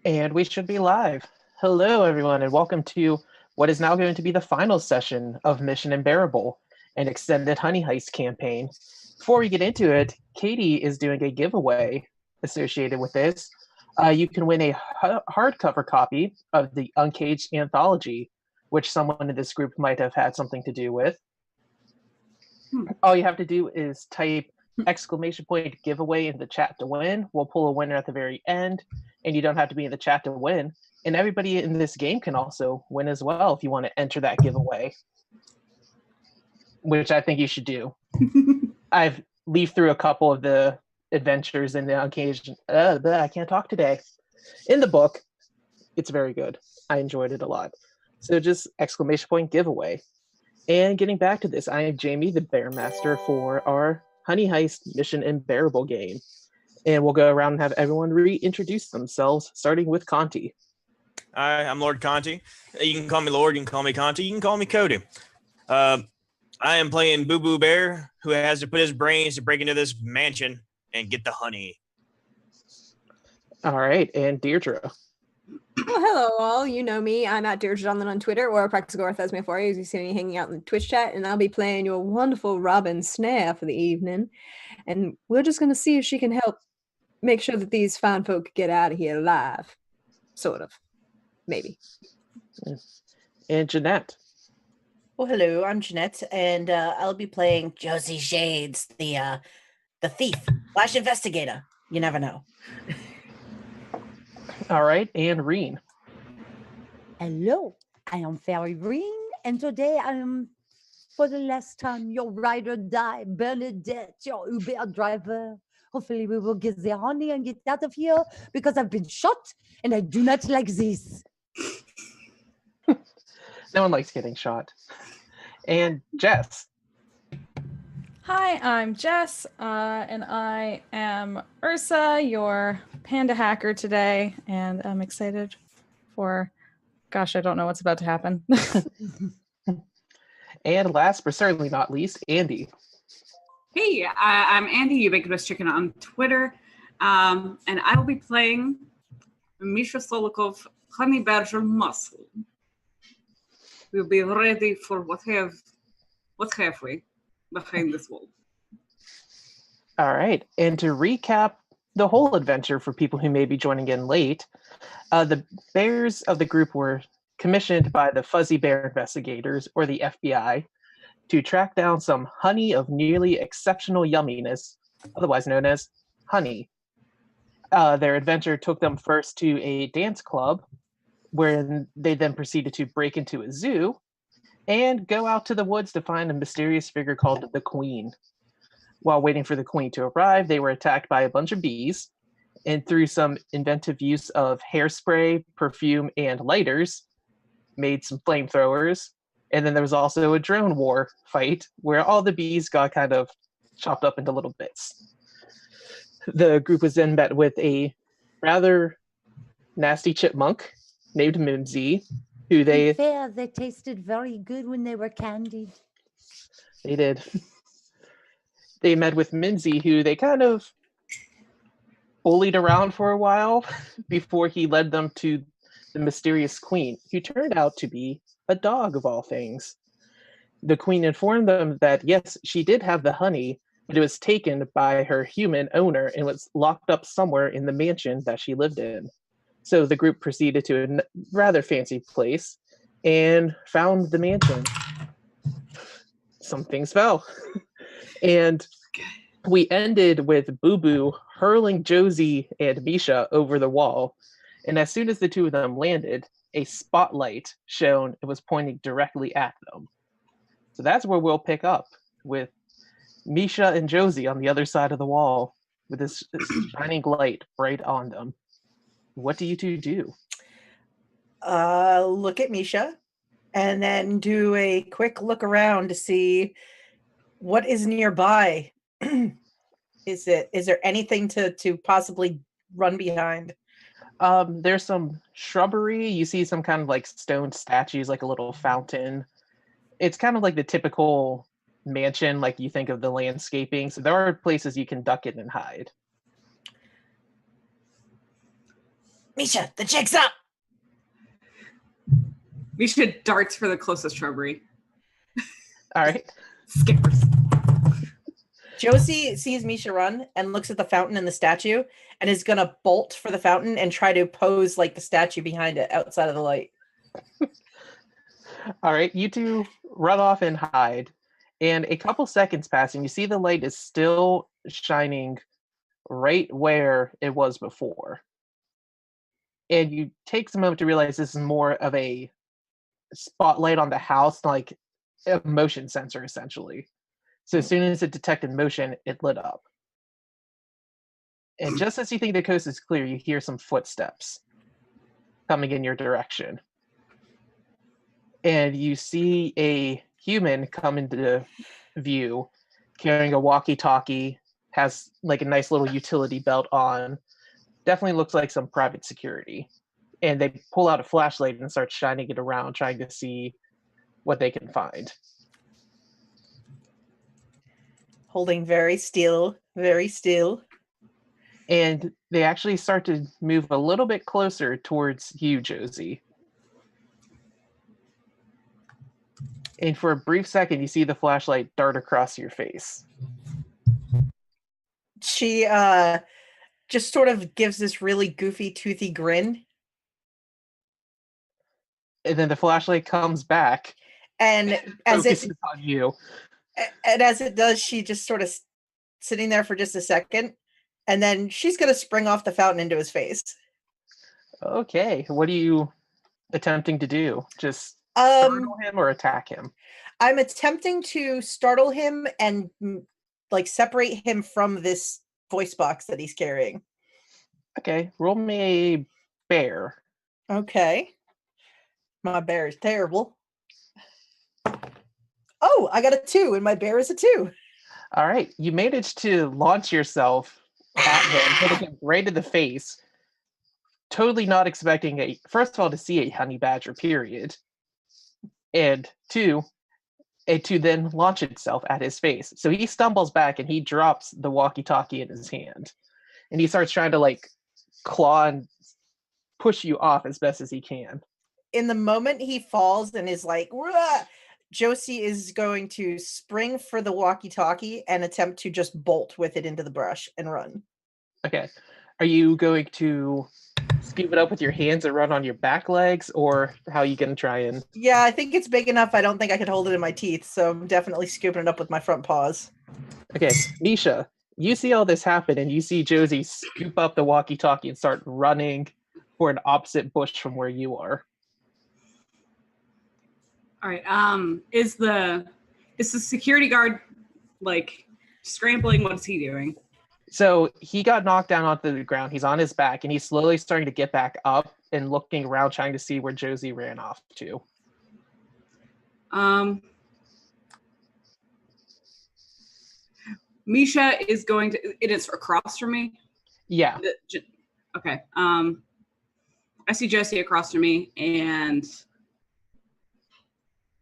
And we should be live. Hello, everyone, and welcome to what is now going to be the final session of Mission Unbearable, an extended Honey Heist campaign. Before we get into it, Katie is doing a giveaway associated with this. You can win a hardcover copy of the Uncaged Anthology, which someone in this group might have had something to do with. All you have to do is type ! giveaway in the chat to win. We'll pull a winner at the very end, and you don't have to be in the chat to win. And everybody in this game can also win as well if you want to enter that giveaway, which I think you should do. I've leafed through a couple of the adventures in the Uncaged. I can't talk today. In the book, it's very good. I enjoyed it a lot. So just ! giveaway. And getting back to this, I am Jamie, the Bear Master for our Honey Heist Mission Unbearable game. And we'll go around and have everyone reintroduce themselves, starting with Conti. Hi, I'm Lord Conti. You can call me Lord, you can call me Conti, you can call me Cody. I am playing Boo Boo Bear, who has to put his brains to break into this mansion and get the honey. All right, and Deirdre. Well, hello all. You know me. I'm at Deirdre Donlan on Twitter or Practical Orthesme4, as you see me hanging out in the Twitch chat, and I'll be playing your wonderful Robin Snare for the evening. And we're just going to see if she can help make sure that these fine folk get out of here alive. Sort of. Maybe. And Jeanette. Well, hello, I'm Jeanette, and I'll be playing Josie Shades, the thief, / investigator. You never know. All right, and Reen. Hello, I am Fairy Reen, and today I am, for the last time, your ride or die, Bernadette, your Uber driver. Hopefully we will get the honey and get out of here, because I've been shot, and I do not like this. No one likes getting shot. And Jess. Hi, I'm Jess, and I am Ursa, your panda hacker today, and I'm excited for, gosh, I don't know what's about to happen. And last but certainly not least, Andy. Hey, I'm Andy, Ubiquitous Chicken on Twitter, and I will be playing Misha Solikov, Honey Badger Muscle. We'll be ready for what have we behind this wall. All right, and to recap the whole adventure for people who may be joining in late, the bears of the group were commissioned by the Fuzzy Bear investigators, or the FBI, to track down some honey of nearly exceptional yumminess, otherwise known as honey. Their adventure took them first to a dance club, where they then proceeded to break into a zoo and go out to the woods to find a mysterious figure called the Queen. While waiting for the Queen to arrive, they were attacked by a bunch of bees, and through some inventive use of hairspray, perfume, and lighters, made some flamethrowers. And then there was also a drone war fight where all the bees got kind of chopped up into little bits. The group was then met with a rather nasty chipmunk named Mimsy, who They tasted very good when they were candied. They did. They met with Mimsy, who they kind of bullied around for a while before he led them to the mysterious Queen, who turned out to be a dog of all things. The Queen informed them that yes, she did have the honey, but it was taken by her human owner and was locked up somewhere in the mansion that she lived in. So the group proceeded to a rather fancy place and found the mansion. Some things fell. And we ended with Boo Boo hurling Josie and Misha over the wall. And as soon as the two of them landed, a spotlight shone and was pointing directly at them. So that's where we'll pick up, with Misha and Josie on the other side of the wall with this shining light right on them. What do you two do? Look at Misha, and then do a quick look around to see what is nearby. Is there anything to possibly run behind? There's some shrubbery. You see some kind of like stone statues, like a little fountain. It's kind of like the typical mansion, like you think of the landscaping. So there are places you can duck in and hide. Misha, the jig's up. Misha darts for the closest shrubbery. All right. Skippers. Josie sees Misha run and looks at the fountain and the statue and is going to bolt for the fountain and try to pose like the statue behind it outside of the light. All right. You two run off and hide. And a couple seconds pass, and you see the light is still shining right where it was before. And you take some moment to realize this is more of a spotlight on the house, like a motion sensor, essentially. So as soon as it detected motion, it lit up. And just as you think the coast is clear, you hear some footsteps coming in your direction. And you see a human come into view carrying a walkie-talkie, has like a nice little utility belt on. Definitely looks like some private security. And they pull out a flashlight and start shining it around, trying to see what they can find. Holding very still, very still. And they actually start to move a little bit closer towards you, Josie. And for a brief second, you see the flashlight dart across your face. She just sort of gives this really goofy, toothy grin. And then the flashlight comes back And as focuses on you. And as it does, she just sort of sitting there for just a second, and then she's going to spring off the fountain into his face. Okay, what are you attempting to do? Just startle him or attack him? I'm attempting to startle him and like separate him from this voice box that he's carrying. Okay, roll me a bear. Okay. My bear is terrible. Oh, I got a 2, and my bear is a 2. All right, you managed to launch yourself at him, hitting him right in the face. Totally not expecting first of all, to see a honey badger, period. And two, it to then launch itself at his face. So he stumbles back and he drops the walkie-talkie in his hand. And he starts trying to like claw and push you off as best as he can. In the moment he falls and is like, "Rah!" Josie is going to spring for the walkie-talkie and attempt to just bolt with it into the brush and run. Okay. Are you going to scoop it up with your hands and run on your back legs, or how are you going to try and... Yeah, I think it's big enough. I don't think I could hold it in my teeth, so I'm definitely scooping it up with my front paws. Okay, Misha, you see all this happen, and you see Josie scoop up the walkie-talkie and start running for an opposite bush from where you are. All right. Is the security guard like scrambling? What is he doing? So he got knocked down onto the ground. He's on his back, and he's slowly starting to get back up and looking around, trying to see where Josie ran off to. Misha is going to. It is across from me. Yeah. Okay. I see Josie across from me, and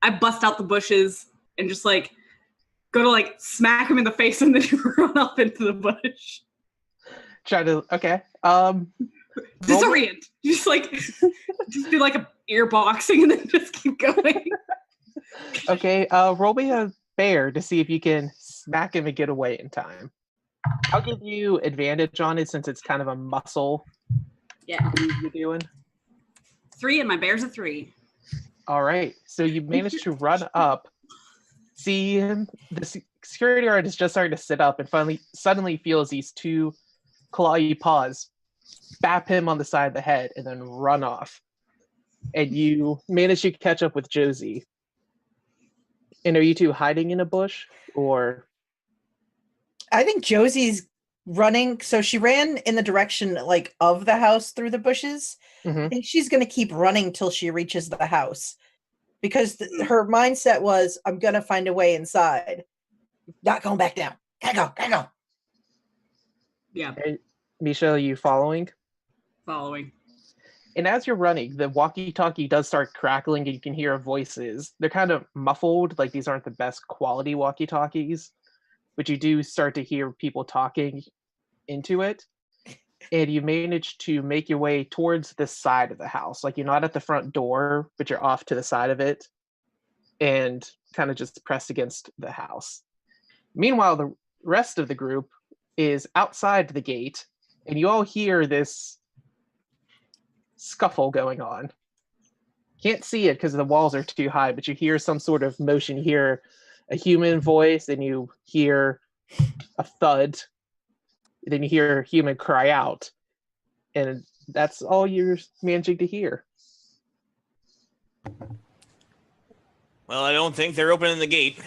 I bust out the bushes and just like go to like smack him in the face and then run up into the bush. Try to, okay. Disorient. Just do like a ear boxing and then just keep going. Okay, roll me a bear to see if you can smack him and get away in time. I'll give you advantage on it since it's kind of a muscle. Yeah. You're doing. 3 and my bear's a 3. All right, so you managed to run up, see him. The security guard is just starting to sit up and suddenly feels these 2 clawy paws bap him on the side of the head and then run off. And you manage to catch up with Josie. And are you two hiding in a bush, or? I think Josie's running. So she ran in the direction like of the house through the bushes. Mm-hmm. I think she's going to keep running till she reaches the house because her mindset was, I'm going to find a way inside. Not going back down. Gotta go. Yeah. Hey, Misha, are you following? Following. And as you're running, the walkie-talkie does start crackling and you can hear voices. They're kind of muffled, like these aren't the best quality walkie-talkies, but you do start to hear people talking into it. and you manage to make your way towards the side of the house. Like you're not at the front door, but you're off to the side of it and kind of just pressed against the house. Meanwhile, the rest of the group is outside the gate, and you all hear this scuffle going on. Can't see it because the walls are too high, but you hear some sort of motion. You hear a human voice, and you hear a thud. Then you hear a human cry out, and that's all you're managing to hear. Well, I don't think they're opening the gate.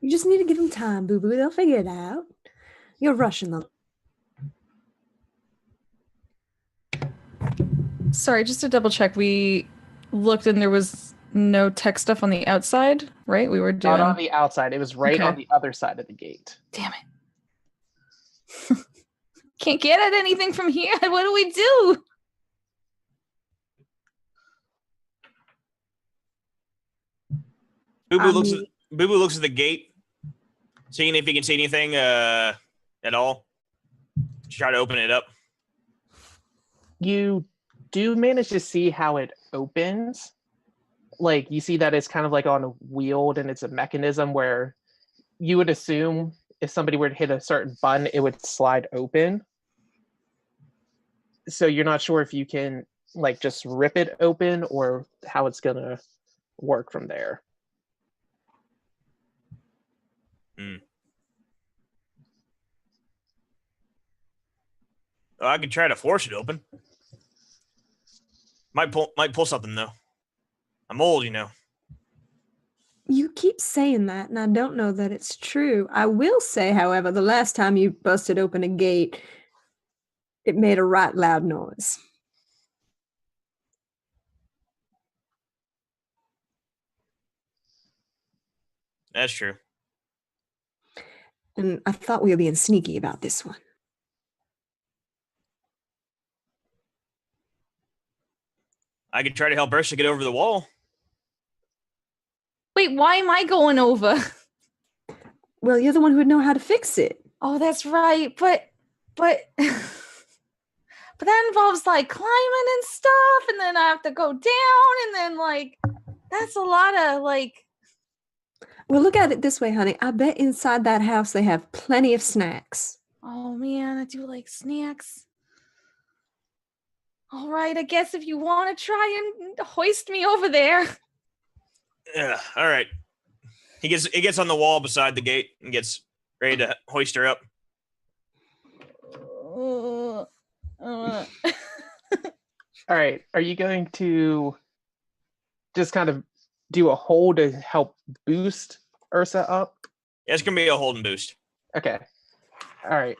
You just need to give them time, Boo Boo. They'll figure it out. You're rushing them. Sorry, just to double check, we looked and there was no tech stuff on the outside, right? We were doing... Not on the outside. It was right on the other side of the gate. Damn it. Can't get at anything from here. What do we do? Boo Boo looks at the gate, seeing if he can see anything at all. Try to open it up. You do manage to see how it opens. Like, you see that it's kind of like on a wheel, and it's a mechanism where you would assume if somebody were to hit a certain button, it would slide open. So you're not sure if you can, like, just rip it open or how it's going to work from there. I could try to force it open. Might pull something though. I'm old, you know. You keep saying that, and I don't know that it's true. I will say, however, the last time you busted open a gate, it made a right loud noise. That's true. And I thought we were being sneaky about this one. I could try to help Ursa get over the wall. Wait, why am I going over? Well, you're the one who would know how to fix it. Oh, that's right. But but that involves like climbing and stuff, and then I have to go down, and then like that's a lot of like. Well, look at it this way, honey. I bet inside that house they have plenty of snacks. Oh man, I do like snacks. All right, I guess if you want to try and hoist me over there. Yeah, all right. He gets on the wall beside the gate and gets ready to hoist her up. All right. Are you going to just kind of do a hold to help boost Ursa up? Yeah, it's going to be a hold and boost. Okay. All right.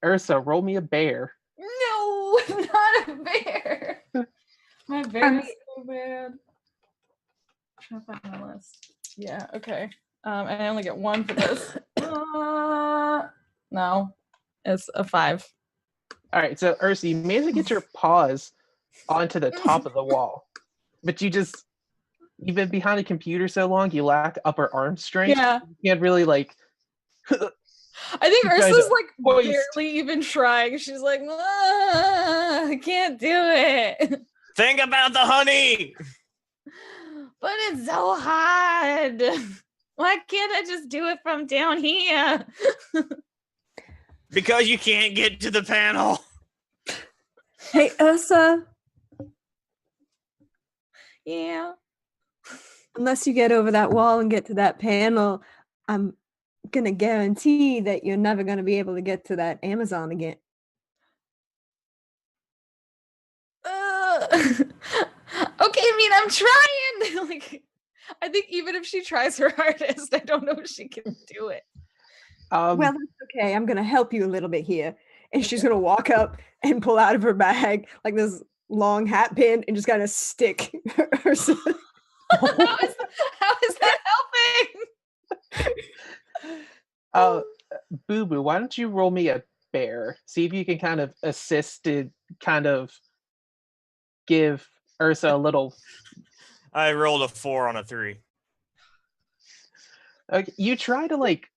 Ursa, roll me a bear. No, not a bear. My bear is so bad. I'm trying to find my list. Yeah, okay. And I only get one for this. No, it's a 5. All right, so Ursa, you managed to get your paws onto the top of the wall, but you've been behind a computer so long, you lack upper arm strength. Yeah. You can't really like. I think Ursa's like hoist. barely even trying. She's like, I can't do it. Think about the honey. But it's so hard. Why can't I just do it from down here? Because you can't get to the panel. Hey, Ursa. Yeah. Unless you get over that wall and get to that panel, I'm going to guarantee that you're never going to be able to get to that Amazon again. Okay, I mean, I'm trying. Like, I think even if she tries her hardest, I don't know if she can do it. Well, that's okay. I'm going to help you a little bit here. And she's going to walk up and pull out of her bag like this long hat pin and just kind of stick Ursa. How is that helping? Boo Boo, why don't you roll me a bear? See if you can kind of assist to kind of give Ursa a little. I rolled a 4 on a 3. Okay, you try to like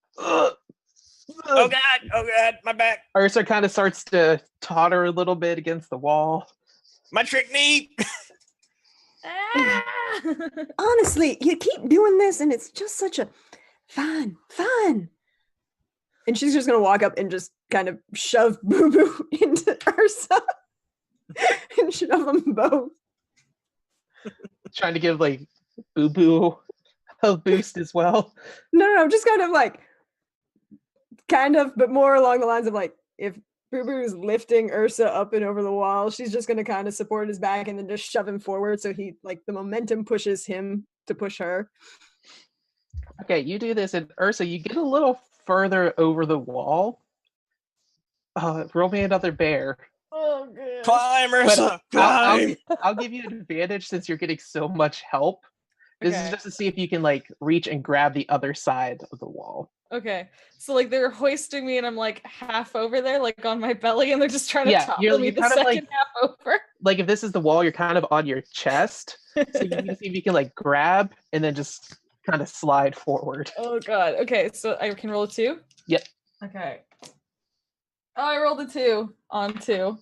Oh God, my back, Ursa kind of starts to totter a little bit against the wall. my trick knee. Ah! Honestly, you keep doing this, and it's just such a fine. And she's just gonna walk up and just kind of shove Boo Boo into Ursa and shove them both. Trying to give like Boo Boo a boost as well. No, just kind of, but more along the lines of like if Boo Boo is lifting Ursa up and over the wall, she's just gonna kind of support his back and then just shove him forward, so he like the momentum pushes him to push her. Okay, you do this, and Ursa, you get a little further over the wall. Roll me another bear. Oh, good. Climb, Ursa, I'll, climb. I'll give you an advantage since you're getting so much help. This is just to see if you can like reach and grab the other side of the wall. Okay. So like they're hoisting me and I'm like half over there, like on my belly, and they're just trying to Yeah, topple me you're the kind of second like half over. like if this is the wall, you're kind of on your chest. So you can see if you can like grab and then just kind of slide forward. Oh god. Okay, so I can roll a 2? Yep. Okay. Oh, I rolled a 2 on 2.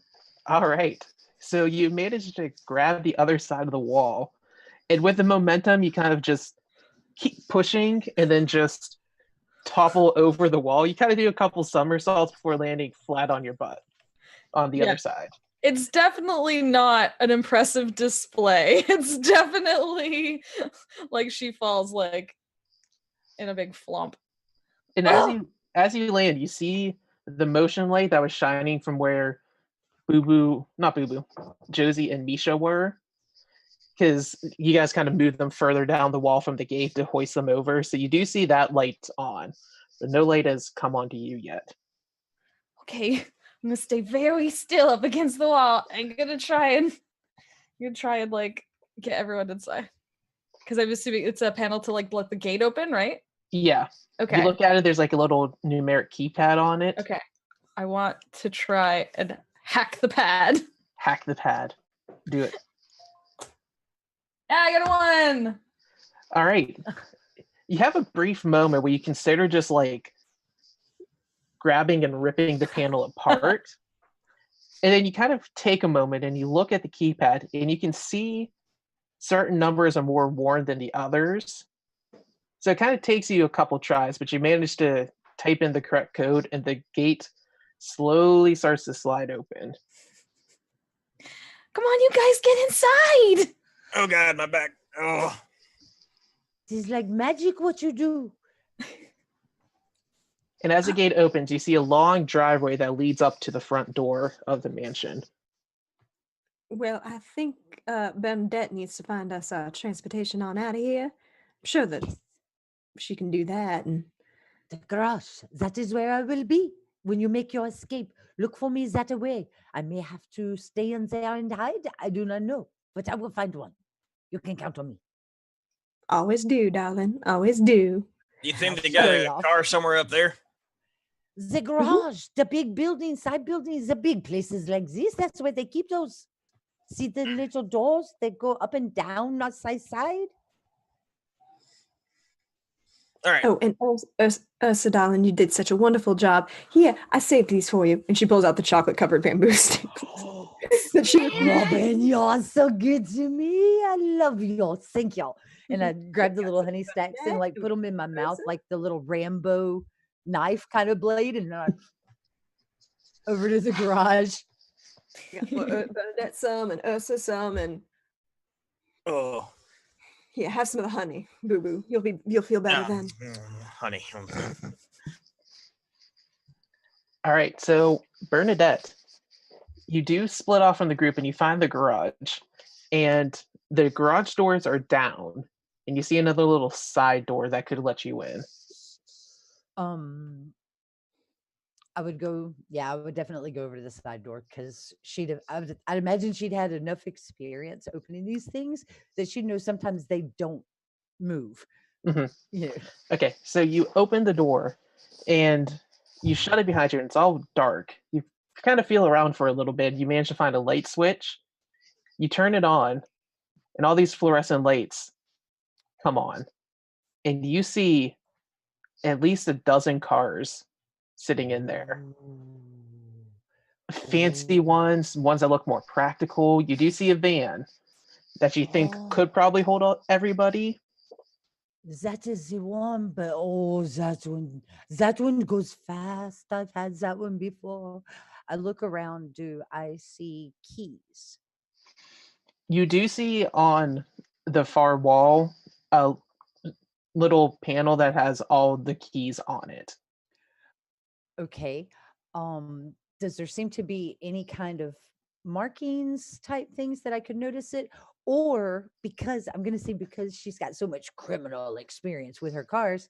All right. So you managed to grab the other side of the wall. And with the momentum, you kind of just keep pushing and then just topple over the wall. You kind of do a couple somersaults before landing flat on your butt on the other side. It's definitely not an impressive display. It's definitely like she falls like in a big flump. And as you land, you see the motion light that was shining from where Josie and Misha were. Because you guys kind of moved them further down the wall from the gate to hoist them over. So you do see that light on, but no light has come onto you yet. Okay, I'm gonna stay very still up against the wall. I'm gonna try and like get everyone inside. Because I'm assuming it's a panel to like let the gate open, right? Yeah. Okay. You look at it, there's like a little numeric keypad on it. Okay. I want to try and hack the pad. Hack the pad. Do it. I got a 1. All right. You have a brief moment where you consider just like grabbing and ripping the panel apart. And then you kind of take a moment and you look at the keypad and you can see certain numbers are more worn than the others. So it kind of takes you a couple tries, but you manage to type in the correct code and the gate slowly starts to slide open. Come on, you guys, get inside. Oh God, my back. Oh. It's like magic what you do. And as the gate opens, you see a long driveway that leads up to the front door of the mansion. Well, I think Bernadette needs to find us transportation on out of here. I'm sure that she can do that. And The garage, that is where I will be. When you make your escape, look for me that way. I may have to stay in there and hide. I do not know, but I will find one. You can count on me. always do, darling. Always do. You think How they got sorry, a y'all. car somewhere up there? The garage, the big building, side buildings, the big places like this. That's where they keep those. See the little doors that go up and down, not side. All right. Oh, and Ursa, darling, you did such a wonderful job. Here, I saved these for you. And she pulls out the chocolate-covered bamboo sticks. that she Robin, you're so good to me. I love you. Thank you. And I grabbed the little honey stacks and like put them in my mouth, like the little Rambo knife kind of blade, and then I over to the garage. Bernadette some and Ursa some, and Oh. yeah, have some of the honey, Boo Boo. You'll feel better then. Honey. All right, so Bernadette, you do split off from the group and you find the garage, and the garage doors are down, and you see another little side door that could let you in. I would definitely go over to the side door because I'd imagine she'd had enough experience opening these things that she'd know sometimes they don't move. Mhm. Yeah. Okay, so you open the door and you shut it behind you, and it's all dark. You kind of feel around for a little bit. You manage to find a light switch. You turn it on, and all these fluorescent lights come on. And you see at least a dozen cars sitting in there. Fancy ones that look more practical. You do see a van that you think could probably hold everybody. That is the one, but that one goes fast. I've had that one before. I look around. Do I see keys? You do see on the far wall a little panel that has all the keys on it. Okay. Does there seem to be any kind of markings type things that I could notice it? Or because I'm going to say, because she's got so much criminal experience with her cars,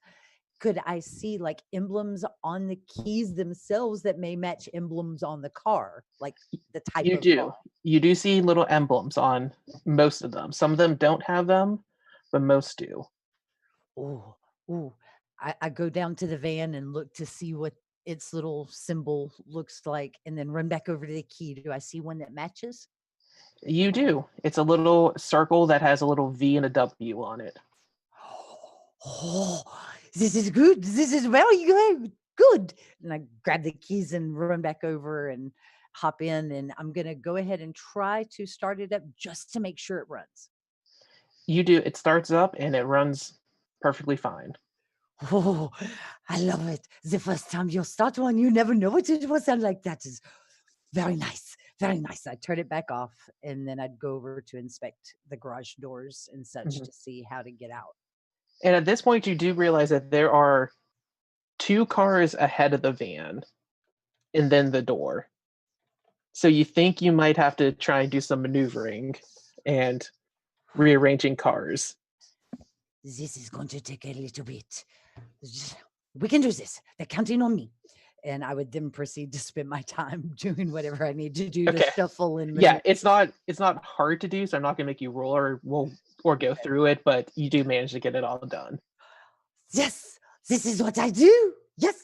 could I see like emblems on the keys themselves that may match emblems on the car, like the type You of do. car? You do see little emblems on most of them. Some of them don't have them, but most do. Oh, ooh. I go down to the van and look to see what its little symbol looks like and then run back over to the key. Do I see one that matches? You do. It's a little circle that has a little V and a W on it. Oh, this is good. This is very good. Good. And I grab the keys and run back over and hop in. And I'm going to go ahead and try to start it up just to make sure it runs. You do. It starts up and it runs perfectly fine. Oh, I love it. The first time you start one, you never know what it will sound like. That is very nice. Very nice. I'd turn it back off and then I'd go over to inspect the garage doors and such to see how to get out. And at this point, you do realize that there are 2 cars ahead of the van and then the door. So you think you might have to try and do some maneuvering and rearranging cars. This is going to take a little bit. We can do this. They're counting on me. And I would then proceed to spend my time doing whatever I need to do to shuffle and maneuver. Yeah, it's not hard to do, so I'm not gonna make you roll or go through it, but you do manage to get it all done. Yes, this is what I do. Yes.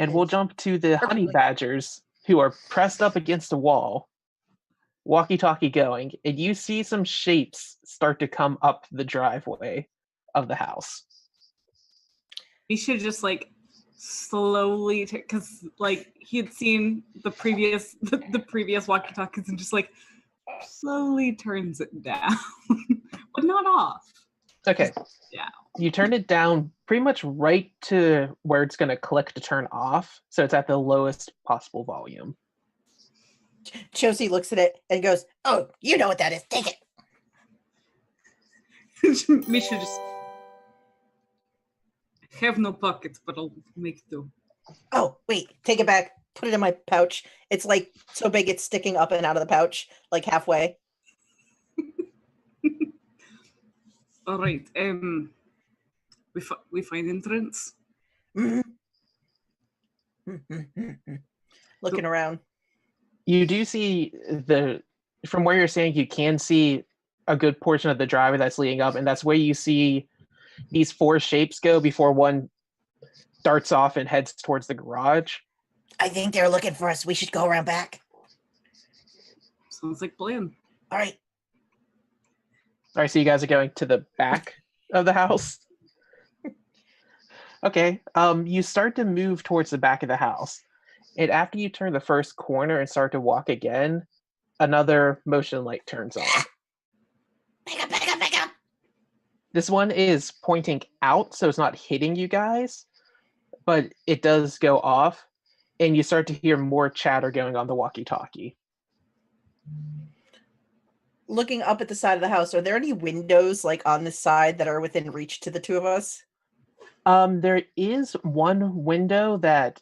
And we'll jump to the honey badgers who are pressed up against a wall, walkie-talkie going, and you see some shapes start to come up the driveway of the house. We should just like slowly, because like he had seen the previous walkie-talkies and just like slowly turns it down, but not off. Okay. Yeah. You turn it down pretty much right to where it's going to click to turn off, so it's at the lowest possible volume. Josie looks at it and goes, "Oh, you know what that is. Take it." Misha just have no pockets, but I'll make do. Oh, wait, take it back. Put it in my pouch. It's like so big it's sticking up and out of the pouch, like halfway. All right. We find entrance. Looking around. You do see from where you're standing, you can see a good portion of the driveway that's leading up, and that's where you see these 4 shapes go before one darts off and heads towards the garage. I think they're looking for us. We should go around back. Sounds like plan. All right. All right, so you guys are going to the back of the house. Okay, you start to move towards the back of the house. And after you turn the first corner and start to walk again, another motion light turns on. Back up, back up, back up. This one is pointing out, so it's not hitting you guys, but it does go off, and you start to hear more chatter going on the walkie-talkie. Looking up at the side of the house, are there any windows like on the side that are within reach to the 2 of us? There is one window that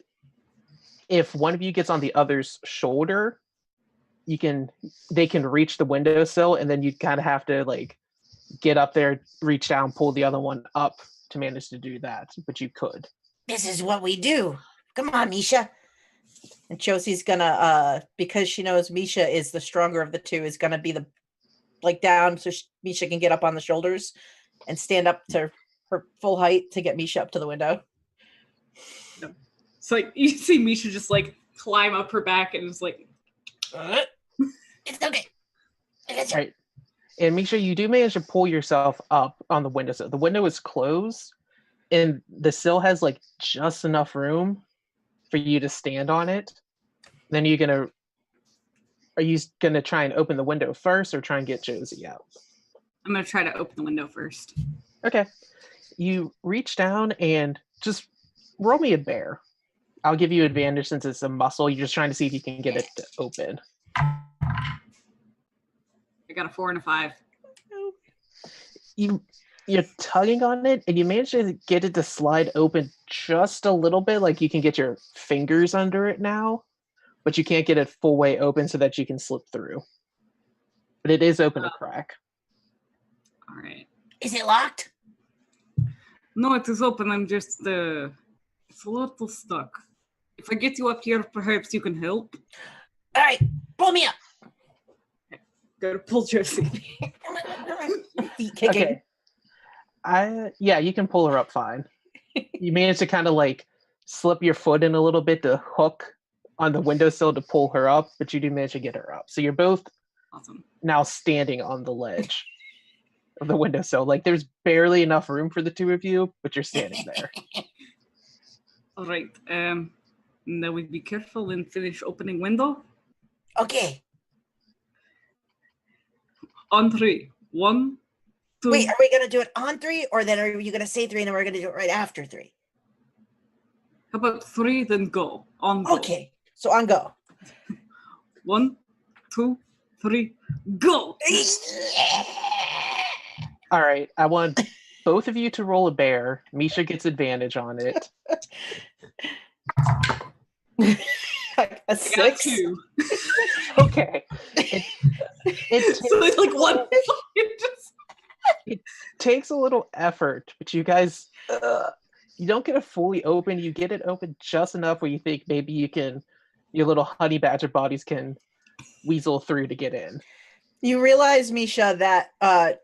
if one of you gets on the other's shoulder, they can reach the windowsill, and then you kind of have to like get up there, reach down, pull the other one up to manage to do that, but you could. This is what we do. Come on, Misha. And Josie's gonna, because she knows Misha is the stronger of the 2, is gonna be the down so Misha can get up on the shoulders and stand up to her full height to get Misha up to the window. So like you see Misha just like climb up her back and it's like, it's okay. All right. And Misha, you do manage to pull yourself up on the windowsill. The window is closed, and the sill has like just enough room for you to stand on it. Then are you gonna try and open the window first or try and get Josie out? I'm gonna try to open the window first. Okay. You reach down and just roll me a bear. I'll give you advantage since it's a muscle. You're just trying to see if you can get it to open. I got a 4 and a 5. You're tugging on it and you manage to get it to slide open just a little bit, like you can get your fingers under it now, but you can't get it full way open so that you can slip through. But it is open a crack. All right. Is it locked? No, it is open. I'm just it's a little stuck. If I get you up here, perhaps you can help. All right, pull me up. Gotta pull Josie. Feet kicking. Okay. Yeah, you can pull her up fine. You manage to kind of like slip your foot in a little bit to hook on the windowsill to pull her up, but you do manage to get her up. So you're both Awesome. now standing on the ledge of the windowsill. Like there's barely enough room for the two of you, but you're standing there. All right. Now we be careful and finish opening window. Okay. On 3. 1, 2. Wait, are we going to do it on 3 or then are you going to say 3 and then we're going to do it right after 3? How about 3, then go. On go. Okay, so on go. 1, 2, 3, go. All right, I want both of you to roll a bear. Misha gets advantage on it. A 6? 2. Okay. It So it's like one. it takes a little effort, but you guys, you don't get it fully open. You get it open just enough where you think maybe your little honey badger bodies can weasel through to get in. You realize, Misha, that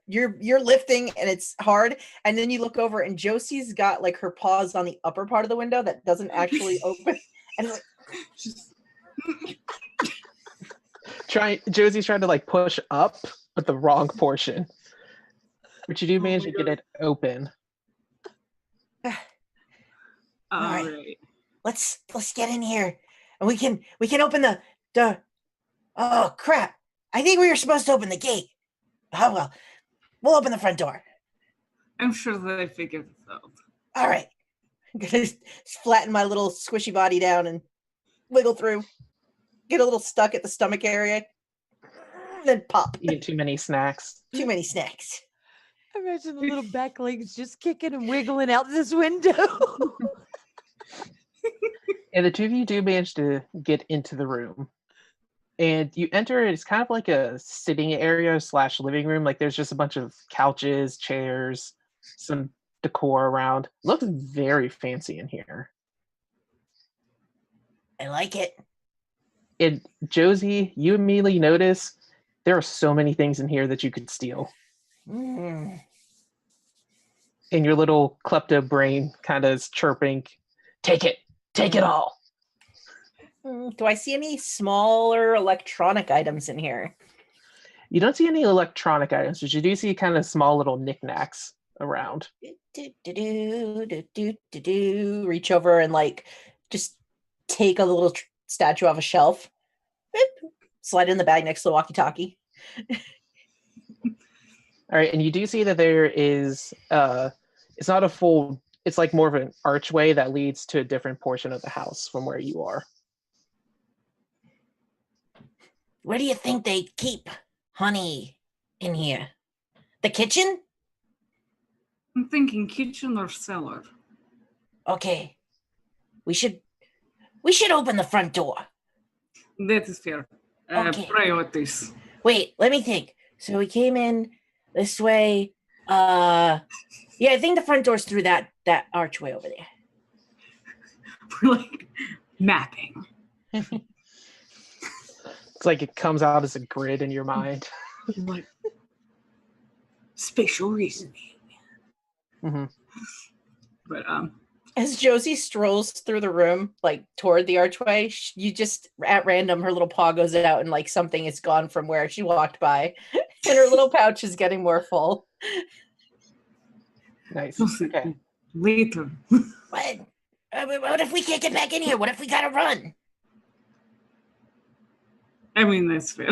you're lifting and it's hard, and then you look over and Josie's got like her paws on the upper part of the window that doesn't actually open, and it's like Josie's trying to like push up, but the wrong portion. But you do manage to get it open. All right. let's get in here, and we can open the. Oh crap! I think we were supposed to open the gate. Oh well, we'll open the front door. I'm sure that I figured it out. All right. I'm gonna flatten my little squishy body down and wiggle through. Get a little stuck at the stomach area. Then pop. Eating too many snacks. Too many snacks. Imagine the little back legs just kicking and wiggling out this window. And the two of you do manage to get into the room. And you enter it, it's kind of like a sitting area / living room. Like there's just a bunch of couches, chairs, some decor around. Looks very fancy in here. I like it. And Josie, you immediately notice there are so many things in here that you could steal. Mm. And your little klepto brain kind of is chirping, take it all. Do I see any smaller electronic items in here? You don't see any electronic items, but you do see kind of small little knickknacks around. Reach over and like just take a little statue off a shelf. Slide it in the bag next to the walkie-talkie. All right, and you do see that there is, it's not a full, it's like more of an archway that leads to a different portion of the house from where you are. Where do you think they keep honey in here? The kitchen? I'm thinking kitchen or cellar. Okay. We should open the front door. That is fair. Okay. Priorities. Wait, let me think. So we came in this way. Yeah, I think the front door's through that archway over there. We're like mapping. It's like it comes out as a grid in your mind. Like spatial reasoning. Mm-hmm. But as Josie strolls through the room, like toward the archway, you just at random, her little paw goes out and like something is gone from where she walked by, and her little pouch is getting more full. Nice. Okay. Later. What? What if we can't get back in here? What if we gotta run? I mean, that's fair.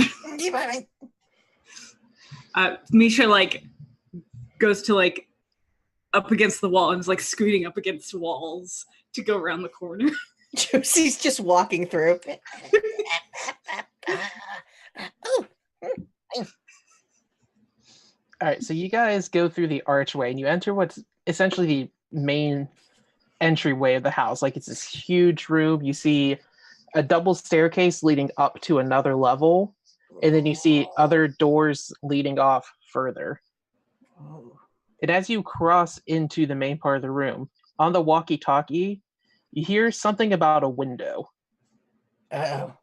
Misha like goes to like up against the wall and is like scooting up against walls to go around the corner. Josie's just walking through. All right, so you guys go through the archway and you enter what's essentially the main entryway of the house. Like, it's this huge room. You see a double staircase leading up to another level, and then you see other doors leading off further. And as you cross into the main part of the room, on the walkie-talkie, you hear something about a window. Oh,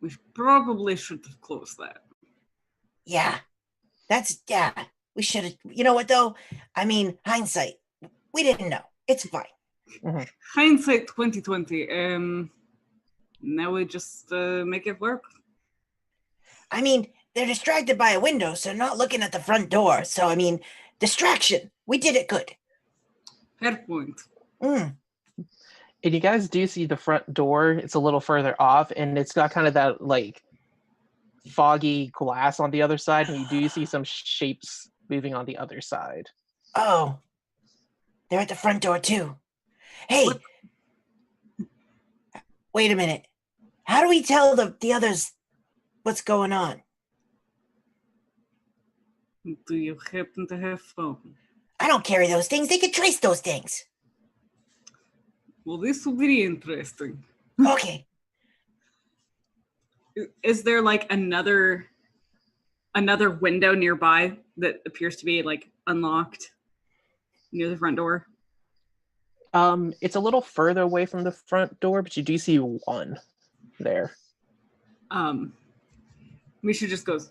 We probably should have closed that. Yeah. We should have. You know what, though? I mean, hindsight. We didn't know. It's fine. Hindsight 2020. Now we just make it work. I mean, they're distracted by a window, so not looking at the front door. So, I mean, distraction. We did it good. Fair point. And you guys do see the front door. It's a little further off, and it's got kind of that, like, foggy glass on the other side, and you do see some shapes moving on the other side. Oh. They're at the front door, too. Hey. What? Wait a minute. How do we tell the others what's going on? Do you happen to have phone? I don't carry those things. They could trace those things. Well, this will be interesting. Okay. Is there like another window nearby that appears to be like unlocked near the front door? It's a little further away from the front door, but you do see one there. Misha just goes,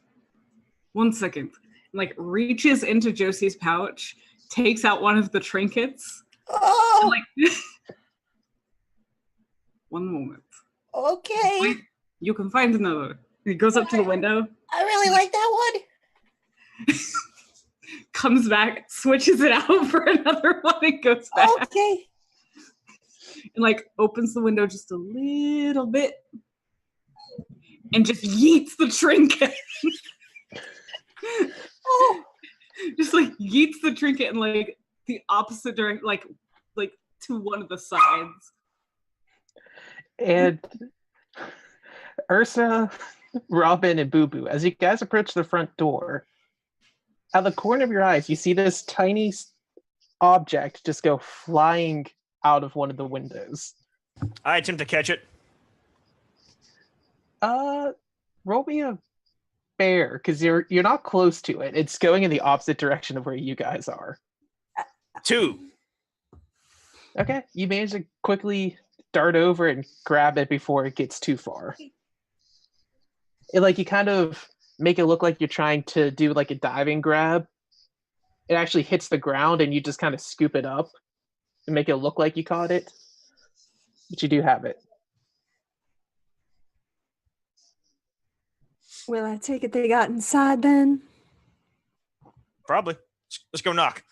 1 second, and like reaches into Josie's pouch, takes out one of the trinkets. Oh. And, like, one moment. Okay. Wait, you can find another. He goes up to the window. I really like that one. Comes back, switches it out for another one, and goes back. Okay. And like opens the window just a little bit and just yeets the trinket. Oh. Just like yeets the trinket in like the opposite direction, like to one of the sides. And Ursa, Robin, and Boo Boo, as you guys approach the front door, out of the corner of your eyes, you see this tiny object just go flying out of one of the windows. I attempt to catch it. Roll me a bear, because you're not close to it. It's going in the opposite direction of where you guys are. 2. Okay, you manage to quickly dart over and grab it before it gets too far. You kind of make it look like you're trying to do like a diving grab. It actually hits the ground and you just kind of scoop it up and make it look like you caught it. But you do have it. Well, I take it they got inside then? Probably. Let's go knock.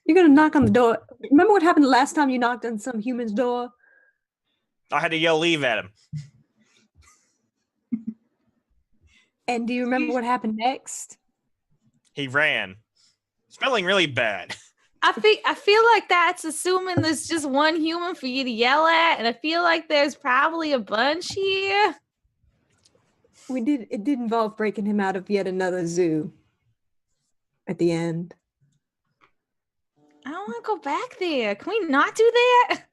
You're gonna knock on the door. Remember what happened the last time you knocked on some human's door? I had to yell leave at him. And do you remember what happened next? He ran. Smelling really bad. I feel like that's assuming there's just one human for you to yell at, and I feel like there's probably a bunch here. It did involve breaking him out of yet another zoo at the end. I don't want to go back there. Can we not do that?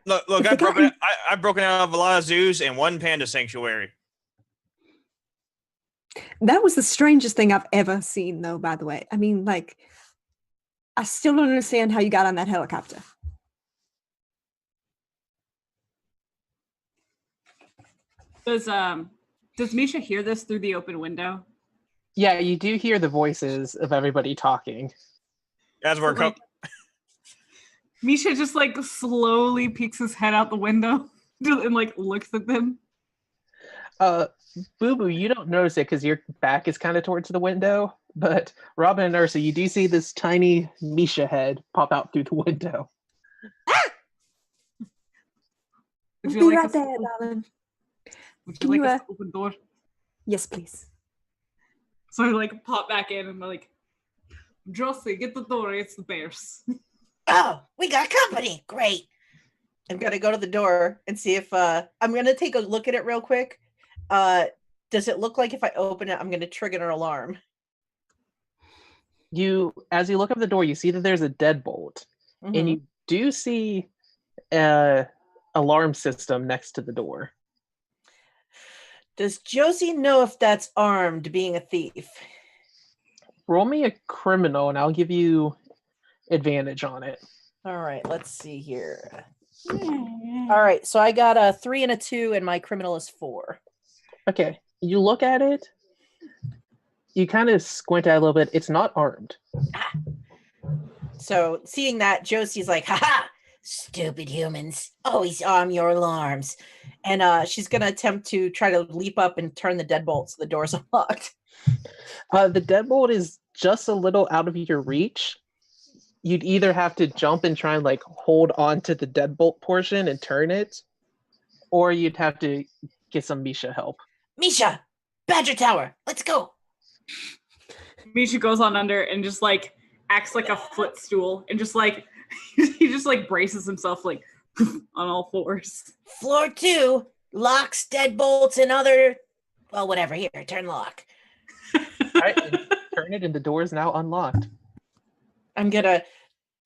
Look, I've broken out of a lot of zoos and one panda sanctuary. That was the strangest thing I've ever seen, though, by the way. I mean, like, I still don't understand how you got on that helicopter. Does Misha hear this through the open window? Yeah, you do hear the voices of everybody talking. As we're Like, Misha just like slowly peeks his head out the window and like looks at them. Boo Boo, you don't notice it because your back is kind of towards the window, But Robin and Ursa, you do see this tiny Misha head pop out through the window. Would Be you like right us there, to, darling. would you Can like you, us to open the door? Yes, please. So I like pop back in and like, Josie, get the door. It's the bears. Oh, we got company. Great. I'm gonna go to the door and see if I'm gonna take a look at it real quick. Does it look like if I open it, I'm gonna trigger an alarm? As you look up the door, you see that there's a deadbolt, and Mhm. you do see a alarm system next to the door. Does Josie know if that's armed, being a thief? Roll me a criminal, and I'll give you advantage on it. All right, let's see here. All right, so I got a 3 and a 2, and my criminal is 4. Okay, you look at it. You kind of squint at it a little bit. It's not armed. So seeing that, Josie's like, "Ha! Stupid humans. Always arm your alarms. And she's gonna attempt to try to leap up and turn the deadbolt so the door's unlocked. The deadbolt is just a little out of your reach. You'd either have to jump and try and like hold on to the deadbolt portion and turn it, or you'd have to get some Misha help. Misha, Badger Tower, let's go. Misha goes on under and just like acts like a footstool and just like he just like braces himself like on all fours. Floor 2, locks, deadbolts, and other. Well, whatever. Here, turn the lock. All right, and turn it, and the door is now unlocked. I'm gonna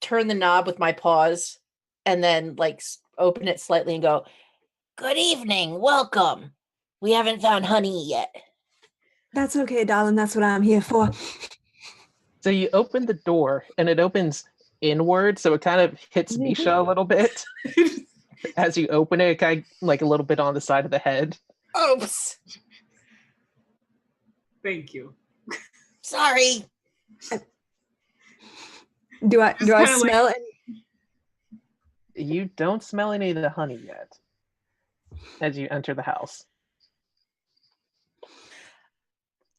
turn the knob with my paws and then like open it slightly and go, Good evening. Welcome. We haven't found honey yet. That's okay, darling. That's what I'm here for. So you open the door, and it opens inward, so it kind of hits Misha a little bit. As you open it, kind of like a little bit on the side of the head. oops. Thank you. Sorry. Do I Just kinda smell like- it? You don't smell any of the honey yet as you enter the house.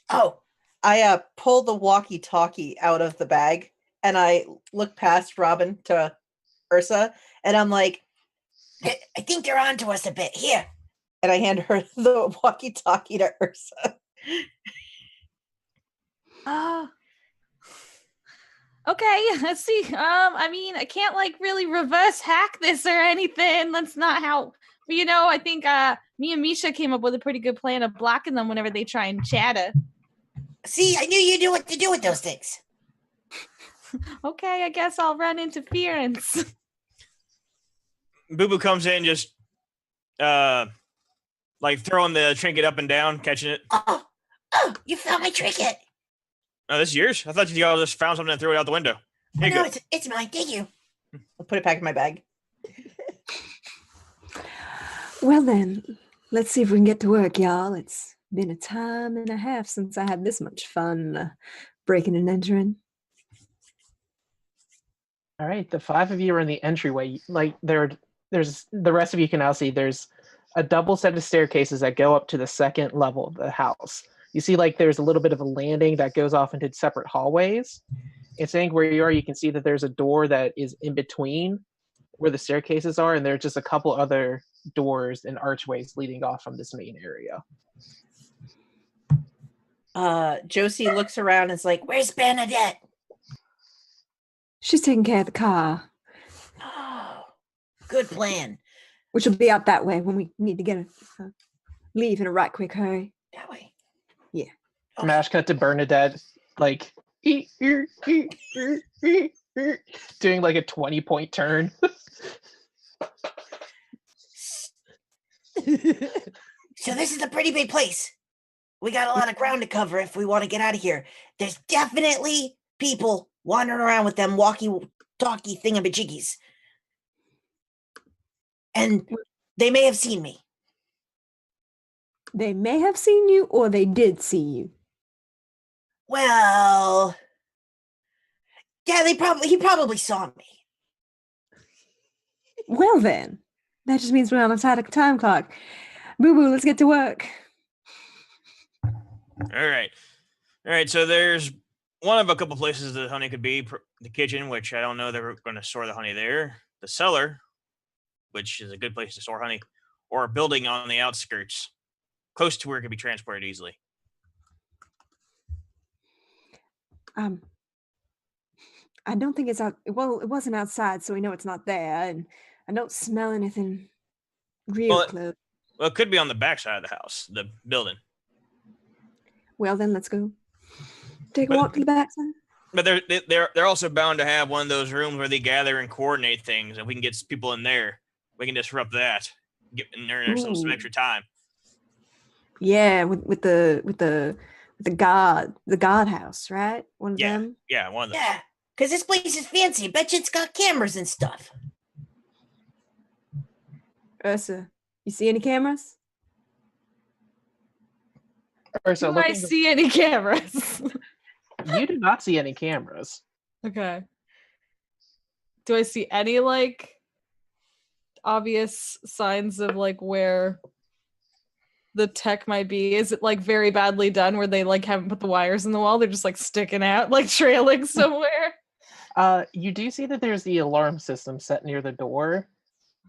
Oh, I pull the walkie-talkie out of the bag and I look past Robin to Ursa and I'm like, I think they're on to us a bit. Here. and I hand her the walkie-talkie to Ursa. Okay, let's see. I mean, I can't like really reverse hack this or anything. That's not how. But, I think me and Misha came up with a pretty good plan of blocking them whenever they try and chatter. See, I knew you knew what to do with those things. Okay, I guess I'll run interference. Boo Boo comes in just like throwing the trinket up and down, catching it. Oh, you found my trinket. Oh, this is yours? I thought you all just found something and threw it out the window. Here you No, go. it's mine. Thank you. I'll put it back in my bag. Well then, let's see if we can get to work, y'all. It's been a time and a half since I had this much fun breaking and entering. All right, the 5 of you are in the entryway. Like there's the rest of you can now see there's a double set of staircases that go up to the second level of the house. You see like there's a little bit of a landing that goes off into separate hallways. And saying where you are, you can see that there's a door that is in between where the staircases are, and there are just a couple other doors and archways leading off from this main area. Josie looks around and is like, Where's Bernadette? She's taking care of the car, Oh, good plan. which will be out that way when we need to get leave in a right quick hurry. That way. Smash cut to Bernadette, like doing like a 20-point turn. So this is a pretty big place. We got a lot of ground to cover if we want to get out of here. There's definitely people wandering around with them walkie-talkie thingamajiggies. And they may have seen me. They may have seen you, or they did see you. Well, yeah, he probably saw me. Well then, that just means we're on a tight time clock. Boo Boo, let's get to work. All right. So there's one of a couple places the honey could be. The kitchen, which I don't know they're going to store the honey there. The cellar, which is a good place to store honey, or a building on the outskirts, close to where it could be transported easily. I don't think it's out. Well, it wasn't outside, so we know it's not there, and I don't smell anything real close. Well, it could be on the backside of the house, the building. Well, then let's go take a walk to the backside. But they're also bound to have one of those rooms where they gather and coordinate things, and we can get people in there. We can disrupt that, and earn ourselves some extra time. Yeah, with the guardhouse, right? One of them. Yeah, one of them. Yeah, because this place is fancy. Bet you it's got cameras and stuff. Ursa, you see any cameras? Ursa, Do I see any cameras? You do not see any cameras. Okay. Do I see any like obvious signs of like where the tech might be? Is it like very badly done where they like haven't put the wires in the wall? They're just like sticking out, like trailing somewhere. You do see that there's the alarm system set near the door.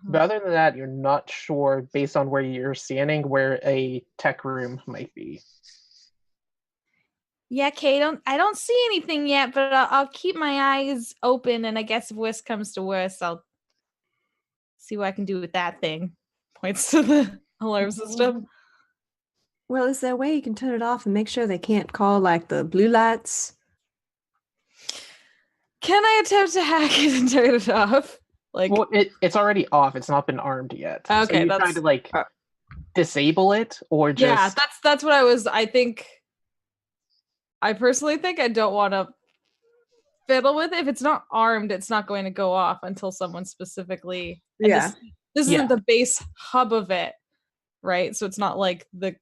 But other than that, you're not sure, based on where you're standing, where a tech room might be. Yeah, Kay, I don't see anything yet, but I'll keep my eyes open, and I guess if worst comes to worst, I'll see what I can do with that thing. Points to the alarm system. Well, is there a way you can turn it off and make sure they can't call like the blue lights? Can I attempt to hack it and turn it off? Like, well, it's already off. It's not been armed yet. Okay, so you're trying to like disable it, or just yeah, that's what I was. I personally think I don't want to fiddle with it. If it's not armed, it's not going to go off until someone specifically. Yeah. This isn't the base hub of it, right? So it's not like the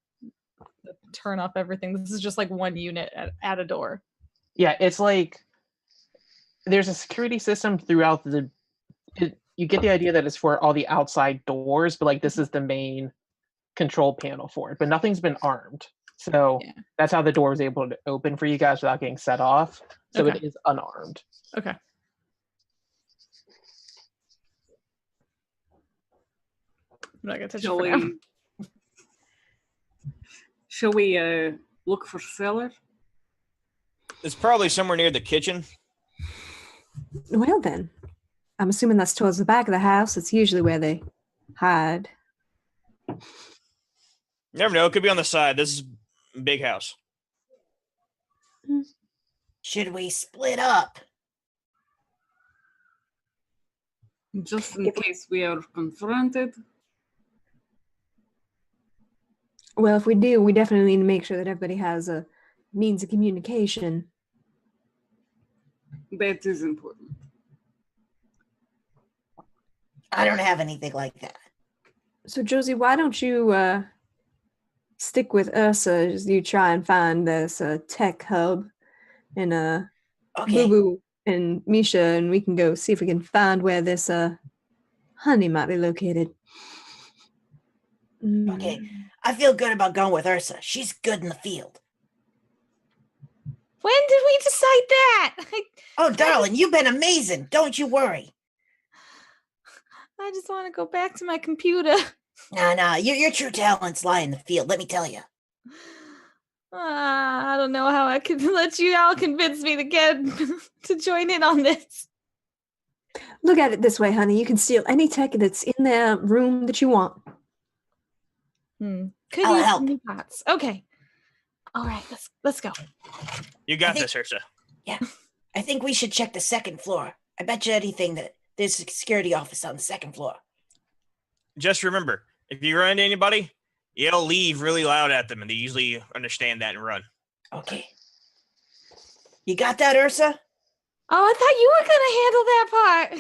turn off everything. This is just like one unit at a door. Yeah, it's like there's a security system throughout you get the idea that it's for all the outside doors, but like this is the main control panel for it. But nothing's been armed. So that's how the door was able to open for you guys without getting set off. So it is unarmed. Okay. I'm not gonna touch it for now. Shall we look for cellar? It's probably somewhere near the kitchen. Well then, I'm assuming that's towards the back of the house. It's usually where they hide. You never know. It could be on the side. This is a big house. Should we split up? Just in case we are confronted. Well, if we do, we definitely need to make sure that everybody has a means of communication. That is important. I don't have anything like that. So, Josie, why don't you stick with Ursa as you try and find this tech hub and Boo Boo and Misha, and we can go see if we can find where this honey might be located. Okay, I feel good about going with Ursa. She's good in the field. When did we decide that? Oh, darling, you've been amazing. Don't you worry. I just want to go back to my computer. Nah, your true talents lie in the field, let me tell you. I don't know how I can let you all convince me to get to join in on this. Look at it this way, honey. You can steal any tech that's in the room that you want. Could I'll use help. new pots. Okay. All right, let's go. You got this, Ursa. Yeah, I think we should check the second floor. I bet you anything that there's a security office on the second floor. Just remember, if you run into anybody, yell leave really loud at them, and they usually understand that and run. Okay. You got that, Ursa? Oh, I thought you were going to handle that part.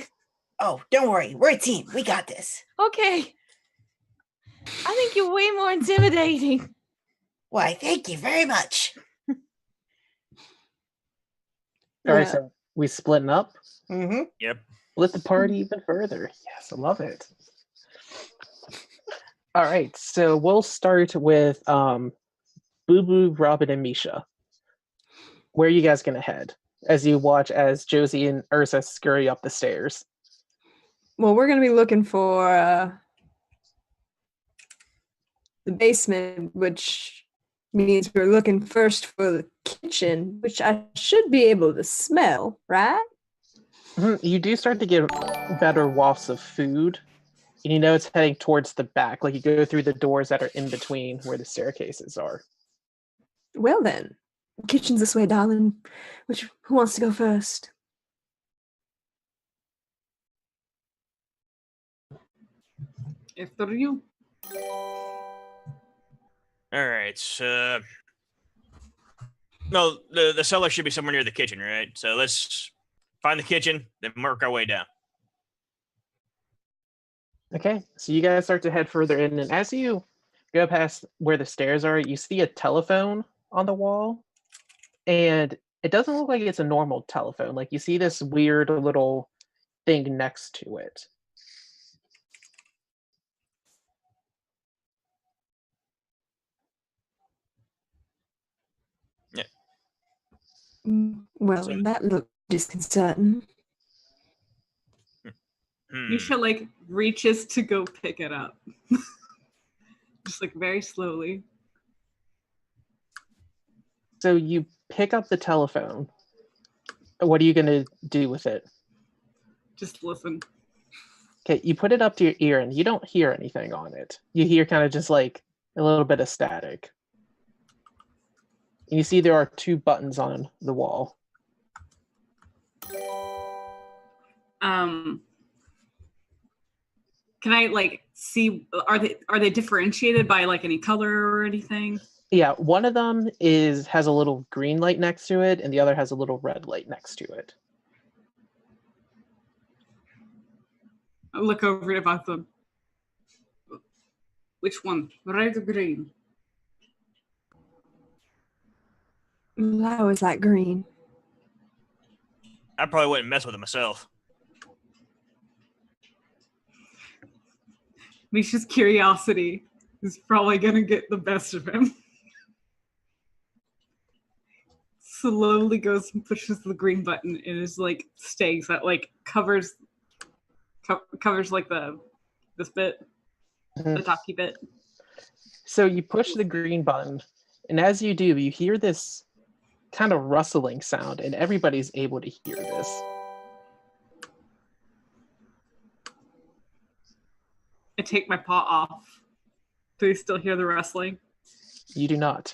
Oh, don't worry. We're a team. We got this. Okay. I think you're way more intimidating. Why, thank you very much. All right, so we splitting up. Mm-hmm. Yep. Split the party even further. Yes, I love it. All right, so we'll start with Boo Boo, Robin, and Misha. where are you guys going to head as you watch as Josie and Ursa scurry up the stairs? Well, we're going to be looking for the basement, which means we're looking first for the kitchen, which I should be able to smell, right? You do start to get better wafts of food, and you know it's heading towards the back. Like you go through the doors that are in between where the staircases are. Well then, kitchen's this way, darling. Who wants to go first? After you. All right. So, no, the cellar should be somewhere near the kitchen, right? So let's find the kitchen, then work our way down. Okay, so you guys start to head further in, and as you go past where the stairs are, you see a telephone on the wall, and it doesn't look like it's a normal telephone. Like you see this weird little thing next to it. Well, So- that looked disconcerting. Misha like reaches to go pick it up. Just like very slowly. So you pick up the telephone. What are you going to do with it? Just listen. Okay, you put it up to your ear, and you don't hear anything on it. You hear kind of just like a little bit of static. And you see there are 2 buttons on the wall. Can I like see, are they differentiated by like any color or anything? Yeah, one of them has a little green light next to it, and the other has a little red light next to it. I look over it about them. Which one? Red or green? I always like green. I probably wouldn't mess with it myself. Misha's curiosity is probably gonna get the best of him. Slowly goes and pushes the green button and is like stays that like covers like this bit, the talkie bit. So you push the green button, and as you do, you hear this kind of rustling sound, and everybody's able to hear this. I take my paw off. Do you still hear the rustling? You do not.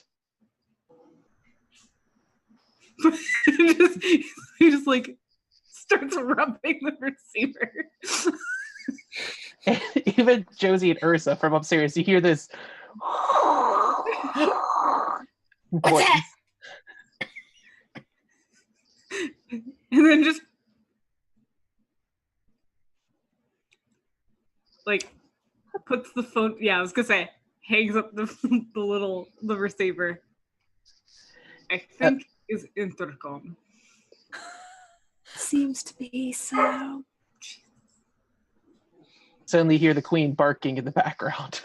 he just like starts rubbing the receiver. And even Josie and Ursa from upstairs, you hear this voice. And then just like puts the phone. Yeah, I was gonna say hangs up the receiver. I think is intercom. Seems to be so. Suddenly you hear the queen barking in the background.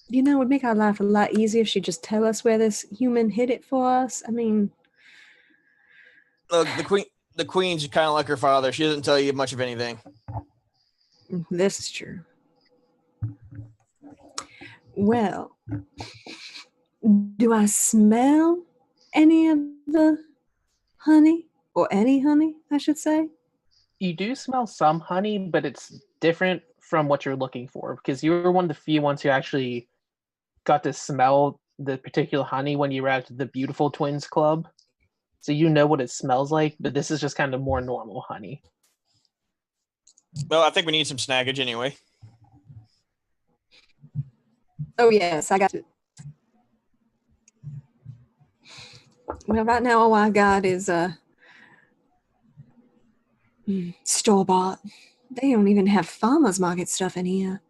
You know, it would make our life a lot easier if she'd just tell us where this human hid it for us. I mean, Look, the queen's kind of like her father. She doesn't tell you much of anything. this is true. Well, do I smell any of the honey? Or any honey, I should say? You do smell some honey, but it's different from what you're looking for, because you were one of the few ones who actually got to smell the particular honey when you were at the Beautiful Twins Club. So you know what it smells like, but this is just kind of more normal honey. Well, I think we need some snaggage anyway. Oh, yes, I got it. Well, right now, all I got is store-bought. They don't even have farmers market stuff in here.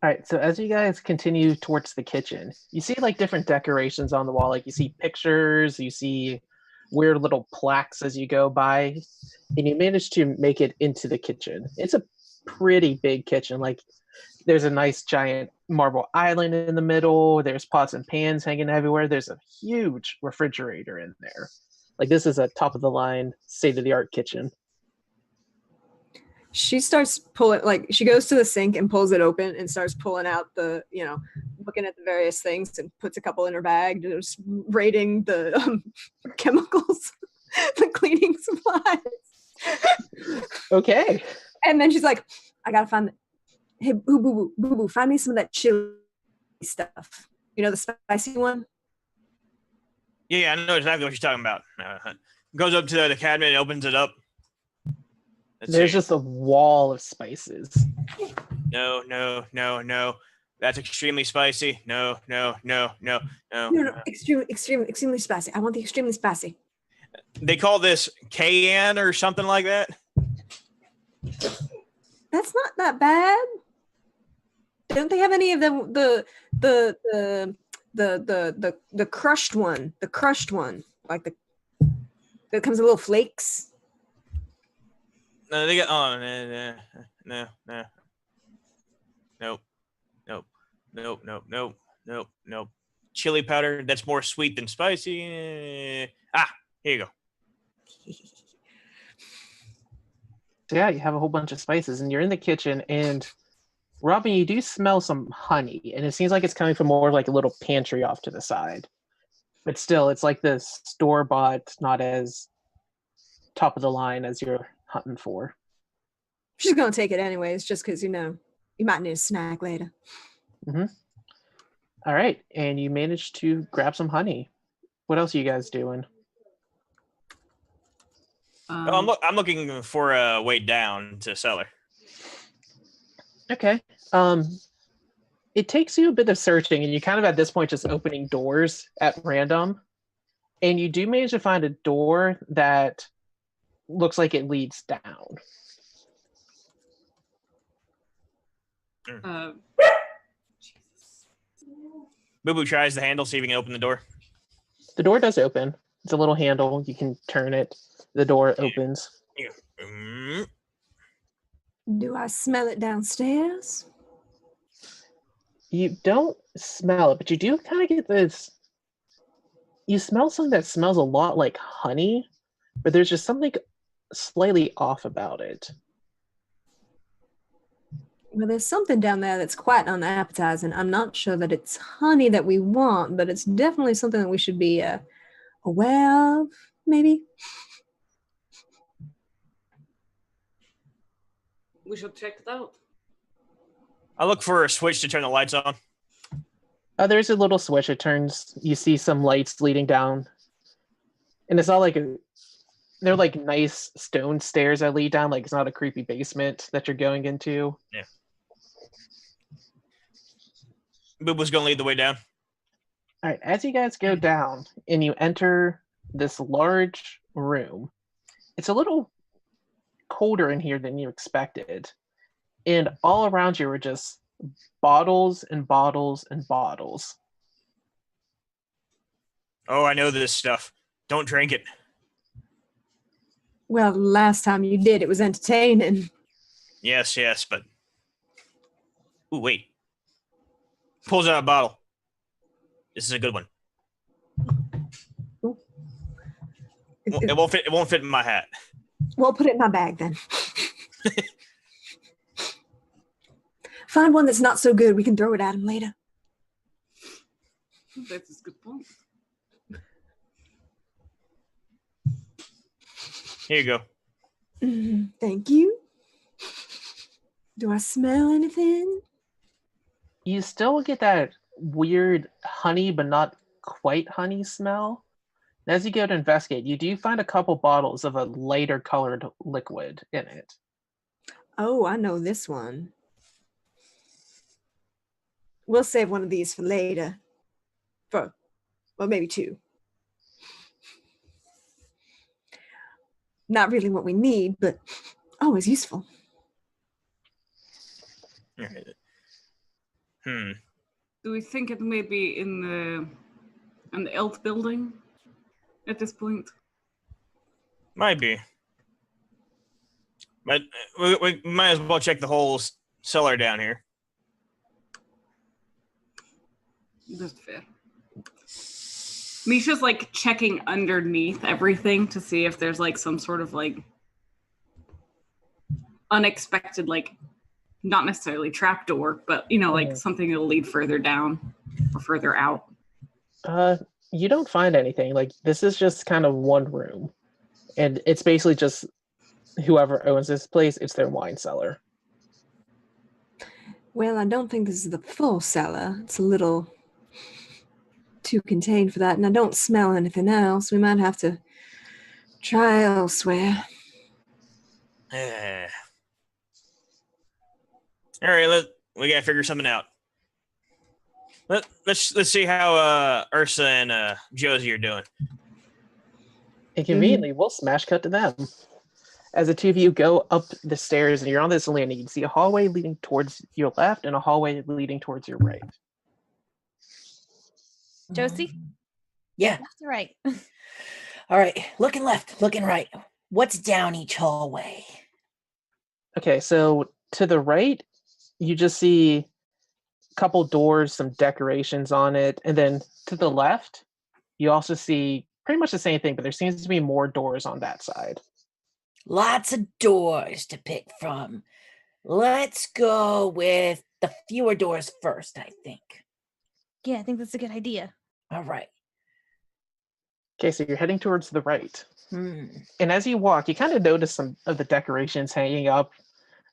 All right, so as you guys continue towards the kitchen, you see like different decorations on the wall. Like you see pictures, you see weird little plaques as you go by, and you manage to make it into the kitchen. It's a pretty big kitchen. Like there's a nice giant marble island in the middle. There's pots and pans hanging everywhere. There's a huge refrigerator in there. Like, this is a top of the line, state of the art kitchen. She starts pulling, like, she goes to the sink and pulls it open and starts pulling out the, looking at the various things and puts a couple in her bag, just rating the chemicals, the cleaning supplies. Okay. And then she's like, I gotta find, hey, boo boo, find me some of that chili stuff. The spicy one? Yeah, I know exactly what you're talking about. Goes up to the cabinet and opens it up. There's just a wall of spices. No. That's extremely spicy. No. No, extremely spicy. I want the extremely spicy. They call this cayenne or something like that. That's not that bad. Don't they have any of the crushed one? The crushed one, like that comes in little flakes. No, they got no. Nope. Chili powder. That's more sweet than spicy. Here you go. So yeah, you have a whole bunch of spices, and you're in the kitchen, and Robin, you do smell some honey, and it seems like it's coming from more like a little pantry off to the side. But still, it's like the store-bought, not as top of the line as you're hunting for. She's gonna take it anyways, just because you might need a snack later. Mm-hmm. All right, and you managed to grab some honey. What else are you guys doing? I'm looking for a way down to cellar. Okay. It takes you a bit of searching, and you kind of at this point just opening doors at random, and you do manage to find a door that looks like it leads down. Boo Boo tries the handle, see if he can open the door. The door does open. It's a little handle. You can turn it. The door opens. Do I smell it downstairs? You don't smell it, but you do kind of get this. You smell something that smells a lot like honey, but there's just something slightly off about it. Well, there's something down there that's quite unappetizing. I'm not sure that it's honey that we want, but it's definitely something that we should be aware of, maybe. We should check it out. I look for a switch to turn the lights on. There's a little switch. It turns. You see some lights leading down, and it's not like they're like nice stone stairs that lead down. Like, it's not a creepy basement that you're going into. Yeah. Boo Boo's gonna lead the way down. All right. As you guys go down and you enter this large room, it's a little colder in here than you expected, and all around you are just bottles and bottles and bottles. Oh, I know this stuff. Don't drink it. Well, last time you did, it was entertaining. Yes, but... Ooh, wait. Pulls out a bottle. This is a good one. It won't fit in my hat. Well, put it in my bag then. Find one that's not so good. We can throw it at him later. That's a good point. Here you go. Thank you. Do I smell anything? You still get that weird honey, but not quite honey smell. And as you go to investigate, you do find a couple bottles of a lighter colored liquid in it. Oh, I know this one. We'll save one of these for later. Well, maybe two. Not really what we need, but always useful. Do we think it may be in the Elt building at this point? Might be. But we might as well check the whole cellar down here. That's fair. Misha's like checking underneath everything to see if there's like some sort of like unexpected, like not necessarily trapdoor, but you know, like something that'll lead further down or further out. You don't find anything. Like, this is just kind of one room, and it's basically just whoever owns this place, it's their wine cellar. Well, I don't think this is the full cellar. It's a little too contained for that, and I don't smell anything else. We might have to try elsewhere. All right, we gotta figure something out. Let's see how Ursa and Josie are doing. And conveniently, we'll smash cut to them. As the two of you go up the stairs and you're on this landing, you can see a hallway leading towards your left and a hallway leading towards your right. Josie? Yeah. Left or right? All right. Looking left, looking right. What's down each hallway? Okay, so to the right, you just see a couple doors, some decorations on it. And then to the left, you also see pretty much the same thing, but there seems to be more doors on that side. Lots of doors to pick from. Let's go with the fewer doors first, I think. Yeah, I think that's a good idea. All right. Okay, so you're heading towards the right. Hmm. And as you walk, you kind of notice some of the decorations hanging up.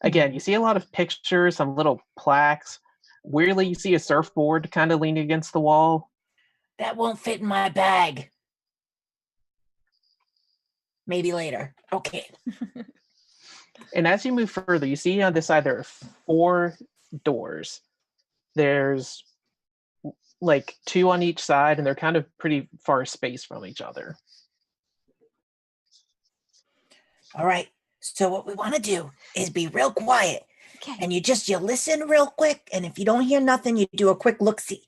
Again, you see a lot of pictures, some little plaques. Weirdly, you see a surfboard kind of leaning against the wall. That won't fit in my bag. Maybe later. Okay. And as you move further, you see on this side there are 4 doors. There's like 2 on each side, and they're kind of pretty far spaced from each other. All right. So what we want to do is be real quiet. Okay. And you listen real quick. And if you don't hear nothing, you do a quick look-see.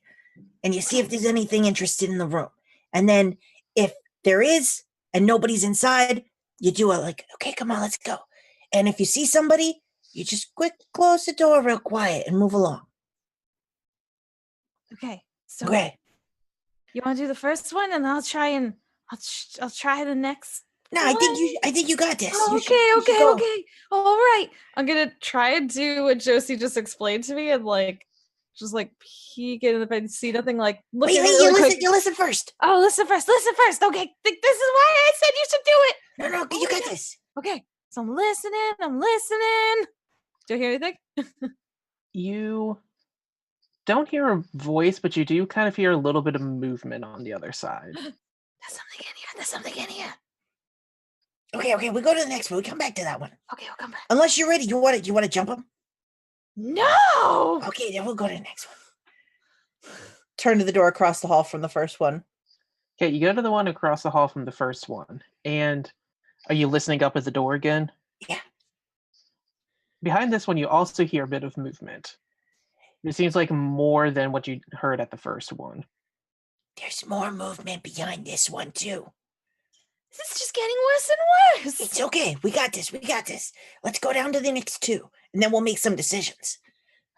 And you see if there's anything interested in the room. And then if there is and nobody's inside, you do a like, okay, come on, let's go. And if you see somebody, you just quick close the door real quiet and move along. Okay. So Okay. you want to do the first one, and I'll try the next. No, I think you got this. Oh, You should go. okay. All right. I'm gonna try and do what Josie just explained to me, and like, just like peek in the bed, see nothing. Like, look Wait, at it you really listen. quick. You listen first. Oh, listen first. Okay. This is why I said you should do it. No, you got this. Okay. So I'm listening. Do I hear anything? You don't hear a voice, but you do kind of hear a little bit of movement on the other side. There's something in here. Okay, we go to the next one. We come back to that one. Okay, I'll come back. Unless you're ready. You want to jump them? No. Okay, then we'll go to the next one. Turn to the door across the hall from the first one. Okay, you go to the one across the hall from the first one. And are you listening up at the door again? Yeah. Behind this one, you also hear a bit of movement. It seems like more than what you heard at the first one. There's more movement behind this one, too. This is just getting worse and worse. It's okay. We got this. Let's go down to the next 2, and then we'll make some decisions.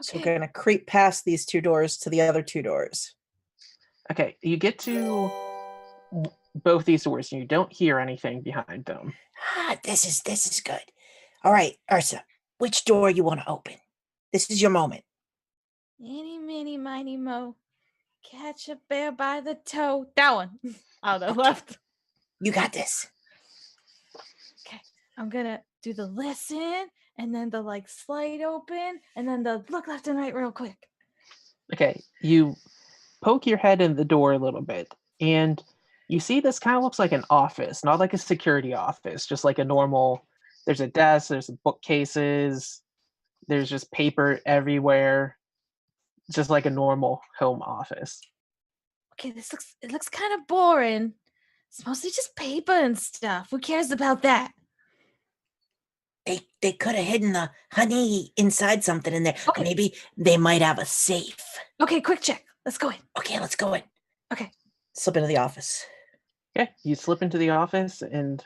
So we're going to creep past these 2 doors to the other 2 doors. Okay, you get to both these doors, and you don't hear anything behind them. This is good. All right, Ursa, which door you want to open? This is your moment. Eeny, meeny, miny, mo. Catch a bear by the toe. That one. On the left. You got this. Okay, I'm gonna do the listen, and then the like slide open, and then the look left and right real quick. Okay, you poke your head in the door a little bit, and you see this kind of looks like an office, not like a security office, just like a normal, there's a desk, there's bookcases, there's just paper everywhere, just like a normal home office. Okay, it looks kind of boring. It's mostly just paper and stuff. Who cares about that? They could have hidden the honey inside something in there. Okay. Maybe they might have a safe. Okay, quick check. Let's go in. Okay, let's go in. Okay. Slip into the office. Okay, you slip into the office, and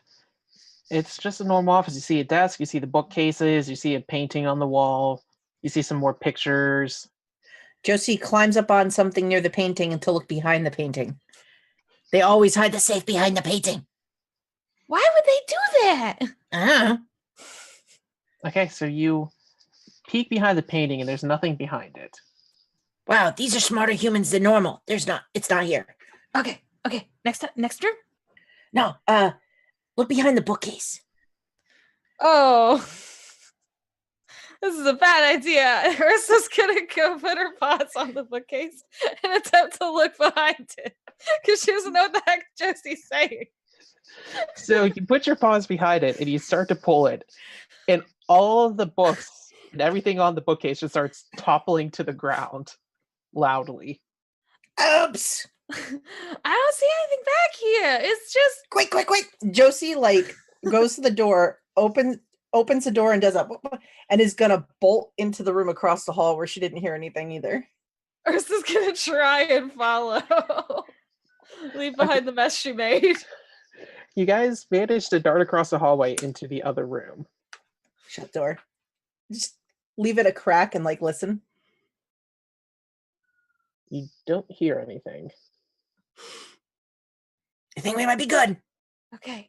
it's just a normal office. You see a desk, you see the bookcases, you see a painting on the wall, you see some more pictures. Josie climbs up on something near the painting and to look behind the painting. They always hide the safe behind the painting. Why would they do that? Uh-huh. Okay, so you peek behind the painting and there's nothing behind it. Wow, these are smarter humans than normal. It's not here. Okay. Next room. No, look behind the bookcase. Oh, this is a bad idea. Ursa's gonna go put her paws on the bookcase and attempt to look behind it because she doesn't know what the heck Josie's saying. So you put your paws behind it and you start to pull it, and all of the books and everything on the bookcase just starts toppling to the ground loudly. Oops! I don't see anything back here. It's just Quick! Josie goes to the door, opens the door and does a and is gonna bolt into the room across the hall where she didn't hear anything either. Ursa's gonna try and follow. Leave behind the mess she made. You guys managed to dart across the hallway into the other room. Shut door. Just leave it a crack and listen. You don't hear anything. I think we might be good. Okay.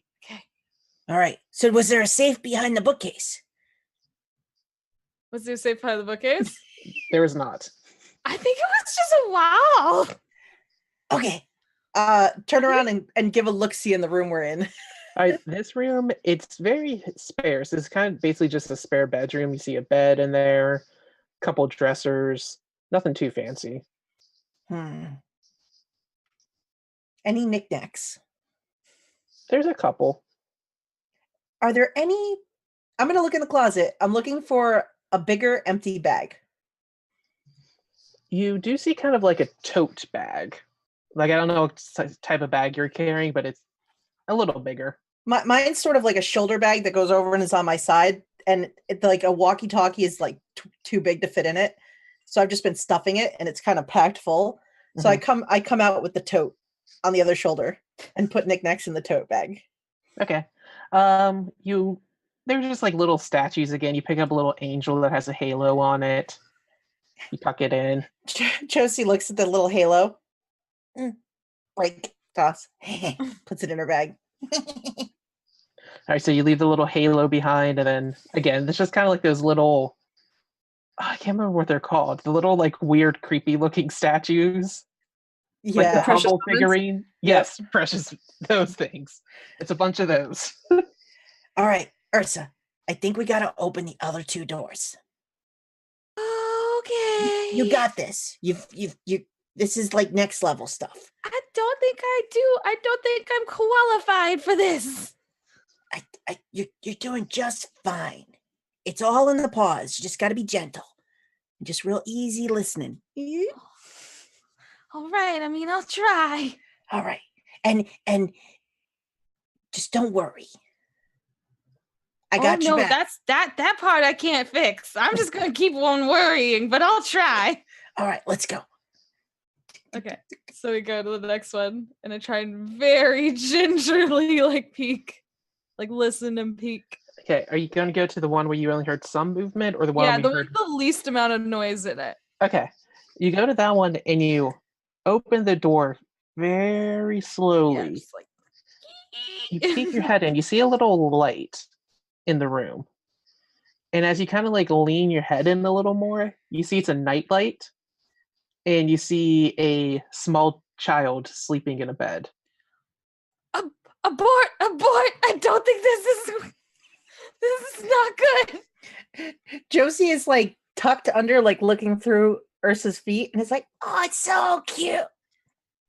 All right. So was there a safe behind the bookcase? Was there a safe behind the bookcase? There is not. I think it was just a wall. Okay. Turn around and give a look-see in the room we're in. This room, it's very sparse. It's kind of basically just a spare bedroom. You see a bed in there, a couple dressers, nothing too fancy. Any knickknacks? There's a couple. Are there any? I'm going to look in the closet. I'm looking for a bigger empty bag. You do see kind of like a tote bag. I don't know what type of bag you're carrying, but it's a little bigger. Mine's sort of like a shoulder bag that goes over and is on my side. And like a walkie-talkie is too big to fit in it. So I've just been stuffing it and it's kind of packed full. So I come out with the tote on the other shoulder and put knickknacks in the tote bag. Okay. They're just like little statues again. You pick up a little angel that has a halo on it. You tuck it in. Josie looks at the little halo. Break, toss, puts it in her bag. All right, so you leave the little halo behind, and then again, it's just kind of like those little, I can't remember what they're called. The little weird, creepy looking statues. Yeah, like the Precious Hubble moments? figurine. Yes, precious. Those things. It's a bunch of those. All right, Ursa. I think we gotta open the other two doors. Okay. You got this. You. This is like next level stuff. I don't think I do. I don't think I'm qualified for this. You're doing just fine. It's all in the pause. You just got to be gentle, and just real easy listening. All right. I mean, I'll try. All right, and just don't worry. I got you no, back. that part I can't fix. I'm just gonna keep on worrying, but I'll try. All right, let's go. Okay, so we go to the next one, and I try and very gingerly peek, listen and peek. Okay, are you going to go to the one where you only heard some movement, or the one? Yeah, where the you one heard... with the least amount of noise in it. Okay, you go to that one and you open the door very slowly. Yeah, just You peek your head in. You see a little light in the room, and as you kind of lean your head in a little more, you see it's a nightlight. And you see a small child sleeping in a bed. Abort! I don't think this is not good. Josie is tucked under, looking through Ursa's feet, and it's Oh, it's so cute.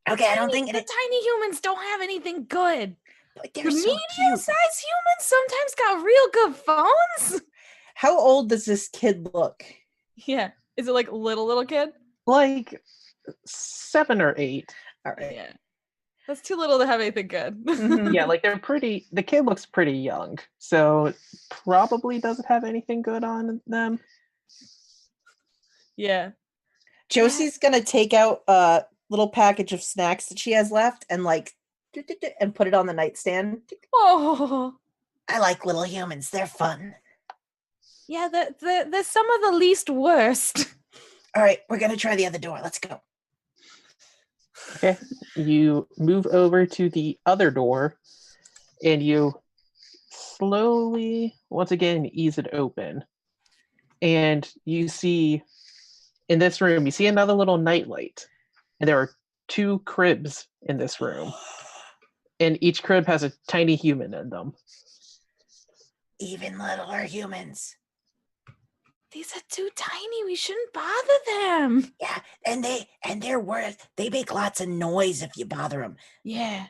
Okay, I don't think the tiny humans don't have anything good. But The they're so medium-sized cute. humans sometimes got real good phones. how old does this kid look? Yeah, is it little kid? 7 or 8. All right. Yeah, that's too little to have anything good. Mhm. Yeah, they're pretty. The kid looks pretty young, so probably doesn't have anything good on them. Yeah. Josie's gonna take out a little package of snacks that she has left and and put it on the nightstand. Oh, I like little humans. They're fun. yeah. The some of the least worst. All right, we're gonna try the other door. Let's go. Okay. You move over to the other door and you slowly, once again, ease it open. And you see in this room, you see another little nightlight. And there are 2 cribs in this room. And each crib has a tiny human in them. Even littler humans. These are too tiny. We shouldn't bother them. Yeah, and they're worth. They make lots of noise if you bother them. Yeah.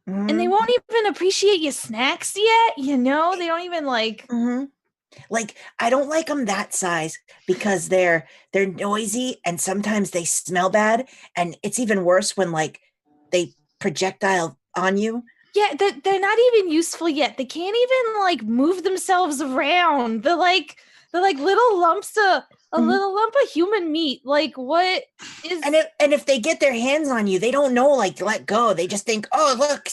And they won't even appreciate your snacks yet, you know? They don't even like... Mm-hmm. Like, I don't like them that size because they're noisy and sometimes they smell bad. And it's even worse when, like, they projectile on you. Yeah, they're not even useful yet. They can't even, like, move themselves around. They're like little lumps of... A little lump of human meat. Like, what is... And if they get their hands on you, they don't know, like, to let go. They just think, oh, look.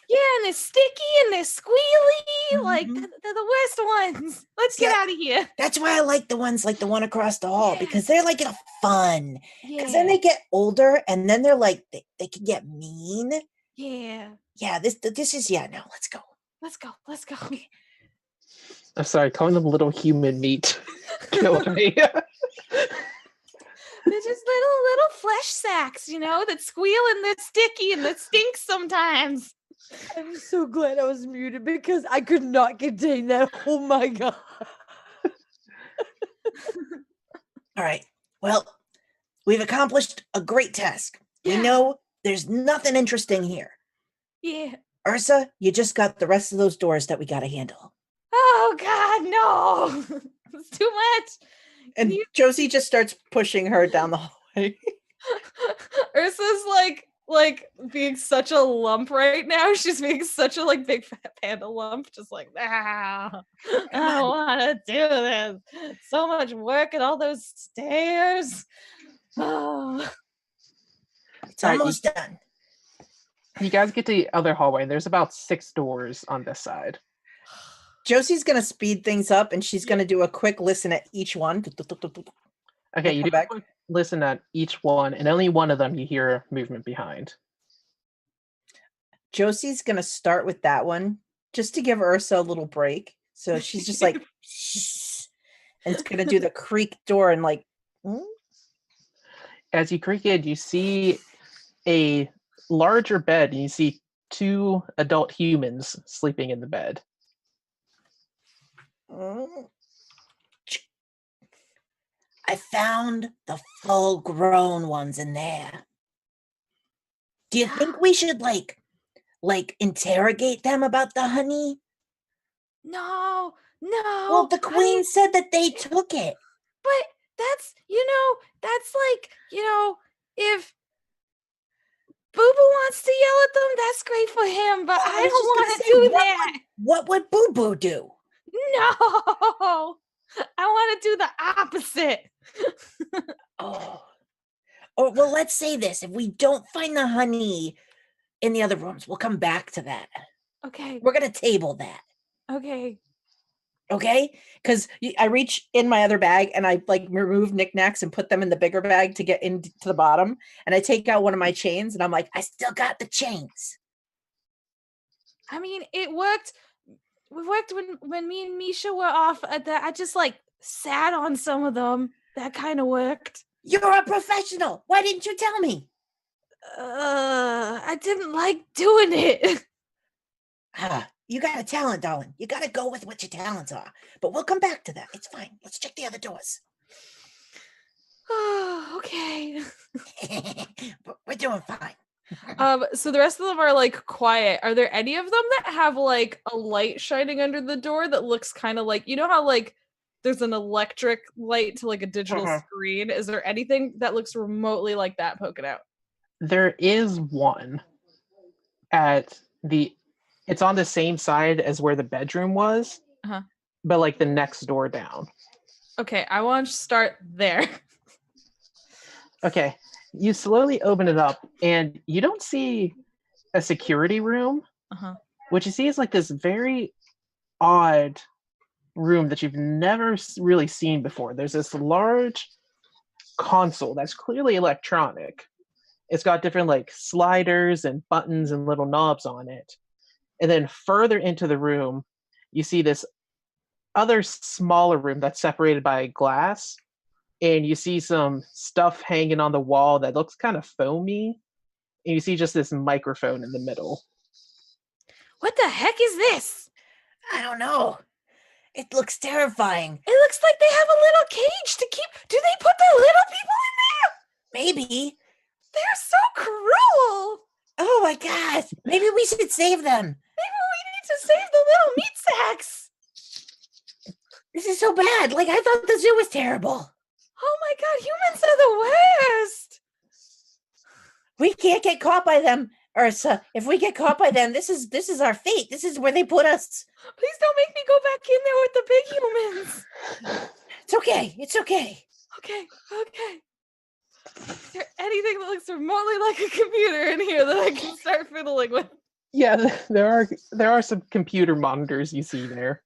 Yeah, and they're sticky and they're squealy. Like, they're the worst ones. Let's get out of here. That's why I like the ones like the one across the hall, because they're, like, fun. Because then Yeah. they get older, and then they're, like, they can get mean. Yeah. Yeah, this is, no, let's go. Let's go. Let's go. I'm sorry, calling them little human meat killed me. They're just little flesh sacks, you know, that squeal and they're sticky and that stink sometimes. I'm so glad I was muted because I could not contain that. Oh my god. All right. Well, we've accomplished a great task. We know there's nothing interesting here. Yeah. Ursa, you just got the rest of those doors that we got to handle. Oh God, no! It's too much. And Josie just starts pushing her down the hallway. Ursa's like being such a lump right now. She's being such a like big fat panda lump, just like I don't want to do this. So much work and all those stairs. Oh. It's almost done. You guys get to the other hallway. There's about 6 doors on this side. Josie's going to speed things up and she's going to do a quick listen at each one. Okay, you do a quick listen at each one, and only one of them you hear movement behind. Josie's going to start with that one just to give Ursa a little break. So she's just like, and it's going to do the creak door and like. As you creak in, you see a larger bed, and you see 2 adult humans sleeping in the bed. I found the full-grown ones in there. Do you think we should like interrogate them about the honey? No. Well, the queen said that they took it. But that's like, if Boo Boo wants to yell at them, that's great for him, but I don't want to do that. What would Boo Boo do? No, I want to do the opposite. Oh, well, let's say this. If we don't find the honey in the other rooms, we'll come back to that. Okay. We're going to table that. Okay. Okay? Because I reach in my other bag and I like remove knickknacks and put them in the bigger bag to get into the bottom. And I take out one of my chains and I'm like, I still got the chains. I mean, it worked. We worked when me and Misha were off at that. I just like sat on some of them. That kind of worked. You're a professional. Why didn't you tell me? I didn't like doing it. You got a talent, darling. You got to go with what your talents are. But we'll come back to that. It's fine. Let's check the other doors. Oh, okay. We're doing fine. So the rest of them are like quiet. Are there any of them that have like a light shining under the door that looks kind of like, you know how like there's an electric light to like a digital screen? Is there anything that looks remotely like that poking out? There is one it's on the same side as where the bedroom was, but like the next door down. Okay, I want to start there. Okay, you slowly open it up and you don't see a security room. What you see is like this very odd room that you've never really seen before. There's this large console that's clearly electronic. It's got different like sliders and buttons and little knobs on it. And then further into the room, you see this other smaller room that's separated by glass. And you see some stuff hanging on the wall that looks kind of foamy. And you see just this microphone in the middle. What the heck is this? I don't know. It looks terrifying. It looks like they have a little cage to keep. Do they put the little people in there? Maybe. They're so cruel. Oh my God. Maybe we should save them. Maybe we need to save the little meat sacks. This is so bad. Like, I thought the zoo was terrible. Oh my God, humans are the worst. We can't get caught by them, Ursa. If we get caught by them, this is our fate. This is where they put us. Please don't make me go back in there with the big humans. It's okay. It's okay. Okay. Is there anything that looks remotely like a computer in here that I can start fiddling with? Yeah, there are some computer monitors you see there.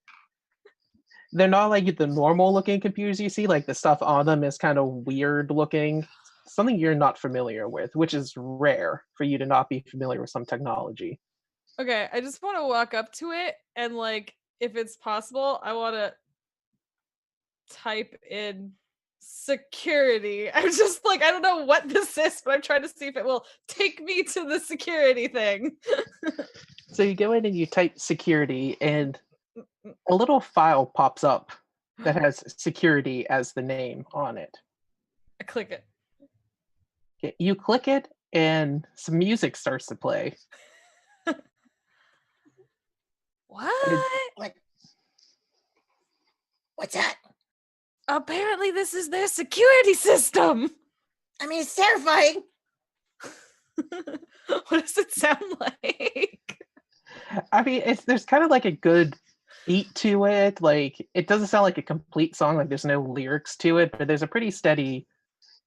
They're not like the normal looking computers you see, like the stuff on them is kind of weird looking. Something you're not familiar with, which is rare for you to not be familiar with some technology. Okay, I just want to walk up to it and like, if it's possible, I want to type in security. I'm just like, I don't know what this is, but I'm trying to see if it will take me to the security thing. So you go in and you type security, and a little file pops up that has security as the name on it. I click it. You click it, and some music starts to play. What? What's that? Apparently this is their security system. I mean, it's terrifying. What does it sound like? I mean, there's kind of like a good beat to it. Like, it doesn't sound like a complete song, like there's no lyrics to it, but there's a pretty steady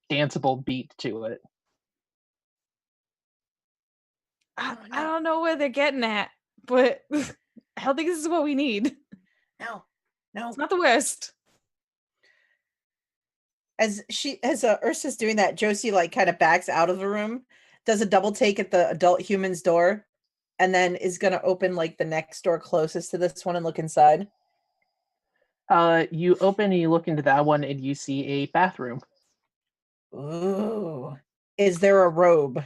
danceable beat to it. I don't know where they're getting at, but I don't think this is what we need. No. It's not the worst. As Ursa's doing that, Josie like kind of backs out of the room, does a double take at the adult human's door, and then is gonna open like the next door closest to this one and look inside. You open and you look into that one, and you see a bathroom. Ooh. Is there a robe?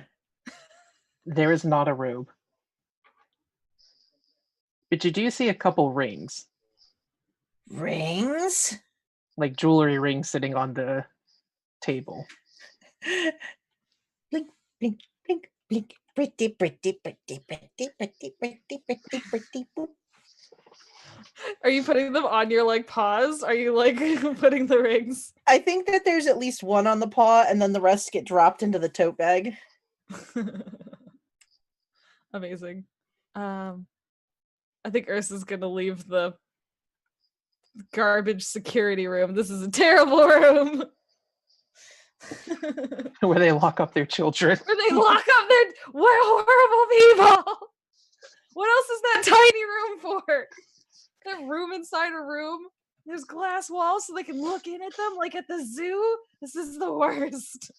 There is not a robe. But you do see a couple rings. Rings? Like jewelry rings sitting on the table. Blink, blink, blink, blink. Pretty, pretty, pretty, pretty, pretty, pretty, pretty, pretty. Boop. Are you putting them on your like paws? Are you like putting the rings? I think that there's at least one on the paw, and then the rest get dropped into the tote bag. Amazing. I think Ursa's gonna leave the garbage security room. This is a terrible room. Where they lock up their children. Where they lock up their we're horrible people. What else is that tiny room for? That room inside a room. There's glass walls so they can look in at them like at the zoo. This is the worst.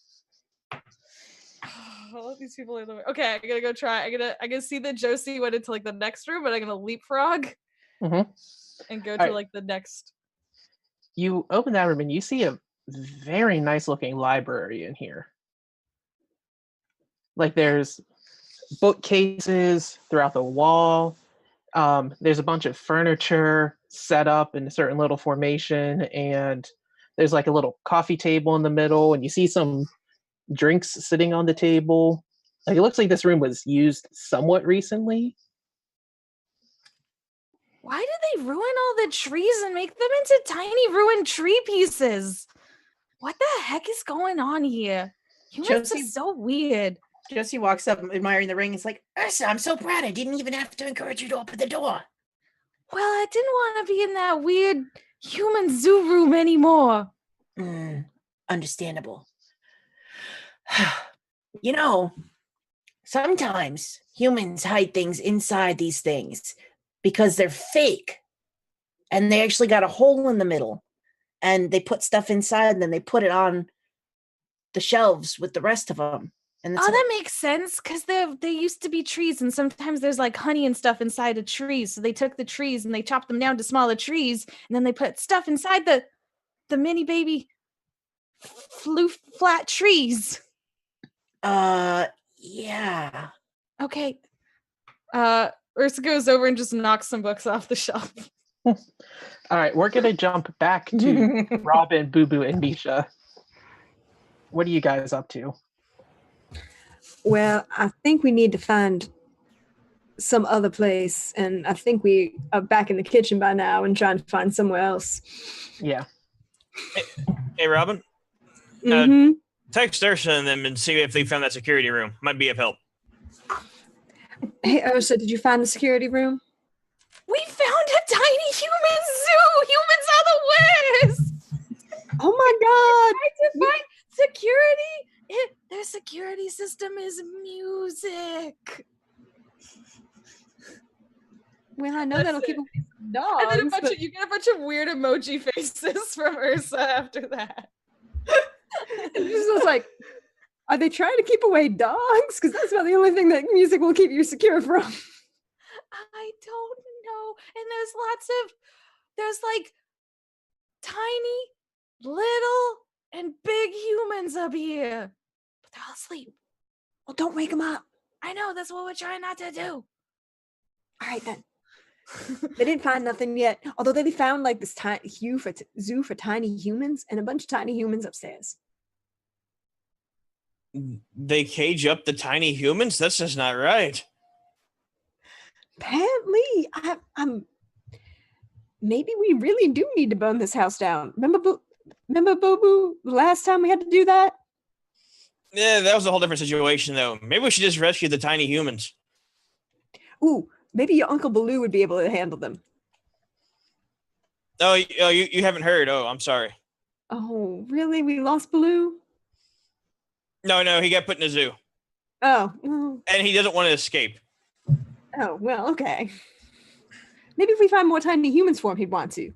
All these people in the way. Okay, I'm gonna go try. I'm gonna see that Josie went into like the next room, but I'm gonna leapfrog and go to like the next. You open that room and you see a very nice looking library in here. Like there's bookcases throughout the wall. There's a bunch of furniture set up in a certain little formation, and there's like a little coffee table in the middle, and you see some drinks sitting on the table. Like it looks like this room was used somewhat recently. Why did they ruin all the trees and make them into tiny ruined tree pieces? What the heck is going on here? Humans are so weird. Josie walks up admiring the ring. He's like, Ursa, I'm so proud I didn't even have to encourage you to open the door. Well, I didn't want to be in that weird human zoo room anymore. Understandable. You know, sometimes humans hide things inside these things because they're fake. And they actually got a hole in the middle. And they put stuff inside and then they put it on the shelves with the rest of them. And Oh, that makes sense because they used to be trees, and sometimes there's like honey and stuff inside of trees. So they took the trees and they chopped them down to smaller trees, and then they put stuff inside the mini baby flat trees. Yeah. Okay. Ursa goes over and just knocks some books off the shelf. All right, we're gonna jump back to Robin, Boo Boo, and Misha. What are you guys up to? Well, I think we need to find some other place, and I think we are back in the kitchen by now and trying to find somewhere else. Yeah. Hey, Robin. Mm-hmm. Text Ursa and them and see if they found that security room. Might be of help. Hey, Ursa, did you find the security room? We found a tiny human zoo. Humans are the worst. Oh my God! Trying to find security. Their security system is music. Well, I know that'll keep away from And then dogs. you get a bunch of weird emoji faces from Ursa after that. It just was like, are they trying to keep away dogs? Because that's about the only thing that music will keep you secure from. I don't know. And there's like tiny, little, and big humans up here. But they're all asleep. Well, don't wake them up. I know, that's what we're trying not to do. All right, then. They didn't find nothing yet. Although they found like this zoo for tiny humans and a bunch of tiny humans upstairs. They cage up the tiny humans? That's just not right. Apparently, I'm. Maybe we really do need to burn this house down. Remember Boo Boo? The last time we had to do that. Yeah, that was a whole different situation, though. Maybe we should just rescue the tiny humans. Ooh, maybe your Uncle Baloo would be able to handle them. Oh, you haven't heard. Oh, I'm sorry. Oh, really? We lost Baloo? No, he got put in a zoo. Oh, well, And he doesn't want to escape. oh, well, okay. Maybe if we find more tiny humans for him, he'd want to.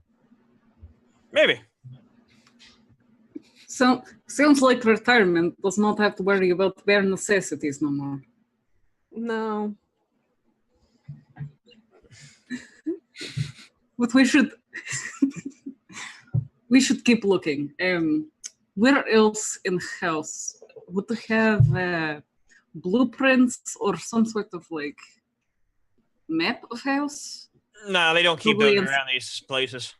Maybe. So sounds like retirement does not have to worry about bare necessities no more. No. But we should keep looking. Where else in house would they have blueprints or some sort of like map of house? No, they don't keep Probably those in- around these places.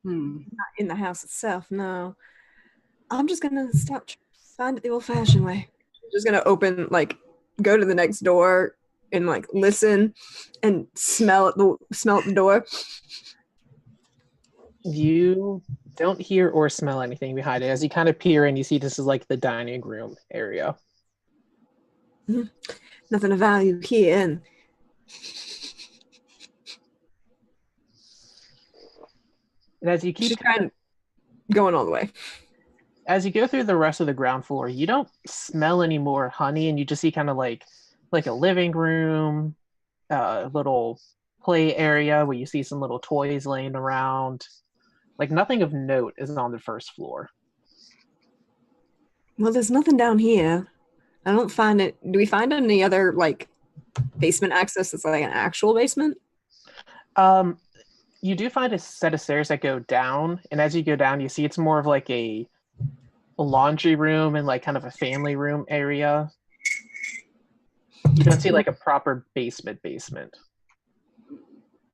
Not in the house itself, no. I'm just gonna find it the old-fashioned way. I'm just gonna go to the next door and listen and smell at the door. You don't hear or smell anything behind it. As you kind of peer in, you see this is like the dining room area. Nothing of value here. And as you keep going all the way. As you go through the rest of the ground floor, you don't smell any more honey, and you just see kind of like a living room, a little play area where you see some little toys laying around. Like nothing of note is on the first floor. Well, there's nothing down here. I don't find it. Do we find any other basement access that's like an actual basement? You do find a set of stairs that go down, and as you go down, you see it's more of like a laundry room and like kind of a family room area. You don't see like a proper basement.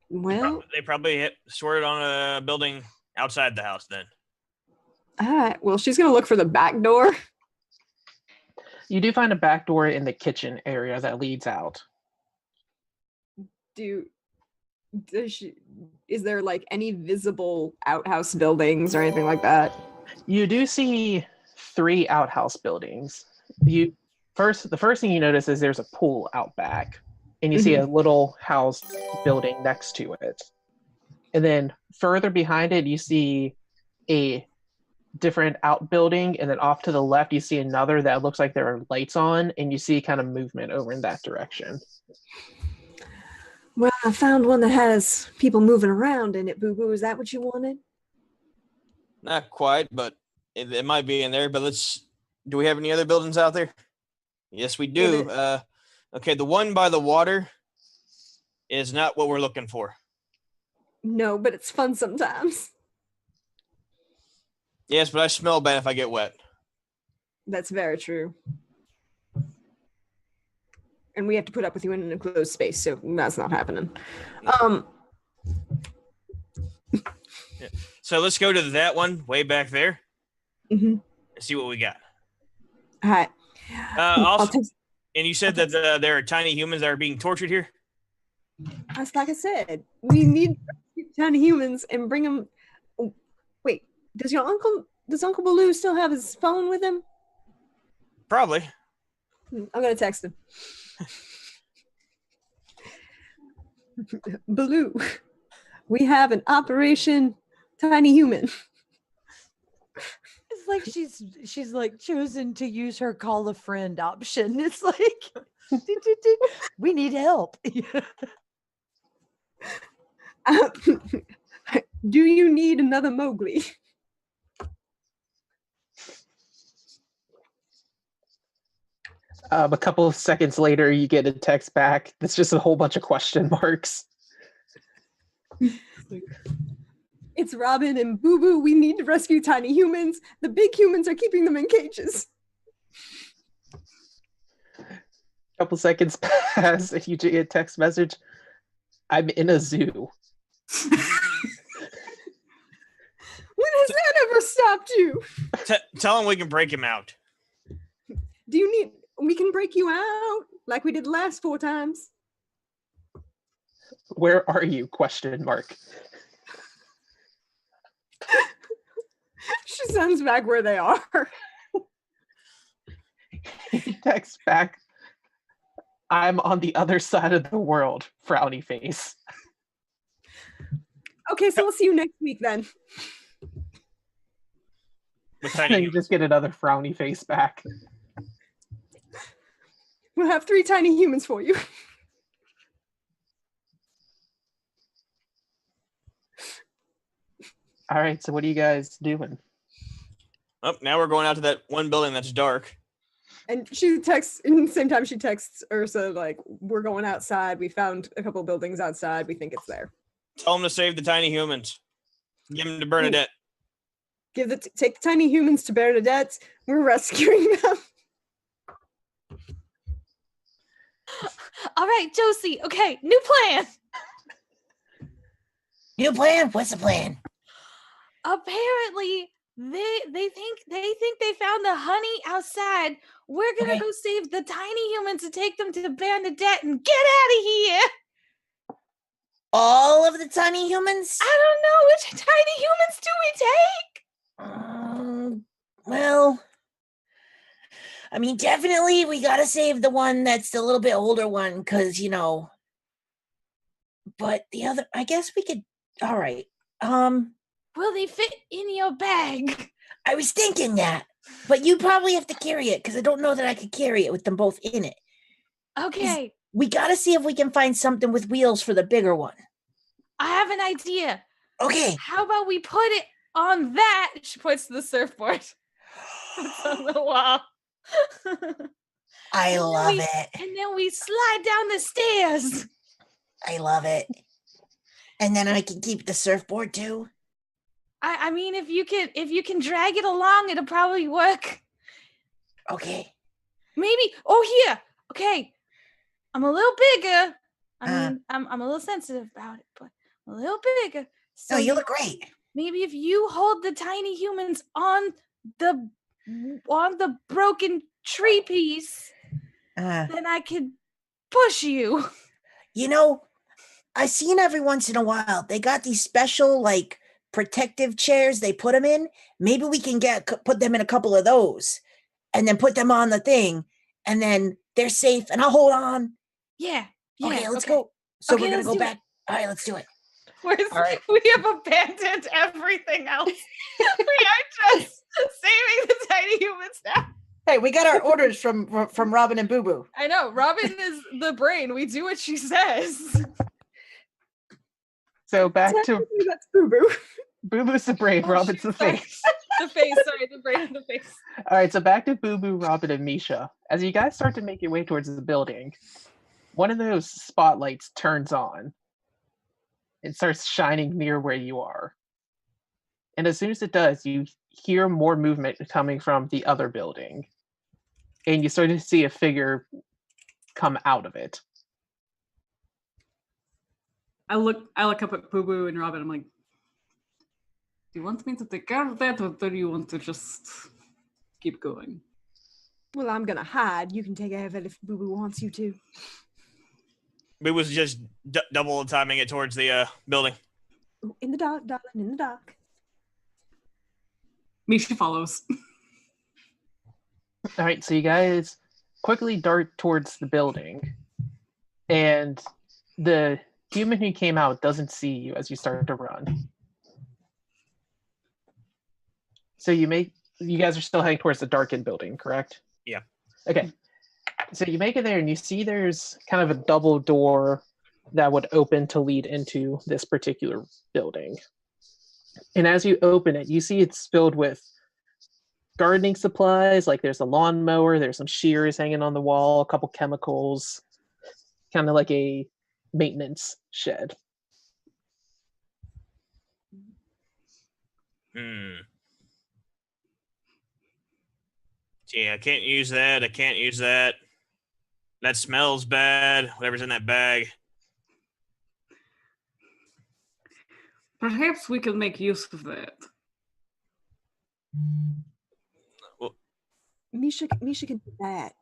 Well, They probably stored it on a building outside the house then. all right. Well, she's gonna look for the back door. You do find a back door in the kitchen area that leads out. Is there any visible outhouse buildings or anything like that? You do see 3 outhouse buildings. The first thing you notice is there's a pool out back, and you see a little house building next to it. And then further behind it, you see a different outbuilding, and then off to the left, you see another that looks like there are lights on, and you see kind of movement over in that direction. Well, I found one that has people moving around in it, Boo Boo. Is that what you wanted? Not quite, but it might be in there. But let's Do we have any other buildings out there? Yes, we do. Okay, the one by the water is not what we're looking for. No, but it's fun sometimes. Yes, but I smell bad if I get wet. That's very true. And we have to put up with you in an enclosed space, so that's not happening. So let's go to that one way back there Mm-hmm. and see what we got. All right. Also, and you said that there are tiny humans that are being tortured here? That's like I said. We need tiny humans and bring them. Oh, wait, does Uncle Baloo still have his phone with him? Probably. I'm gonna text him. Baloo, we have an Operation Tiny Human. It's like she's like chosen to use her call a friend option. It's like we need help. Do you need another Mowgli? A couple of seconds later, you get a text back. That's just a whole bunch of question marks. It's Robin and Boo Boo. We need to rescue tiny humans. The big humans are keeping them in cages. A couple seconds pass, and you get a text message. I'm in a zoo. When has that ever stopped you? Tell him we can break him out. Do you need? We can break you out like we did the last 4 times. Where are you? Question mark. She sends back where they are. He texts back. I'm on the other side of the world. Frowny face. Okay, so we'll see you next week then. You just get another frowny face back. We'll have 3 tiny humans for you. All right, so what are you guys doing? Oh, now we're going out to that one building that's dark. And she texts, in the same time she texts Ursa, like, we're going outside. We found a couple buildings outside. We think it's there. Tell them to save the tiny humans. Give them to Bernadette. Take the tiny humans to Bernadette. We're rescuing them. All right, Josie. Okay, new plan. New plan? What's the plan? Apparently, they think they found the honey outside. We're gonna go save the tiny humans to take them to Bernadette and get out of here. All of the tiny humans? I don't know, which tiny humans do we take? Well, I mean, definitely we gotta save the one that's the little bit older one, because, you know. But the other, I guess we could. All right. Will they fit in your bag? I was thinking that, but you probably have to carry it because I don't know that I could carry it with them both in it. Okay. We gotta see if we can find something with wheels for the bigger one. I have an idea. Okay. How about we put it on that? She points to the surfboard. It's on the wall. I love it. And then we slide down the stairs. I love it. And then I can keep the surfboard too. I mean, if you can drag it along, it'll probably work. Okay. Maybe. Oh, here. Okay. I'm a little bigger. I mean, I'm a little sensitive about it, but I'm a little bigger. So you look great. Maybe if you hold the tiny humans on the broken tree piece, then I could push you. You know, I've seen every once in a while they got these special like protective chairs they put them in. Maybe we can put them in a couple of those and then put them on the thing and then they're safe and I'll hold on. Yeah. Okay, let's go. So we're going to go back. All right, let's do it. All right. We have abandoned everything else. We are just saving the tiny humans now. Hey, we got our orders from Robin and Boo Boo. I know. Robin is the brain. We do what she says. So back to that's Boo Boo. Boo Boo's the brain, Robin's the face. The face, sorry, the brain and the face. All right, so back to Boo Boo, Robin, and Misha. As you guys start to make your way towards the building, one of those spotlights turns on. It starts shining near where you are. And as soon as it does, you hear more movement coming from the other building. And you start to see a figure come out of it. I look up at Boo Boo and Robin. I'm like, do you want me to take care of that, or do you want to just keep going? Well, I'm gonna hide. You can take care of it if Boo Boo wants you to. We was just double timing it towards the building. Ooh, in the dark, darling, in the dark. Misha follows. All right, so you guys quickly dart towards the building. And the human who came out doesn't see you as you start to run. So you guys are still heading towards the darkened building, correct? Yeah. Okay. So you make it there and you see there's kind of a double door that would open to lead into this particular building. And as you open it, you see it's filled with gardening supplies, like there's a lawnmower, there's some shears hanging on the wall, a couple chemicals, kind of like a maintenance shed. Yeah, I can't use that. I can't use that. That smells bad. Whatever's in that bag. Perhaps we can make use of that. Well, Misha can do that.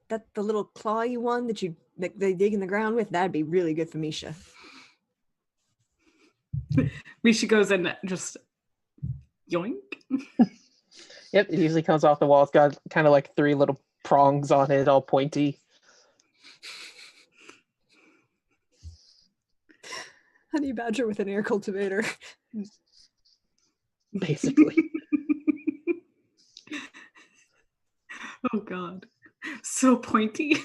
That the little clawy one that they dig in the ground with, that'd be really good for Misha. Misha goes and just yoink. Yep, it usually comes off the wall. It's got kind of like 3 little prongs on it, all pointy. Honey badger with an air cultivator. Basically. Oh God, so pointy.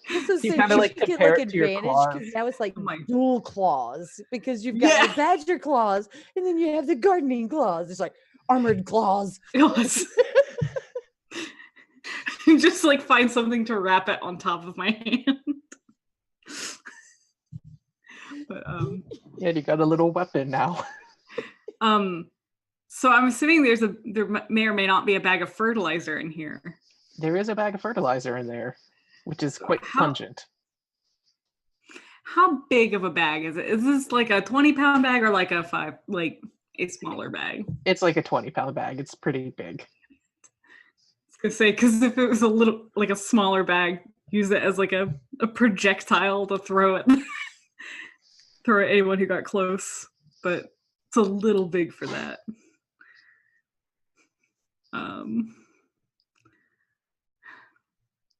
This is You so kinda, you like, get compare like it to your advantage claws. because now it's like Oh my- dual claws because you've got your badger claws and then you have the gardening claws. It's like armored claws. Yes. Just like find something to wrap it on top of my hand. But Yeah, you got a little weapon now. so I'm assuming there may or may not be a bag of fertilizer in here. There is a bag of fertilizer in there, which is quite pungent. How big of a bag is it? Is this like a 20-pound bag or like a smaller bag? It's like a 20-pound bag. It's pretty big. I was gonna say, because if it was a little like a smaller bag, use it as like a projectile to throw at anyone who got close. But it's a little big for that.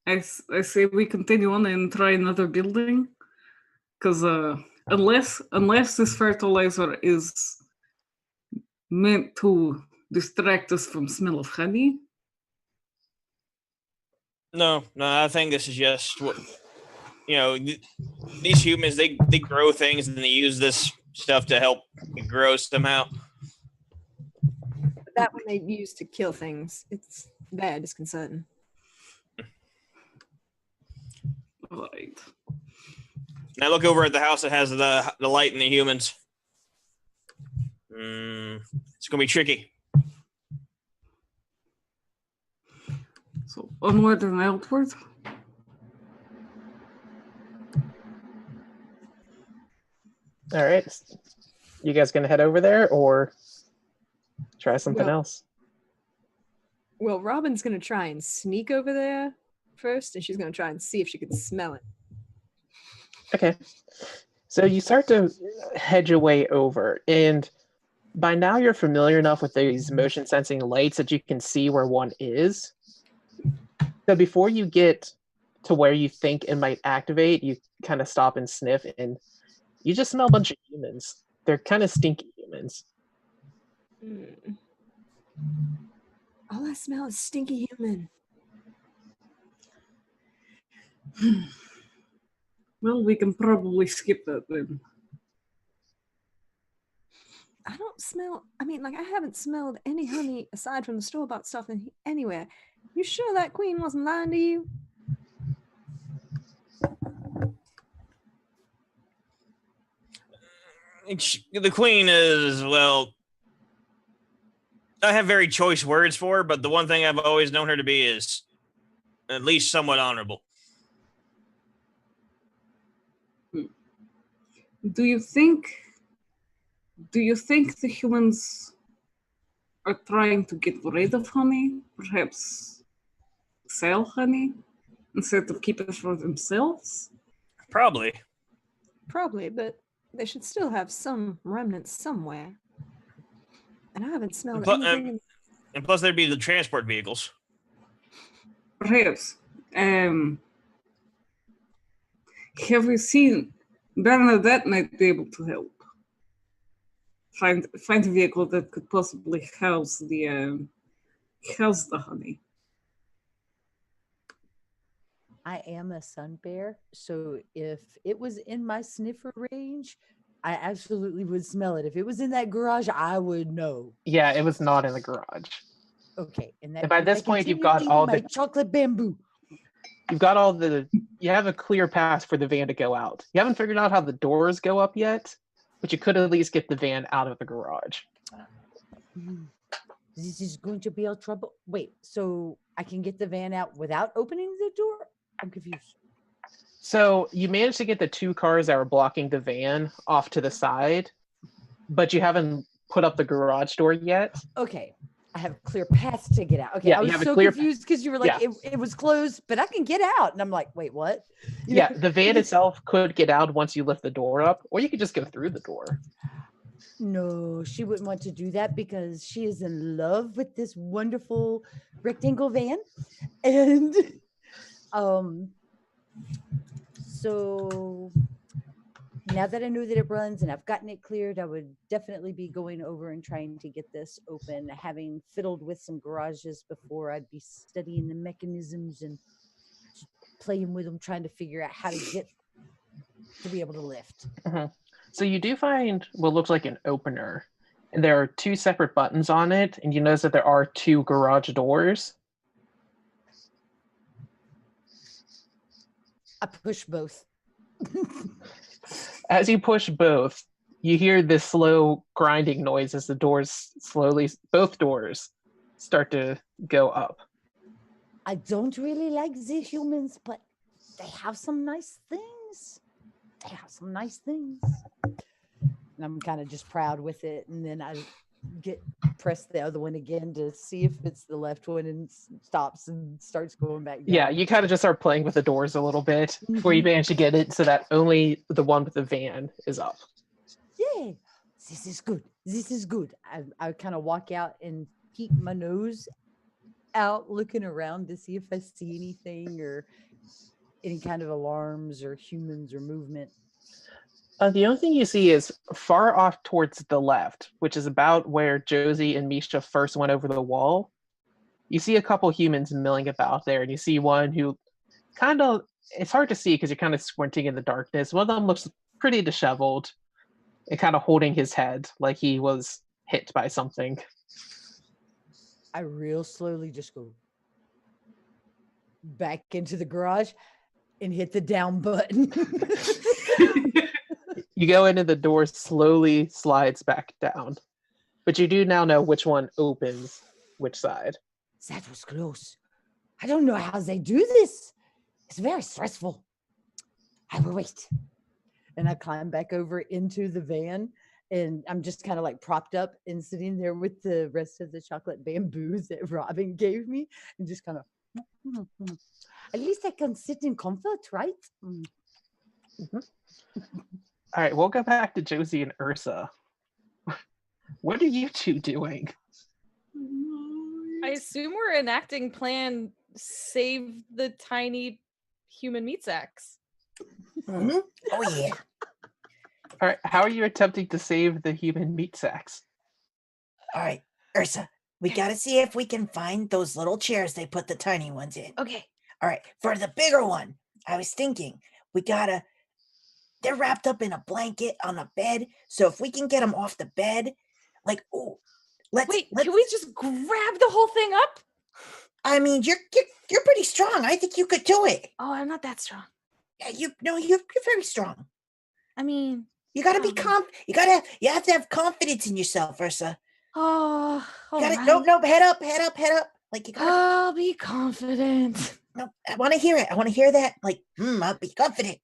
I say we continue on and try another building, because unless this fertilizer is meant to distract us from smell of honey. No, I think this is just what these humans they grow things and they use this stuff to help grow somehow. That one they use to kill things. It's bad, disconcerting. Right. Now look over at the house that has the light and the humans. It's gonna be tricky. So onward and outward. All right. You guys gonna head over there or try something else? Well, Robin's gonna try and sneak over there first, and she's gonna try and see if she can smell it. Okay. So you start to hedge your way over, and by now you're familiar enough with these motion sensing lights that you can see where one is. So before you get to where you think it might activate, you kind of stop and sniff, and you just smell a bunch of humans. They're kind of stinky humans. All I smell is stinky human. Well, we can probably skip that then. I don't smell. I mean, like, I haven't smelled any honey aside from the store-bought stuff anywhere. You sure that queen wasn't lying to you? The queen is, well, I have very choice words for her, but the one thing I've always known her to be is at least somewhat honorable. Do you think the humans are trying to get rid of honey? Perhaps sell honey instead of keep it for themselves? Probably. Probably, but they should still have some remnants somewhere. And I haven't smelled anything. And plus, there'd be the transport vehicles. Perhaps. Have you seen Bernadette might be able to help? Find a vehicle that could possibly house the honey. I am a sun bear, so if it was in my sniffer range, I absolutely would smell it. If it was in that garage, I would know. Yeah, it was not in the garage. Okay, and by this point, you've got all my the chocolate bamboo. You have a clear path for the van to go out. You haven't figured out how the doors go up yet, but you could at least get the van out of the garage. This is going to be a trouble. Wait, so I can get the van out without opening the door? I'm confused. So you managed to get the two cars that were blocking the van off to the side, but you haven't put up the garage door yet. Okay. I have a clear path to get out. Okay, Yeah, I you was have a so clear confused because you were like, it was closed, but I can get out. And I'm like, wait, what? You Yeah, know? the van itself could get out once you lift the door up, or you could just go through the door. No, she wouldn't want to do that because she is in love with this wonderful rectangle van. And so now that I know that it runs and I've gotten it cleared, I would definitely be going over and trying to get this open. Having fiddled with some garages before, I'd be studying the mechanisms and playing with them, trying to figure out how to get to be able to lift. Mm-hmm. So you do find what looks like an opener, and there are two separate buttons on it, and you notice that there are two garage doors. I push both. As you push both, you hear this slow grinding noise as the doors both doors start to go up. I don't really like the humans, but they have some nice things. And I'm kind of just proud with it. And then I press the other one again to see if it's the left one and stops and starts going back down. Yeah, you kind of just start playing with the doors a little bit before you manage to get it so that only the one with the van is up. Yay! This is good. I kind of walk out and peek my nose out, looking around to see if I see anything or any kind of alarms or humans or movement. The only thing you see is far off towards the left, which is about where Josie and Misha first went over the wall. You see a couple humans milling about there, and you see one who it's hard to see because you're kind of squinting in the darkness. One of them looks pretty disheveled and kind of holding his head like he was hit by something. I real slowly just go back into the garage and hit the down button. You go in and the door slowly slides back down. But you do now know which one opens which side. That was close. I don't know how they do this. It's very stressful. I will wait. And I climb back over into the van, and I'm just kind of like propped up and sitting there with the rest of the chocolate bamboo that Robin gave me, and just kind of, at least I can sit in comfort, right? Mm-hmm. All right, we'll go back to Josie and Ursa. What are you two doing? I assume we're enacting plan save the tiny human meat sacks. Mm-hmm. Oh, yeah. All right, how are you attempting to save the human meat sacks? All right, Ursa, we got to see if we can find those little chairs they put the tiny ones in. Okay. All right, for the bigger one, I was thinking they're wrapped up in a blanket on a bed. So if we can get them off the bed, Like, oh, let's. Can we just grab the whole thing up? I mean, you're pretty strong. I think you could do it. Oh, I'm not that strong. Yeah, you're very strong. I mean, you gotta be you have to have confidence in yourself, Ursa. Oh, no, head up. Like you gotta. I'll be confident. No, I want to hear it. I want to hear that. Like, I'll be confident.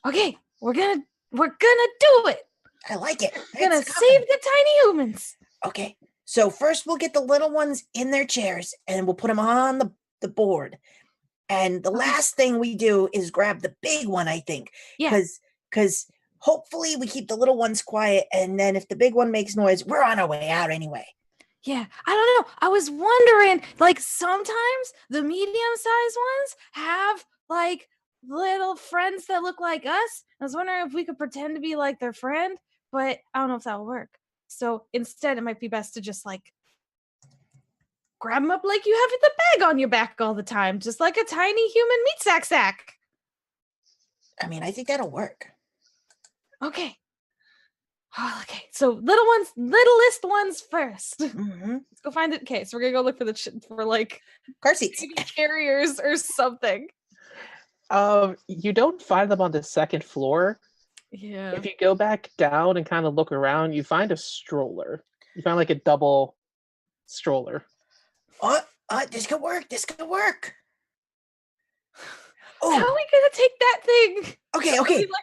Okay, we're gonna do it. I like it. We're gonna save the tiny humans. Okay, so first we'll get the little ones in their chairs and we'll put them on the board. And the last thing we do is grab the big one, I think. Yeah. Because hopefully we keep the little ones quiet. And then if the big one makes noise, we're on our way out anyway. Yeah, I don't know. I was wondering, like, sometimes the medium-sized ones have, like, little friends that look like us. I was wondering if we could pretend to be, like, their friend, but I don't know if that will work. So instead, it might be best to just, like, grab them up like you have the bag on your back all the time, just like a tiny human meat sack. I mean, I think that'll work. Okay. Oh, okay. So littlest ones first. Mm-hmm. Let's go find it. Okay, so we're gonna go look for like car seats, carriers or something. You don't find them on the second floor. Yeah. If you go back down and kind of look around, you find a stroller. You find like a double stroller. This could work. Oh. How are we gonna take that thing?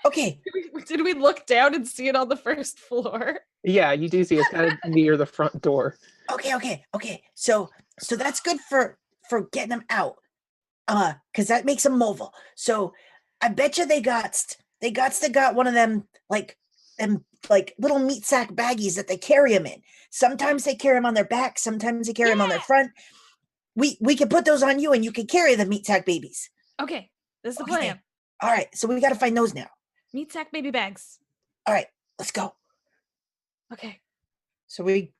Okay. Did we look down and see it on the first floor? Yeah, you do see it's kind of near the front door. Okay. So that's good for getting them out. Because that makes them mobile. So I bet you they got one of them like little meat sack baggies that they carry them in. Sometimes they carry them on their back. Sometimes they carry them on their front. We can put those on you, and you can carry the meat sack babies. Okay, this is the plan. All right, so we got to find those now. Meat sack baby bags. All right, let's go. Okay. So we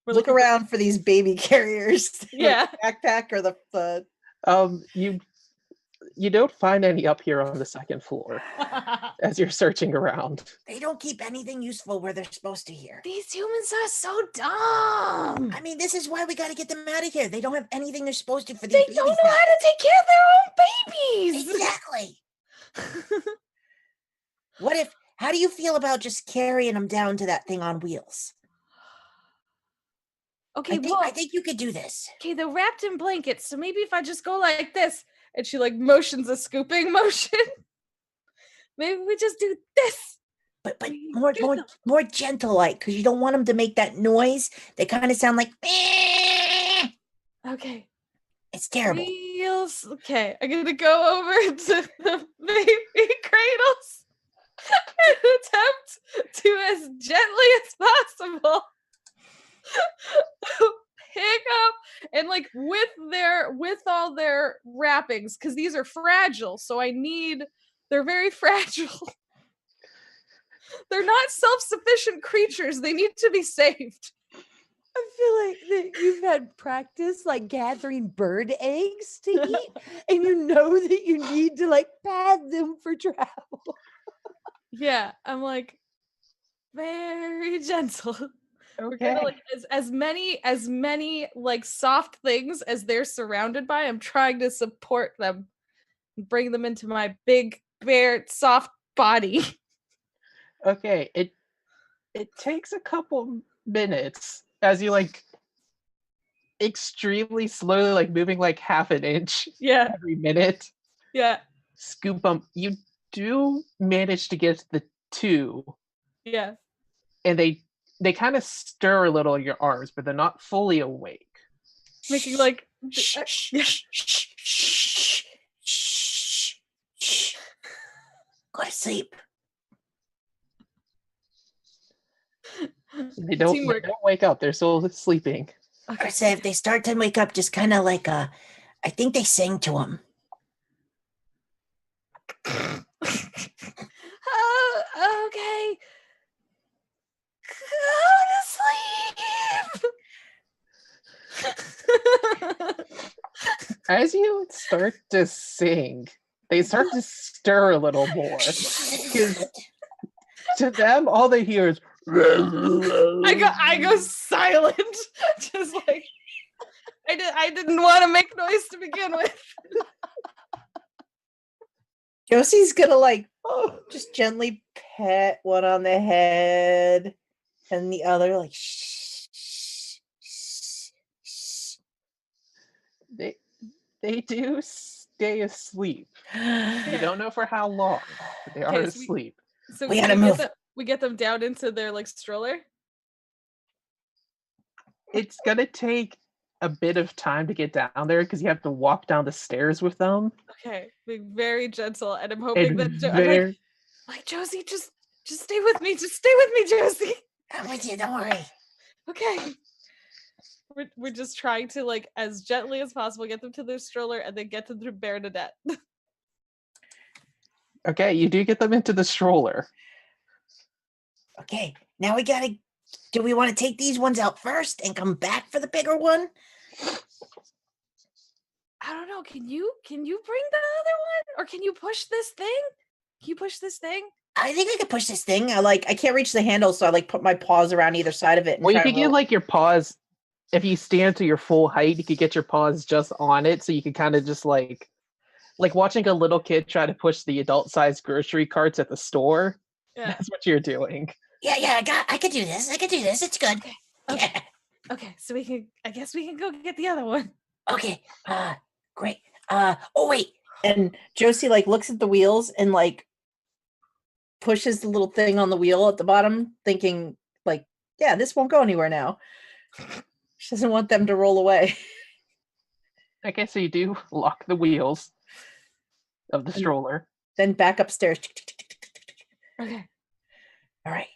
look around for these baby carriers. Yeah. Backpack or the. You don't find any up here on the second floor as you're searching around. They don't keep anything useful where they're supposed to here. These humans are so dumb. I mean, this is why we got to get them out of here. They don't have anything they're supposed to for these babies. They don't know how to take care of their own babies. Exactly. How do you feel about just carrying them down to that thing on wheels? Okay, I think you could do this. Okay, they're wrapped in blankets, so maybe if I just go like this, and she like motions a scooping motion, maybe we just do this. But more gentle like, because you don't want them to make that noise. They kind of sound like. Okay. It's terrible. Okay, I'm gonna go over to the baby cradles and attempt to, as gently as possible, pick up and like with all their wrappings, because these are fragile, so they're very fragile. They're not self-sufficient creatures. They need to be saved. I feel like that you've had practice like gathering bird eggs to eat, and you know that you need to like pad them for travel. Yeah, I'm like very gentle. Okay. Like as many like soft things as they're surrounded by, I'm trying to support them and bring them into my big bare soft body. Okay, it takes a couple minutes as you like extremely slowly, like moving like half an inch every minute. Yeah. Scoop them. You do manage to get the two. Yeah. And they kind of stir a little in your arms, but they're not fully awake. Making like Go to sleep. They don't wake up. They're still sleeping. Okay. So if they start to wake up, just kind of like I think they sing to them. Oh, okay. Go to sleep. As you start to sing, they start to stir a little more. Because To them, all they hear is. I go silent. Just like I didn't want to make noise to begin with. Josie's gonna like just gently pet one on the head and the other like shh, shh, shh, shh. They do stay asleep. You don't know for how long, but they are Okay, so asleep. So We gotta move. we get them down into their like stroller. It's gonna take a bit of time to get down there because you have to walk down the stairs with them. Okay, being very gentle, and I'm hoping And that I'm like Josie, just stay with me. Just stay with me, Josie. I'm with you. Don't worry. Okay. We're just trying to like as gently as possible get them to their stroller and then get them to Bernadette. Okay, you do get them into the stroller. Okay, now we gotta. Do we want to take these ones out first and come back for the bigger one? I don't know. Can you bring the other one, or can you push this thing? Can you push this thing? I think I could push this thing. I can't reach the handle, so I like put my paws around either side of it. And Well, you try could to get roll. like your paws. If you stand to your full height, you could get your paws just on it, so you could kind of just like watching a little kid try to push the adult-sized grocery carts at the store. Yeah. That's what you're doing. Yeah. I could do this. It's good. Okay. Yeah. Okay. So I guess we can go get the other one. Okay. Great. Oh wait. And Josie like looks at the wheels and like pushes the little thing on the wheel at the bottom, thinking like, yeah, this won't go anywhere now. She doesn't want them to roll away. Okay, so you do lock the wheels of the stroller. Then back upstairs. Okay. All right.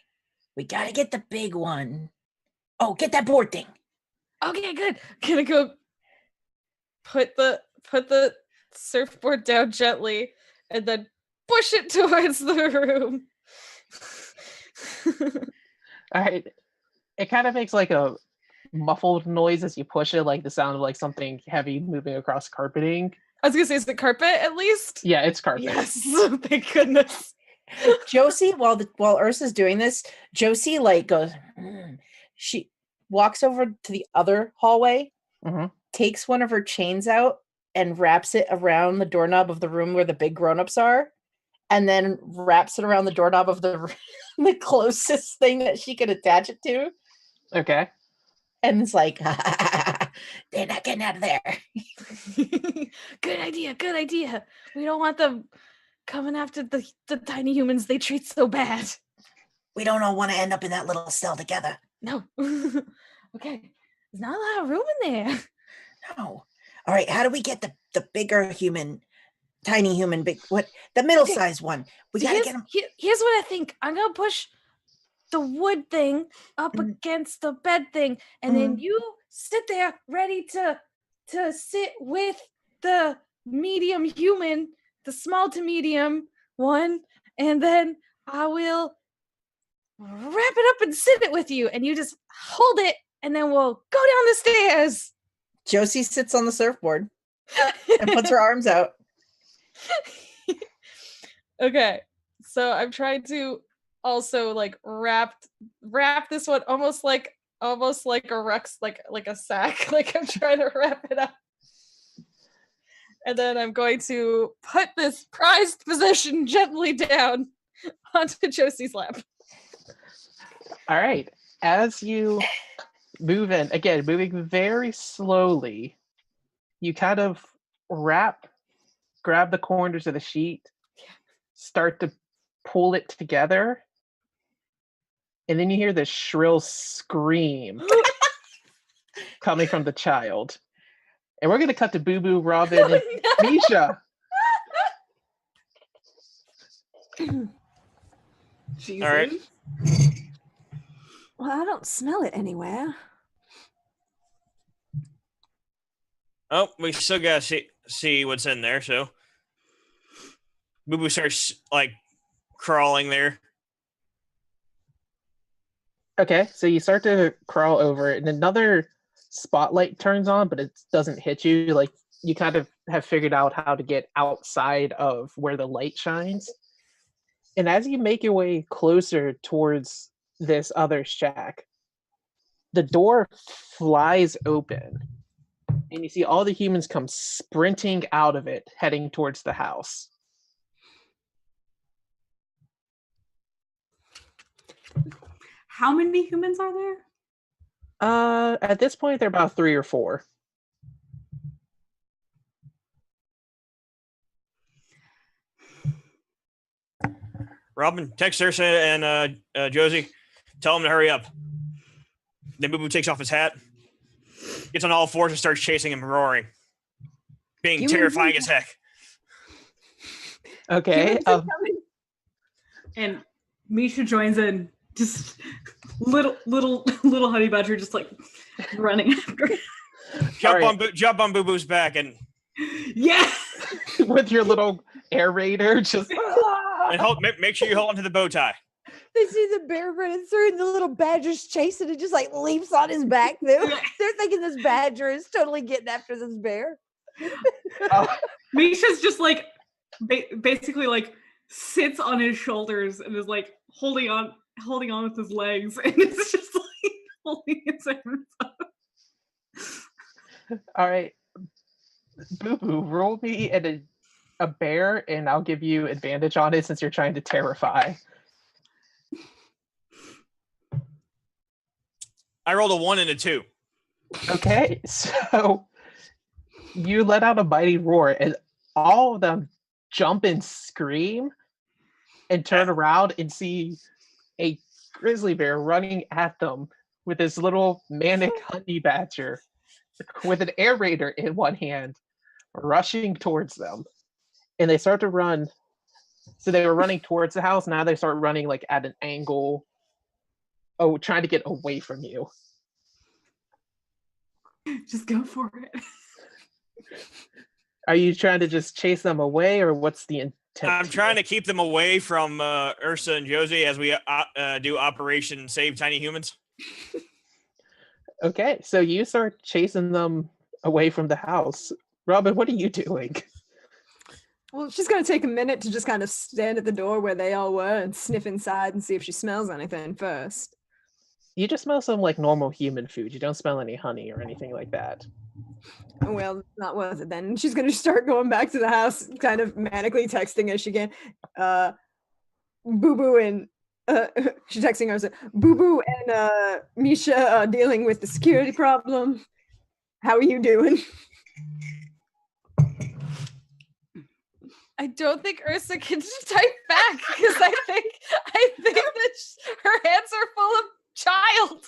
We gotta get the big one. Oh, get that board thing. Okay, good. Gonna go put the surfboard down gently and then push it towards the room. All right. It kind of makes like a muffled noise as you push it, like the sound of like something heavy moving across carpeting. I was gonna say, is it carpet at least? Yeah, it's carpet. Yes, thank goodness. Josie, while Ursa's doing this, Josie like goes. She walks over to the other hallway, takes one of her chains out, and wraps it around the doorknob of the room where the big grown-ups are, and then wraps it around the doorknob of the closest thing that she could attach it to. Okay. And it's like, they're not getting out of there. Good idea. We don't want them coming after the tiny humans they treat so bad. We don't all want to end up in that little cell together. No. Okay. There's not a lot of room in there. No. All right. How do we get the bigger human, tiny human, the middle-sized one? We gotta get him. Here's what I think. I'm gonna push the wood thing up against the bed thing, and then you sit there ready to sit with the medium human, the small to medium one, and then I will wrap it up and sit it with you, and you just hold it, and then we'll go down the stairs. Josie sits on the surfboard and puts her arms out. Okay, so I'm trying to also like wrap this one almost like a Rex, like a sack. Like I'm trying to wrap it up, and then I'm going to put this prized possession gently down onto Josie's lap. All right. As you move in, again, moving very slowly, you kind of grab the corners of the sheet, start to pull it together, and then you hear this shrill scream coming from the child. And we're going to cut to Boo Boo, Robin, and Misha. Jesus. All right. Well, I don't smell it anywhere. Oh, we still gotta see what's in there. So, Boo Boo starts like crawling there. Okay, so you start to crawl over it, and another spotlight turns on, but it doesn't hit you. Like, you kind of have figured out how to get outside of where the light shines. And as you make your way closer towards this other shack, the door flies open, and you see all the humans come sprinting out of it, heading towards the house. How many humans are there? At this point, they're about 3 or 4. Robin, text Ursa and Josie. Tell them to hurry up. Then Boo Boo takes off his hat, gets on all fours, and starts chasing him, roaring, being terrifying as heck. Okay. And Misha joins in, just little honey badger, just like running after. Jump on Boo Boo's back and Yeah. With your little air raider, just and make sure you hold onto the bow tie. They see the bear running through and the little badger's chasing and just like leaps on his back. They're thinking this badger is totally getting after this bear. Misha's just like basically like sits on his shoulders and is like holding on with his legs, and it's just like holding his arms up. All right. Boo Boo, roll me at a bear, and I'll give you advantage on it since you're trying to terrify. I rolled a 1 and a 2. Okay, so you let out a mighty roar, and all of them jump and scream and turn around and see a grizzly bear running at them with this little manic honey badger with an air raider in one hand, rushing towards them. And they start to run. So they were running towards the house. Now they start running like at an angle. Oh, trying to get away from you. Just go for it. Are you trying to just chase them away, or what's the intent? I'm trying to keep them away from Ursa and Josie as we do Operation Save Tiny Humans. Okay, so you start chasing them away from the house. Robin, what are you doing? Well, she's going to take a minute to just kind of stand at the door where they all were and sniff inside and see if she smells anything first. You just smell some like normal human food. You don't smell any honey or anything like that. Well, not worth it then. She's going to start going back to the house, kind of manically texting as she can. Boo Boo and she's texting her. Boo Boo and Misha are dealing with the security problem. How are you doing? I don't think Ursa can type back because I think that her hands are full of child.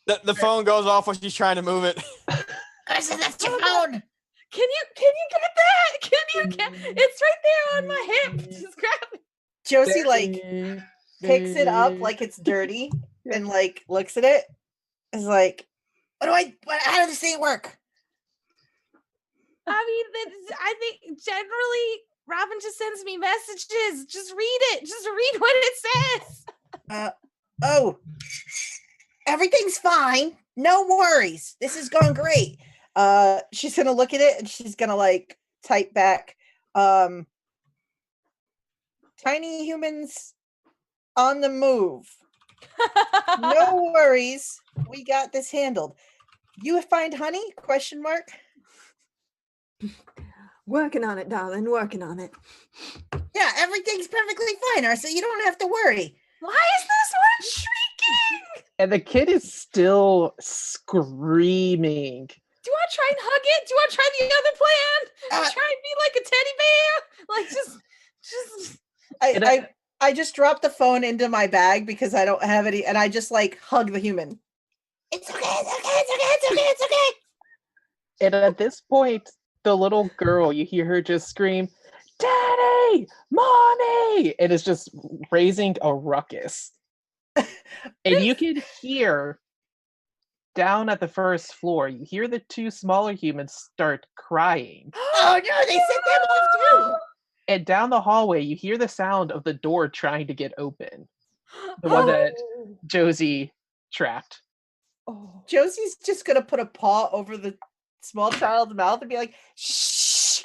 The phone goes off when she's trying to move it. Ursa, that's your phone. Can you get that? Can you get? It's right there on my hip. Just grab it. Josie like picks it up like it's dirty and like looks at it. Is like, How does this thing work? I mean, I think generally Robin just sends me messages. Just read it. Just read what it says. Everything's fine. No worries. This is going great. she's gonna look at it and she's gonna like type back, tiny humans on the move. No worries. We got this handled. You find honey? Question mark. Working on it, darling. Working on it. Yeah, everything's perfectly fine, Ursa. You don't have to worry. Why is this one shrieking? And the kid is still screaming. Do you want to try and hug it? Do you want to try the other plan? Try and be like a teddy bear? Like just. I just dropped the phone into my bag because I don't have any, and I just like hug the human. It's okay, it's okay, it's okay, it's okay, it's okay. And at this point, the little girl, you hear her just scream, "Daddy! Mommy!" And it's just raising a ruckus. And you can hear down at the first floor, you hear the two smaller humans start crying. Oh no, they set them off too. And down the hallway, you hear the sound of the door trying to get open. The one that Josie trapped. Oh. Josie's just gonna put a paw over the small child's mouth and be like, "Shh!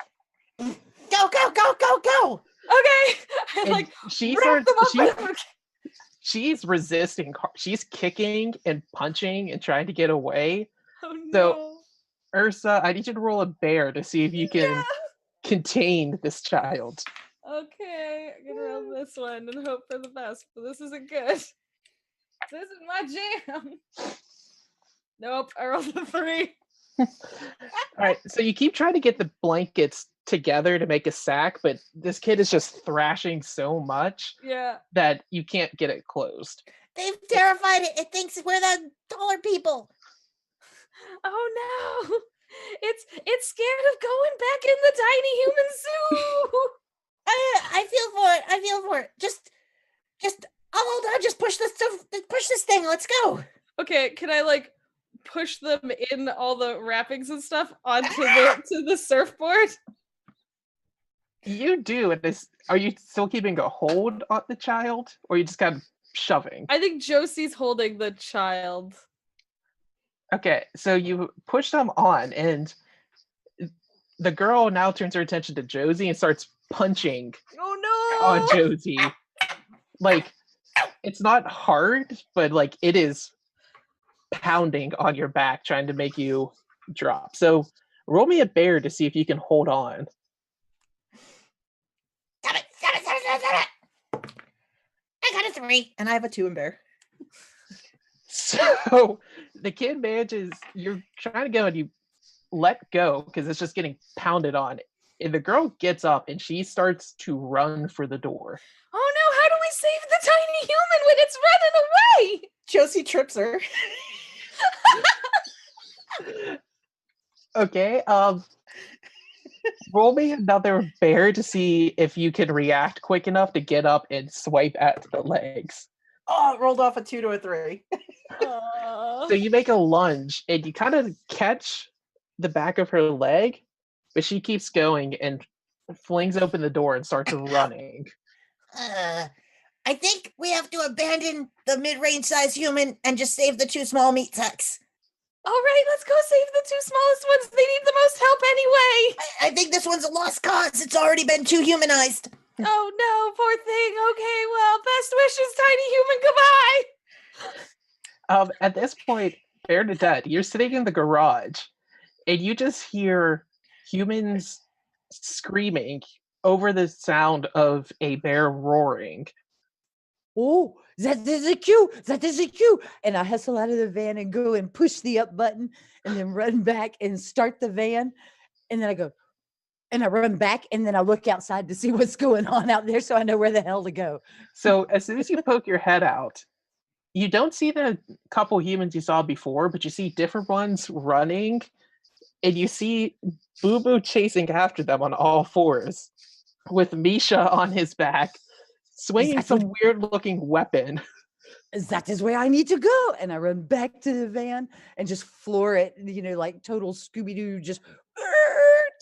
Don't go, go, go, go, go. Okay. I And like she wrap starts. them up. She's resisting. She's kicking and punching and trying to get away. Oh So no. Ursa, I need you to roll a bear to see if you can contain this child. Okay, I'm gonna roll this one and hope for the best, but this isn't good. This isn't my jam. Nope, I rolled a 3. All right, so you keep trying to get the blankets together to make a sack, but this kid is just thrashing so much Yeah. that you can't get it closed. They've terrified it. It thinks we're the taller people. Oh no. It's scared of going back in the tiny human zoo. I feel for it. I feel for it. Just, I'll hold on. Just push this thing. Let's go. Okay, can I like push them in all the wrappings and stuff onto the surfboard? You do, and are you still keeping a hold on the child, or are you just kind of shoving? I think Josie's holding the child. Okay, so you push them on, and the girl now turns her attention to Josie and starts punching Oh on no! Josie. Like, it's not hard, but like it is pounding on your back, trying to make you drop. So roll me a bear to see if you can hold on. Stop it. I got a 3. And I have a 2 in bear. So the kid manages, you're trying to go and you let go because it's just getting pounded on. And the girl gets up and she starts to run for the door. Oh no, how do we save the tiny human when it's running away? Josie trips her. Okay, roll me another bear to see if you can react quick enough to get up and swipe at the legs. Oh, it rolled off a 2 to a 3. So you make a lunge and you kind of catch the back of her leg, but she keeps going and flings open the door and starts running. I think we have to abandon the mid-range size human and just save the 2 small meat sacks. All right, let's go save the 2 smallest ones. They need the most help anyway. I think this one's a lost cause. It's already been too humanized. Oh no, poor thing. Okay, well, best wishes, tiny human. Goodbye. At this point, Bernadette, you're sitting in the garage and you just hear humans screaming over the sound of a bear roaring. Oh, that is a cue. That is a cue. And I hustle out of the van and go and push the up button and then run back and start the van. And then I go, and I run back and then I look outside to see what's going on out there so I know where the hell to go. So as soon as you poke your head out, you don't see the couple humans you saw before, but you see different ones running, and you see Boo Boo chasing after them on all fours with Misha on his back, swinging some weird-looking weapon. That is where I need to go. And I run back to the van and just floor it, like total Scooby-Doo, just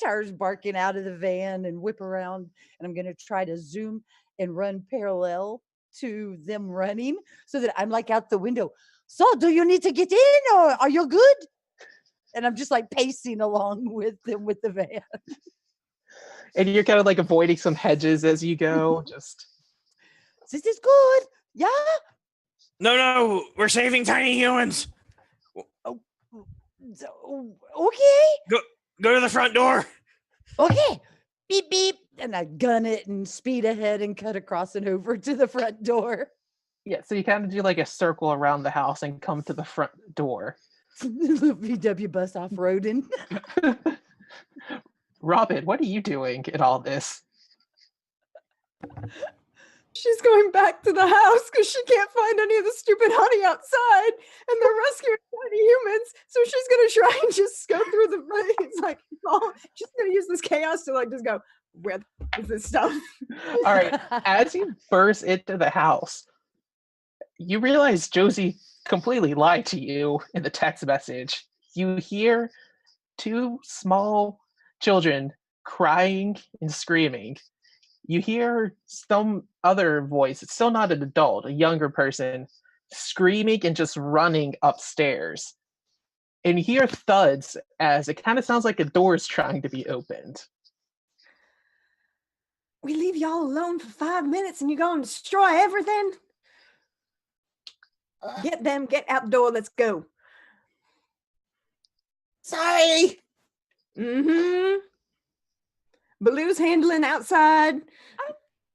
tires barking out of the van and whip around. And I'm going to try to zoom and run parallel to them running so that I'm like out the window. So do you need to get in or are you good? And I'm just like pacing along with them with the van. And you're kind of like avoiding some hedges as you go. Just this is good. Yeah. No, we're saving tiny humans. Okay. Go to the front door. Okay. Beep, beep. And I gun it and speed ahead and cut across and over to the front door. Yeah, so you kind of do like a circle around the house and come to the front door. VW bus off-roading. Robin, what are you doing in all this? She's going back to the house because she can't find any of the stupid honey outside, and they're rescuing tiny humans. So she's gonna try and just go through the. It's like, oh, she's gonna use this chaos to like just go, where is this stuff? All right, as you burst into the house, you realize Josie completely lied to you in the text message. You hear 2 small children crying and screaming. You hear some other voice, it's still not an adult, a younger person, screaming and just running upstairs. And you hear thuds as it kind of sounds like a door is trying to be opened. we leave y'all alone for 5 minutes and you go and destroy everything? Get them, get out the door, let's go. Sorry. Mm-hmm. Baloo's handling outside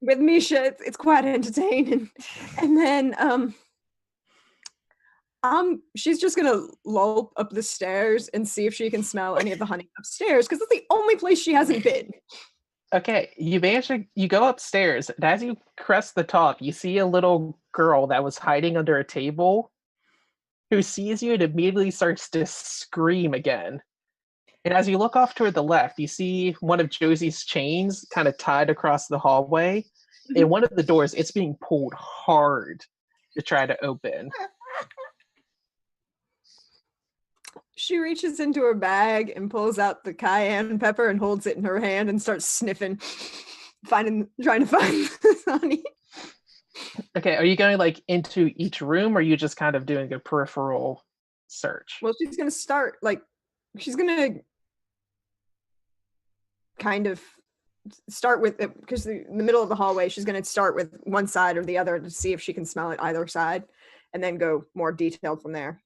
with Misha. It's quite entertaining. And then she's just gonna loll up the stairs and see if she can smell any of the honey upstairs, because it's the only place she hasn't been. Okay, you go upstairs, and as you crest the top, you see a little girl that was hiding under a table who sees you and immediately starts to scream again. And as you look off toward the left, you see one of Josie's chains kind of tied across the hallway. And one of the doors, it's being pulled hard to try to open. She reaches into her bag and pulls out the cayenne pepper and holds it in her hand and starts sniffing, trying to find this honey. Okay, are you going like into each room, or are you just kind of doing a peripheral search? Well, she's gonna start she's gonna kind of start with it, because in the middle of the hallway, she's gonna start with one side or the other to see if she can smell it either side, and then go more detailed from there.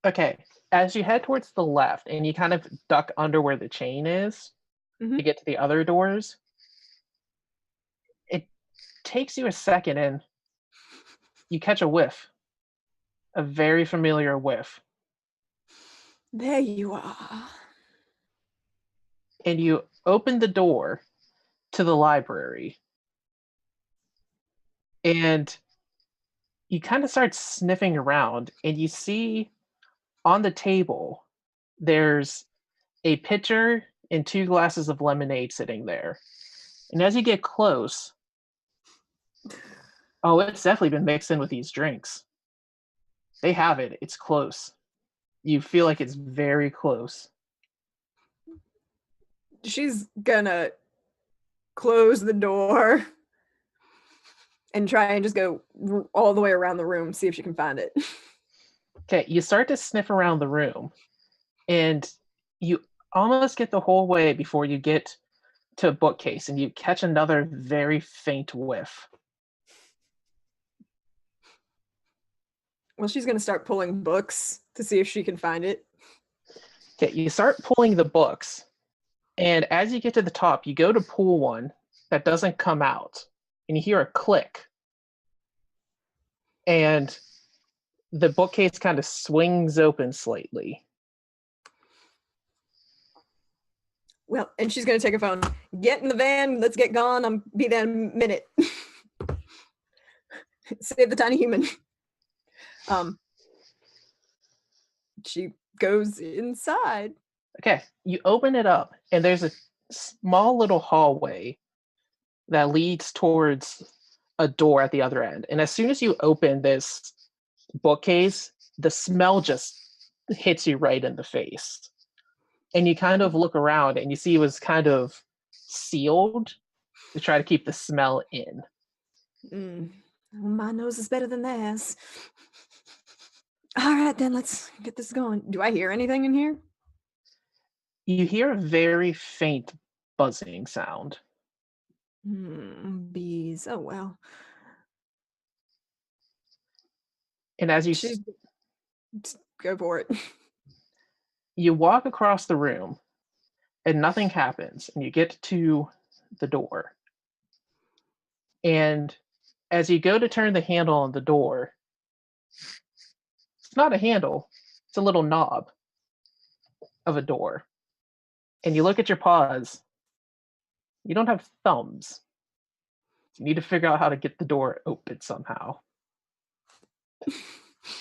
Okay, as you head towards the left and you kind of duck under where the chain is to get to the other doors, it takes you a second and you catch a whiff, a very familiar whiff. There you are. And you open the door to the library. And you kind of start sniffing around, and you see on the table, there's a pitcher and 2 glasses of lemonade sitting there. And as you get close, oh, it's definitely been mixed in with these drinks. They have it. It's close. You feel like it's very close. She's gonna close the door and try and just go all the way around the room, see if she can find it. Okay, you start to sniff around the room, and you almost get the whole way before you get to a bookcase, and you catch another very faint whiff. Well, she's gonna start pulling books to see if she can find it. Okay, you start pulling the books, and as you get to the top, you go to pull one that doesn't come out, and you hear a click. And the bookcase kind of swings open slightly. Well, and she's gonna take her phone. Get in the van, let's get gone. I'll be there in a minute. Save the tiny human. She goes inside. Okay, you open it up, and there's a small little hallway that leads towards a door at the other end. And as soon as you open this bookcase, the smell just hits you right in the face. And you kind of look around, and you see it was kind of sealed to try to keep the smell in. My nose is better than theirs. All right, then let's get this going. Do I hear anything in here? You hear a very faint buzzing sound. Bees. Oh, well. And as you go for it. You walk across the room, and nothing happens, and you get to the door. And as you go to turn the handle on the door, it's not a handle, it's a little knob of a door. And you look at your paws, you don't have thumbs. You need to figure out how to get the door open somehow. All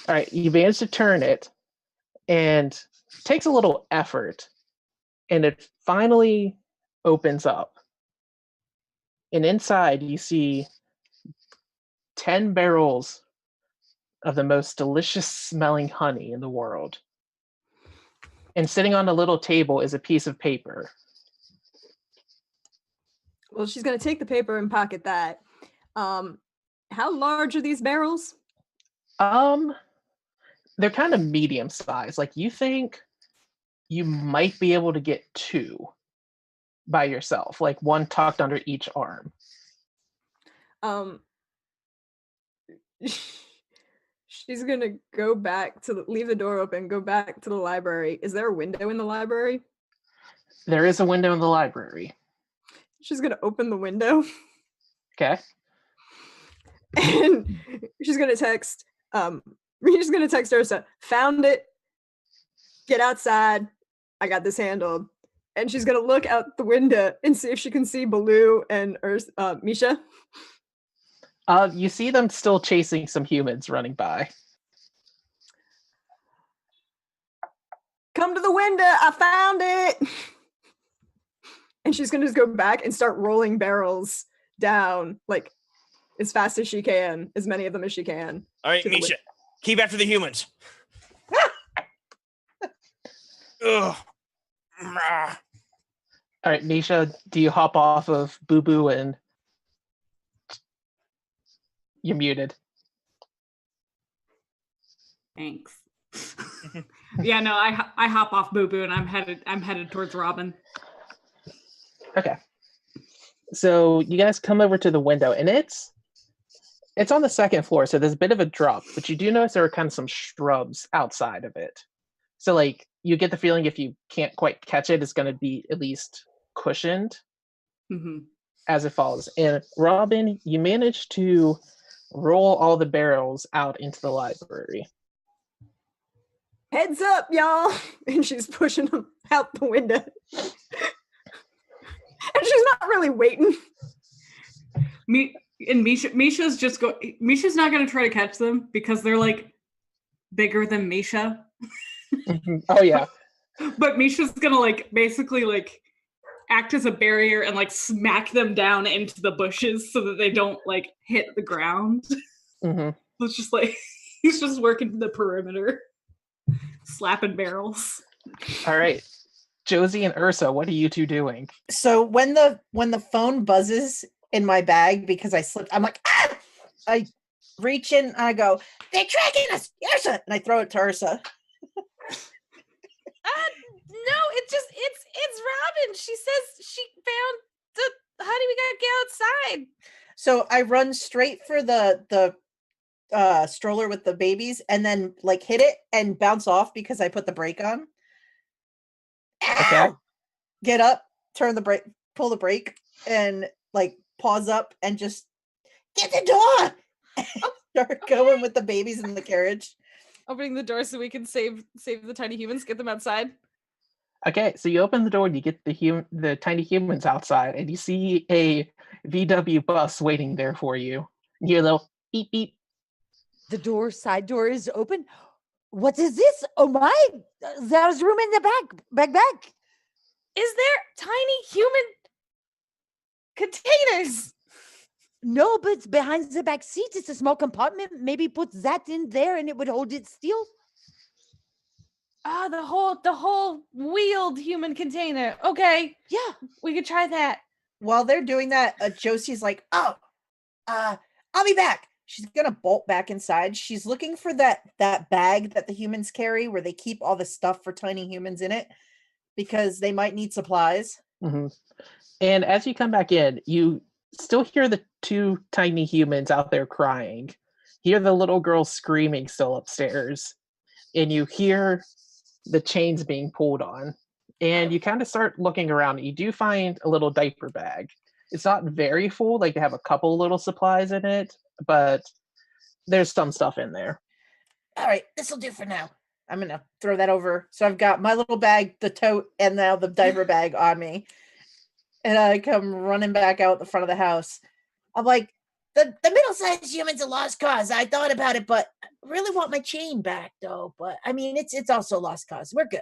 right, you manage to turn it, and it takes a little effort, and it finally opens up. And inside, you see 10 barrels of the most delicious smelling honey in the world. And sitting on a little table is a piece of paper. Well, she's going to take the paper and pocket that. How large are these barrels? They're kind of medium size. Like, you think you might be able to get 2 by yourself, like one tucked under each arm. Um, she's gonna go back to leave the door open, go back to the library. Is there a window in the library? There is a window in the library. She's gonna open the window Okay. and she's gonna text. She's gonna text Ursa. Found it. Get outside. I got this handled. And she's gonna look out the window and see if she can see Baloo and Misha. You see them still chasing some humans running by. Come to the window. I found it. And she's gonna just go back and start rolling barrels down, like as fast as she can, as many of them as she can. All right, Misha, keep after the humans. Ugh. All right, Misha, do you hop off of Boo Boo and you're muted? Thanks. Yeah, no, I hop off Boo Boo and I'm headed towards Robin. Okay. So you guys come over to the window, and it's on the second floor, so there's a bit of a drop, but you do notice there are kind of some shrubs outside of it. So like you get the feeling if you can't quite catch it, it's going to be at least cushioned as it falls. And Robin, you managed to roll all the barrels out into the library. Heads up, y'all! And she's pushing them out the window. And she's not really waiting. Misha's not gonna try to catch them because they're like bigger than Misha. Oh yeah. But Misha's gonna like basically like act as a barrier and like smack them down into the bushes so that they don't like hit the ground. It's just like he's just working the perimeter, slapping barrels. All right, Josie and Ursa, what are you two doing? So when the phone buzzes in my bag because I slipped, I'm like, ah! I reach in and I go, they're tracking us, Ursa, and I throw it to Ursa. No, it's Robin. She says she found the honey. We gotta get outside. So I run straight for the stroller with the babies and then like hit it and bounce off because I put the brake on. Okay. Ow! Get up, turn the brake, pull the brake, and like pause up and just get the door. Start going with the babies in the carriage. Opening the door so we can save the tiny humans, get them outside. Okay, so you open the door and you get the tiny humans outside, and you see a VW bus waiting there for you. You hear a little beep beep. The side door is open. What is this? Oh my! There's room in the back. Is there tiny human containers? No, but behind the back seat, it's a small compartment. Maybe put that in there and it would hold it still. Ah, the whole wheeled human container. Okay. Yeah. We could try that. While they're doing that, Josie's like, I'll be back. She's gonna bolt back inside. She's looking for that bag that the humans carry where they keep all the stuff for tiny humans in it because they might need supplies. And as you come back in, you still hear the two tiny humans out there crying. Hear the little girl screaming still upstairs. And you hear the chains being pulled on. And you kind of start looking around. You do find a little diaper bag. It's not very full, like they have a couple little supplies in it, but there's some stuff in there. All right, this will do for now. I'm gonna throw that over. So I've got my little bag, the tote, and now the diaper bag on me. And I come running back out the front of the house. I'm like, the middle-sized human's a lost cause. I thought about it, but I really want my chain back, though. But I mean, it's also a lost cause. We're good.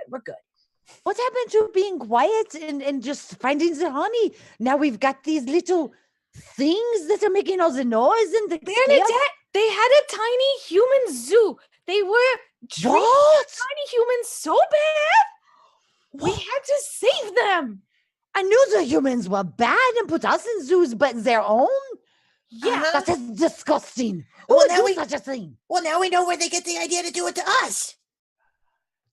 What happened to being quiet and just finding the honey? Now we've got these little things that are making all the noise and the Bernadette, they had a tiny human zoo. They were treating tiny humans so bad. We had to save them. I knew the humans were bad and put us in zoos, but their own? Yeah. That is disgusting. Who would do such a thing? Well, now we know where they get the idea to do it to us.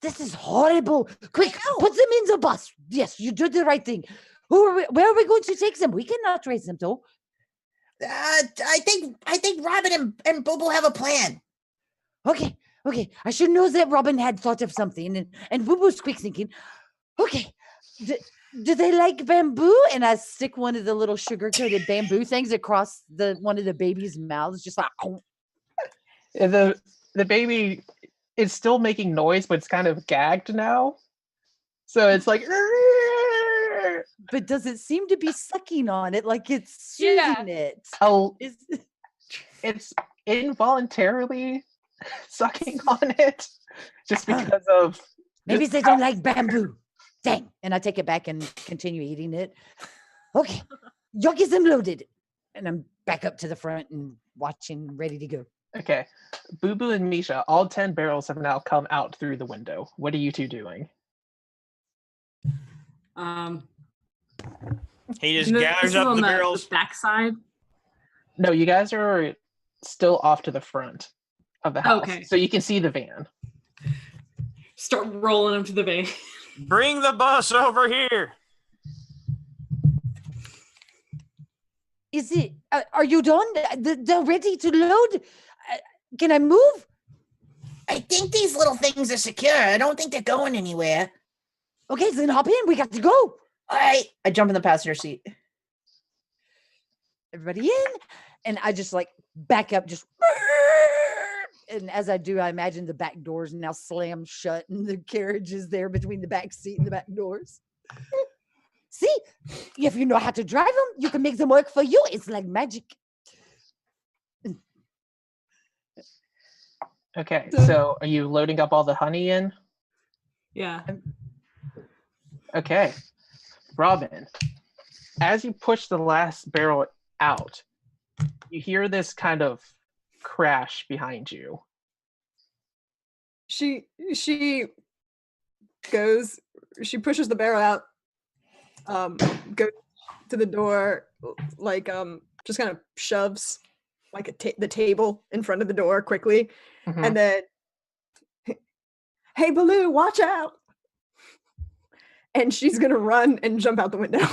This is horrible. Quick, put them in the bus. Yes, you did the right thing. Where are we going to take them? We cannot raise them, though. I think Robin and Bobo have a plan. Okay. I should know that Robin had thought of something, and Boo Boo's quick thinking. Okay, do they like bamboo? And I stick one of the little sugar-coated bamboo things across one of the baby's mouths, just like. And the baby is still making noise, but it's kind of gagged now. So it's like. But does it seem to be sucking on it like it's soothing it? Oh, it's involuntarily sucking on it just because of. Maybe they don't like bamboo. Dang. And I take it back and continue eating it. Okay. Yogi's unloaded. And I'm back up to the front and watching, ready to go. Okay. Boo Boo and Misha, all 10 barrels have now come out through the window. What are you two doing? He just gathers up the barrels. The backside. No, you guys are still off to the front of the house. Okay. So you can see the van. Start rolling them to the van. Bring the bus over here. Is it? Are you done? They're ready to load? Can I move? I think these little things are secure. I don't think they're going anywhere. Okay, then hop in. We got to go. All right. I jump in the passenger seat. Everybody in. And I just like back up, just. And as I do, I imagine the back doors now slam shut and the carriage is there between the back seat and the back doors. See, if you know how to drive them, you can make them work for you. It's like magic. Okay, so are you loading up all the honey in? Yeah. Okay. Robin, as you push the last barrel out, you hear this kind of crash behind you. She pushes the barrel out, goes to the door, like just kind of shoves like the table in front of the door quickly, and then, hey Baloo, watch out! And she's gonna run and jump out the window.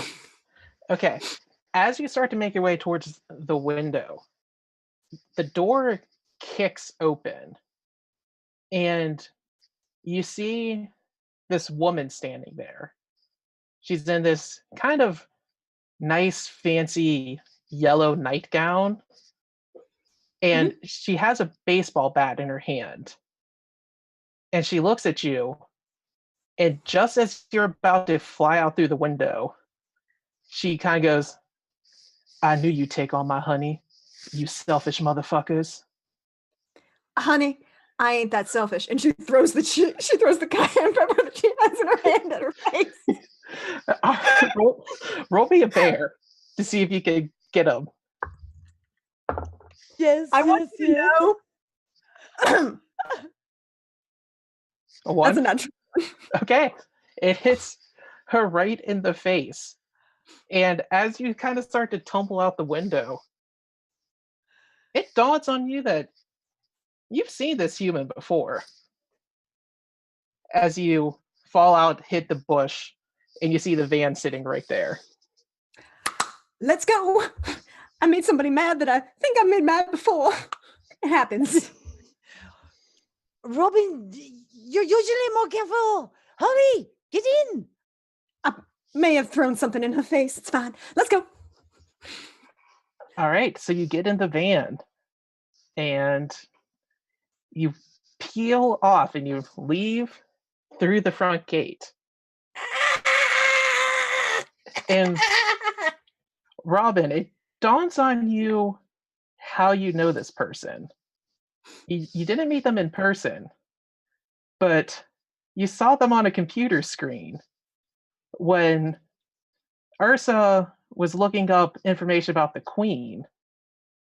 Okay, as you start to make your way towards the window, the door kicks open and you see this woman standing there. She's in this kind of nice, fancy yellow nightgown, and she has a baseball bat in her hand. And she looks at you, and just as you're about to fly out through the window, she kind of goes, I knew you'd take all my honey, you selfish motherfuckers. Honey, I ain't that selfish. And she throws the cayenne pepper that she has in her hand at her face. roll me a bear to see if you can get him. Yes, I want to know. A one? That's a natural. Okay. It hits her right in the face. And as you kind of start to tumble out the window, it dawns on you that you've seen this human before. As you fall out, hit the bush, and you see the van sitting right there. Let's go. I made somebody mad that I think I made mad before. It happens. Robin, you're usually more careful. Hurry, get in. I may have thrown something in her face. It's fine. Let's go. All right, so you get in the van and you peel off and you leave through the front gate. And Robin, it dawns on you how you know this person. You didn't meet them in person, but you saw them on a computer screen when Ursa was looking up information about the Queen.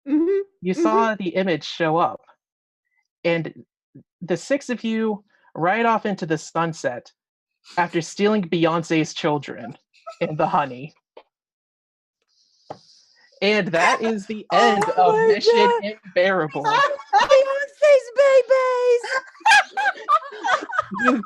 You saw the image show up, and the six of you ride off into the sunset after stealing Beyonce's children and the honey. And that is the end of Mission God. Unbearable. Beyonce's babies.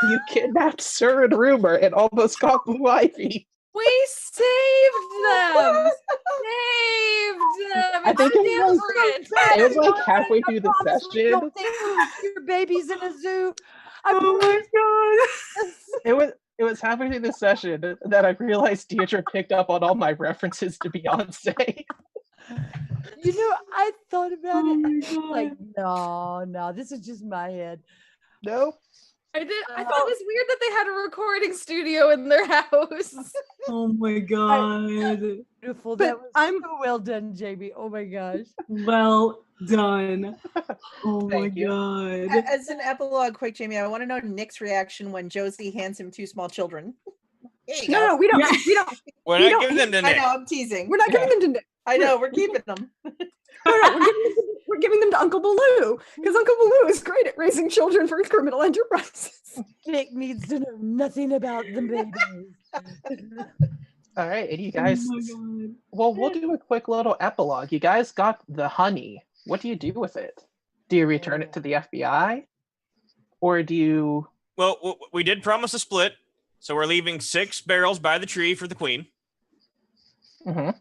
You kidnapped Sir and Rumor and almost got Blue Ivy. We saved them. Saved them. I think it was, different. it was like halfway through the session. Don't think your babies in a zoo. Oh my god. It was halfway through the session that I realized Deirdre picked up on all my references to Beyonce. You know, I thought about Oh it. my and I was like, God. no, this is just my head. Nope. I thought it was weird that they had a recording studio in their house. Oh my god. Beautiful. But That was I'm- so well done, Jamie. Oh my gosh. Well done. Oh my Thank you. god. As an epilogue, quick, Jamie, I want to know Nick's reaction when Josie hands him 2 small children. Here you go. No, we don't. Yeah. We don't. We're You not don't- giving them to I Nick. know, I'm teasing. We're not giving them to Nick. I know, we're keeping them. No, we're giving them to Uncle Baloo because Uncle Baloo is great at raising children for criminal enterprises. Nick needs to know nothing about the babies. All right, and you Oh guys, my god. well, we'll do a quick little epilogue. You guys got the honey. What do you do with it? Do you return it to the FBI? Or do you... Well, we did promise a split, so we're leaving 6 barrels by the tree for the queen. Mhm.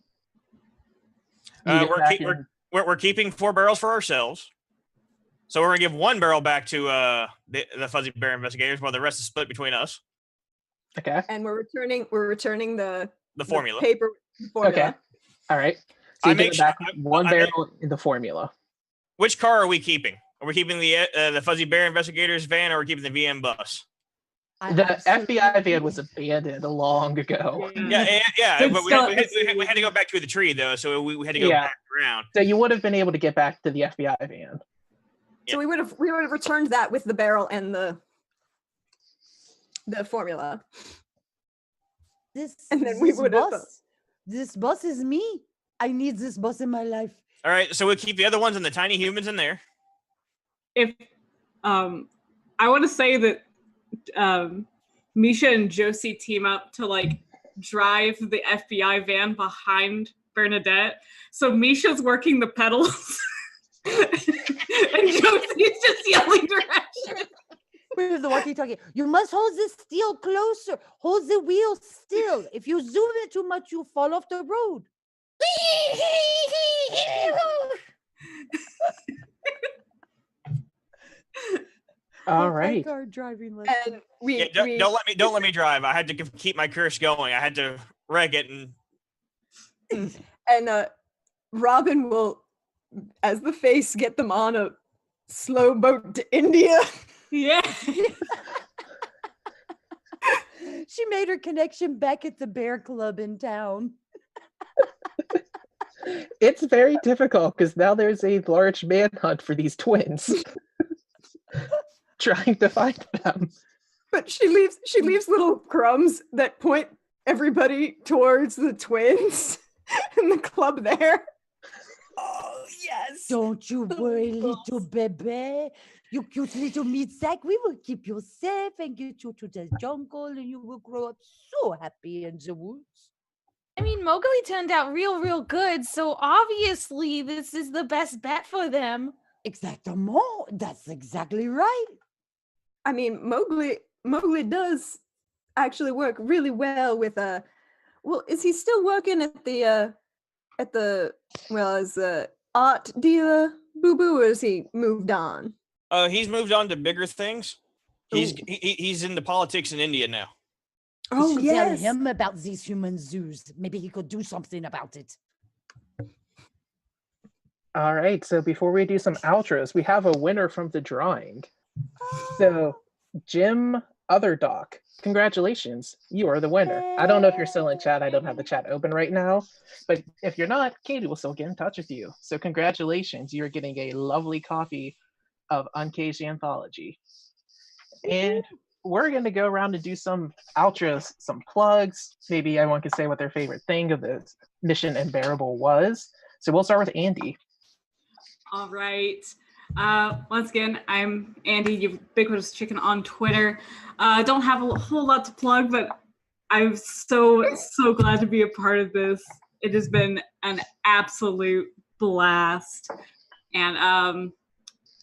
We're keeping 4 barrels for ourselves. So we're gonna give 1 barrel back to the Fuzzy Bear investigators, while the rest is split between us. Okay. And we're returning the Formula. paper formula. Okay. All right. So I you make give sure- back one I make- barrel in the formula. Which car are we keeping? Are we keeping the Fuzzy Bear investigators van, or are we keeping the VM bus? The FBI van was abandoned long ago. Yeah. But But still, we had to go back to the tree though, so we had to go Yeah. back around. So you would have been able to get back to the FBI van. So we would have returned that with the barrel and the formula. This, And then we this would have- bus, this bus is me. I need this bus in my life. All right, so we'll keep the other ones and the tiny humans in there. If I want to say that Misha and Josie team up to like drive the FBI van behind Bernadette. So Misha's working the pedals and Josie's just yelling directions. Where's the walkie-talkie? You must hold the steel closer. Hold the wheel still. If you zoom it too much, you fall off the road. All That's my right. car driving lesson. And we, Yeah, don't let me drive. I had to keep my curse going. I had to wreck it, and and Robin will, as the face, get them on a slow boat to India. Yeah. She made her connection back at the bear club in town. It's very difficult because now there's a large manhunt for these twins. Trying to find them. But she leaves little crumbs that point everybody towards the twins in the club there. Oh, yes. Don't you worry, little baby. You cute little meat sack. We will keep you safe and get you to the jungle, and you will grow up so happy in the woods. I mean, Mowgli turned out real good, so obviously this is the best bet for them. Exactement. That's exactly right. I mean, Mowgli does actually work really well with well, is he still working at the as a art dealer, Boo Boo, or has he moved on? he's moved on to bigger things. He's Ooh. he's into politics in India now. We Oh should yes. tell him about these human zoos. Maybe he could do something about it. All right, so before we do some outros, we have a winner from the drawing. So, Jim Otherdock, congratulations, you are the winner. I don't know if you're still in chat. I don't have the chat open right now, but if you're not, Katie will still get in touch with you. So congratulations, you're getting a lovely copy of Uncaged Anthology. And we're going to go around and do some outros, some plugs. Maybe everyone can say what their favorite thing of the Mission Unbearable was. So we'll start with Andy. All right. Once again, I'm Andy, Ubiquitous Chicken on Twitter. Don't have a whole lot to plug, but I'm so glad to be a part of this. It has been an absolute blast. And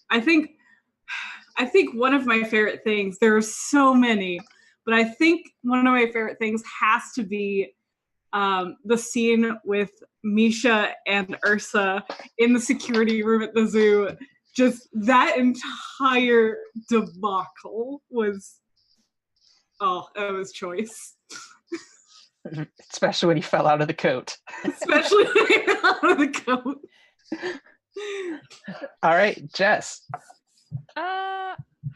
I think one of my favorite things, there are so many, but I think one of my favorite things has to be the scene with Misha and Ursa in the security room at the zoo. Just that entire debacle was, it was choice. Especially when he fell out of the coat. Especially when he fell out of the coat. All right, Jess.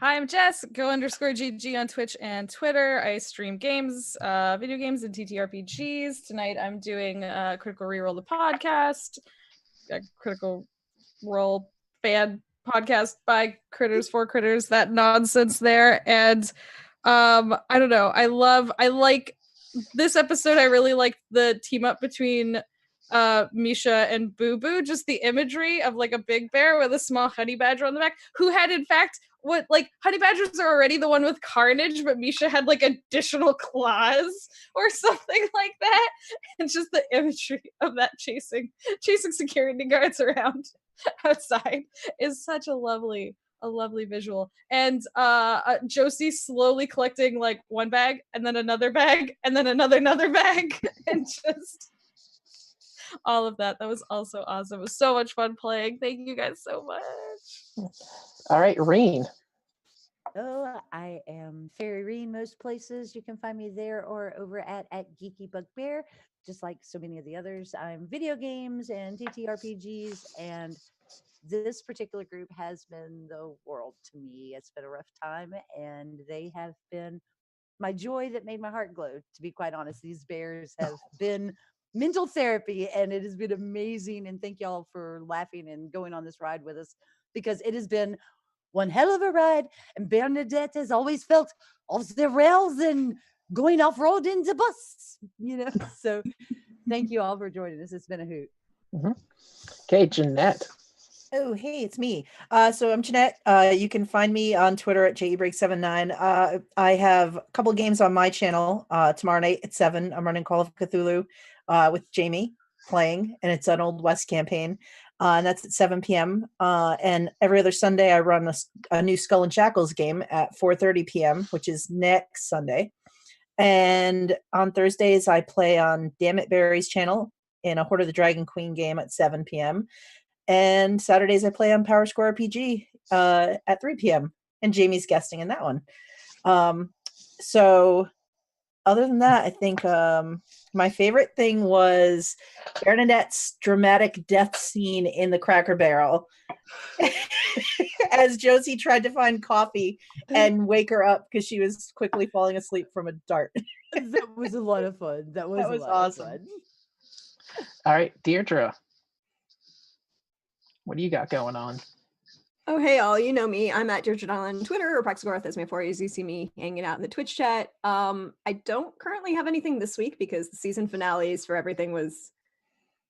Hi, I'm Jess. Go_GG on Twitch and Twitter. I stream games, video games, and TTRPGs. Tonight I'm doing Critical Reroll the podcast, a Critical Role fan podcast by Critters for Critters. That nonsense there, and I don't know. I like this episode. I really like the team up between Misha and Boo Boo, just the imagery of like a big bear with a small honey badger on the back, who had in fact what, like, honey badgers are already the one with carnage, but Misha had like additional claws or something like that. And just the imagery of that chasing security guards around outside is such a lovely visual. And Josie slowly collecting like one bag and then another bag and then another bag and just all of that. That was also awesome. It was so much fun playing. Thank you guys so much. All right, Reen. Oh, I am Fairy Reen most places. You can find me there or over at Geeky Bugbear, just like so many of the others. I'm video games and TTRPGs, and this particular group has been the world to me. It's been a rough time, and they have been my joy that made my heart glow, to be quite honest. These bears have been mental therapy, and it has been amazing. And thank y'all for laughing and going on this ride with us, because it has been one hell of a ride. And Bernadette has always felt off the rails and going off road in the bus, So thank you all for joining us. It's been a hoot. Mm-hmm. Okay, Jeanette. Oh, hey, it's me. So I'm Jeanette. You can find me on Twitter at JEBreak79. I have a couple games on my channel. Tomorrow night at 7, I'm running Call of Cthulhu with Jamie playing, and it's an Old West campaign. And that's at 7 p.m. And every other Sunday, I run a new Skull and Shackles game at 4:30 p.m., which is next Sunday. And on Thursdays, I play on Dammit Barry's channel in a Horde of the Dragon Queen game at 7 p.m. And Saturdays I play on Power Score RPG at 3 p.m. and Jamie's guesting in that one. So other than that, I think my favorite thing was Bernadette's dramatic death scene in the Cracker Barrel as Josie tried to find coffee and wake her up because she was quickly falling asleep from a dart. That was a lot of fun. That was awesome. Of fun. All right, Deirdre. What do you got going on? Oh, hey, all. You know me. I'm at Deirdre on Twitter, or Praxagorth as my forays. You see me hanging out in the Twitch chat. I don't currently have anything this week because the season finales for everything was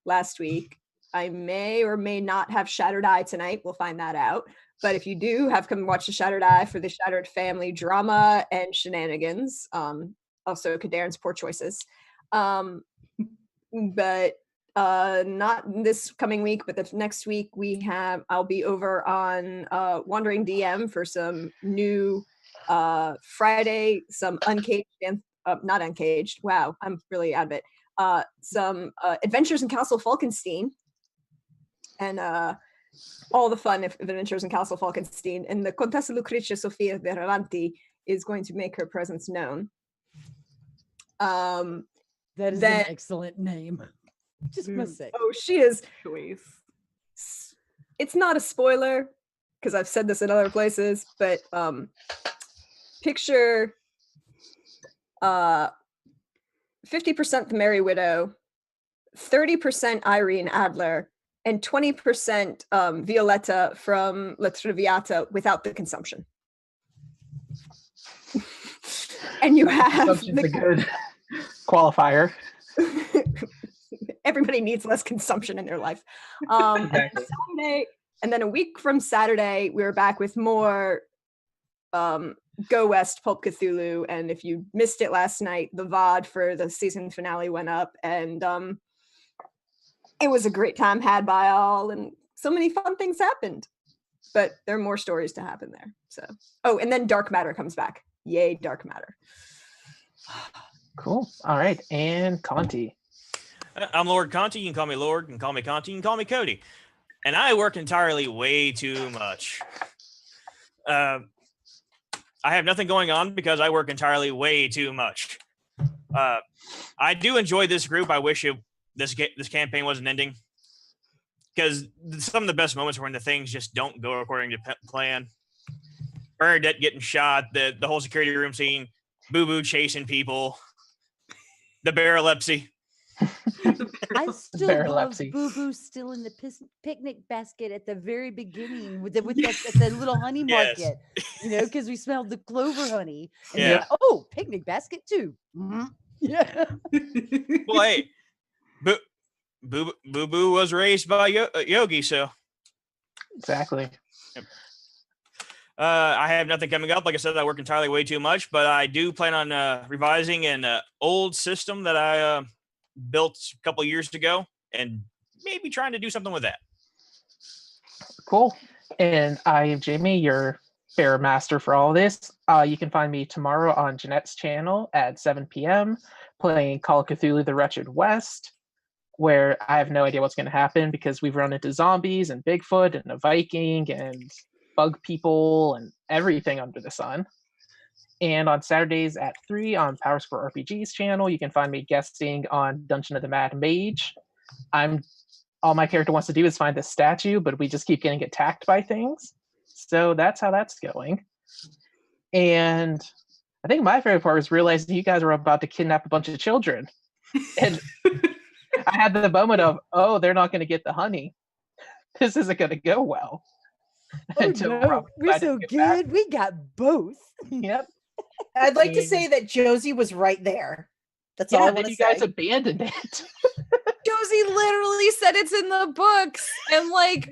last week. I may or may not have Shattered Eye tonight. We'll find that out. But if you do, have come watch the Shattered Eye for the Shattered Family drama and shenanigans. Also, Kadarn's poor choices. But not this coming week, but the next week I'll be over on Wandering DM for some new Friday, some Uncaged and not Uncaged. Wow, I'm really out of it. Some Adventures in Castle Falkenstein, and all the fun of Adventures in Castle Falkenstein. And the Contessa Lucrezia Sofia Veralanti is going to make her presence known. That is an excellent name. Just must say. Oh, she is. It's not a spoiler because I've said this in other places, but picture 50% the Merry Widow, 30% Irene Adler, and 20% Violetta from La Traviata without the consumption. And you have Consumption's a good qualifier. Everybody needs less consumption in their life. Exactly. And then a week from Saturday, we're back with more Go West Pulp Cthulhu. And if you missed it last night, the VOD for the season finale went up, and it was a great time had by all, and so many fun things happened. But there are more stories to happen there. So, and then Dark Matter comes back. Yay, Dark Matter. Cool. All right, and Conti. I'm Lord Conti. You can call me Lord. You can call me Conti. You can call me Cody. And I work entirely way too much. I have nothing going on because I work entirely way too much. I do enjoy this group. I wish this campaign wasn't ending, because some of the best moments are when the things just don't go according to plan. Bernadette getting shot, the whole security room scene, Boo Boo chasing people, the Bearalepsy. I still love Bearalepsy. Boo Boo still in the picnic basket at the very beginning with the little honey Yes. market, because we smelled the clover honey. And Yeah. oh, picnic basket too. Yeah. Well, hey, Boo Boo was raised by Yogi, so. Exactly. I have nothing coming up. Like I said, I work entirely way too much, but I do plan on revising an old system that I built a couple years ago, and maybe trying to do something with that. Cool. And I am Jamie, your bear master for all this. You can find me tomorrow on Jeanette's channel at 7 p.m. playing Call of Cthulhu: The Wretched West, where I have no idea what's going to happen because we've run into zombies and Bigfoot and a Viking and bug people and everything under the sun. And on Saturdays at 3 on Power Square RPG's channel, you can find me guesting on Dungeon of the Mad Mage. All my character wants to do is find the statue, but we just keep getting attacked by things. So that's how that's going. And I think my favorite part was realizing you guys were about to kidnap a bunch of children. And I had the moment of, oh, they're not going to get the honey. This isn't going to go well. Oh, no. We're so good. We got both. Yep. I'd like to say that Josie was right there. That's all I want to you say. guys abandoned it. Josie literally said it's in the books, and like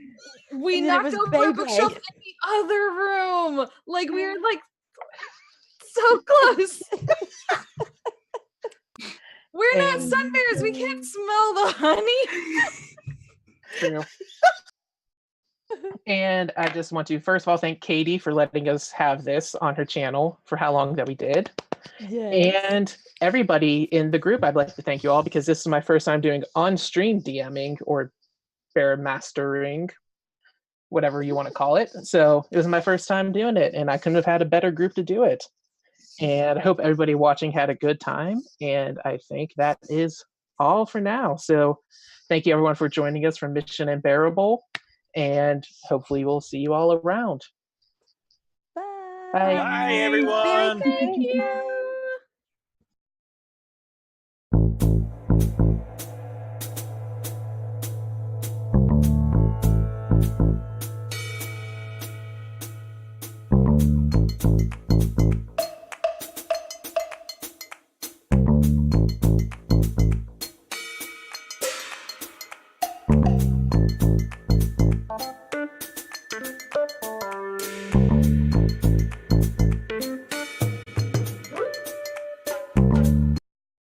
we And knocked over a bookshelf in the other room. Like we were like so close. We're not sun bears. We can't smell the honey. True. And I just want to first of all thank Katie for letting us have this on her channel for how long that we did. Yes. And everybody in the group, I'd like to thank you all because this is my first time doing on-stream DMing or bear mastering, whatever you want to call it. So it was my first time doing it, and I couldn't have had a better group to do it. And I hope everybody watching had a good time. And I think that is all for now. So thank you everyone for joining us for Mission Unbearable. And hopefully we'll see you all around. Bye. Bye. Bye, everyone. Thank you.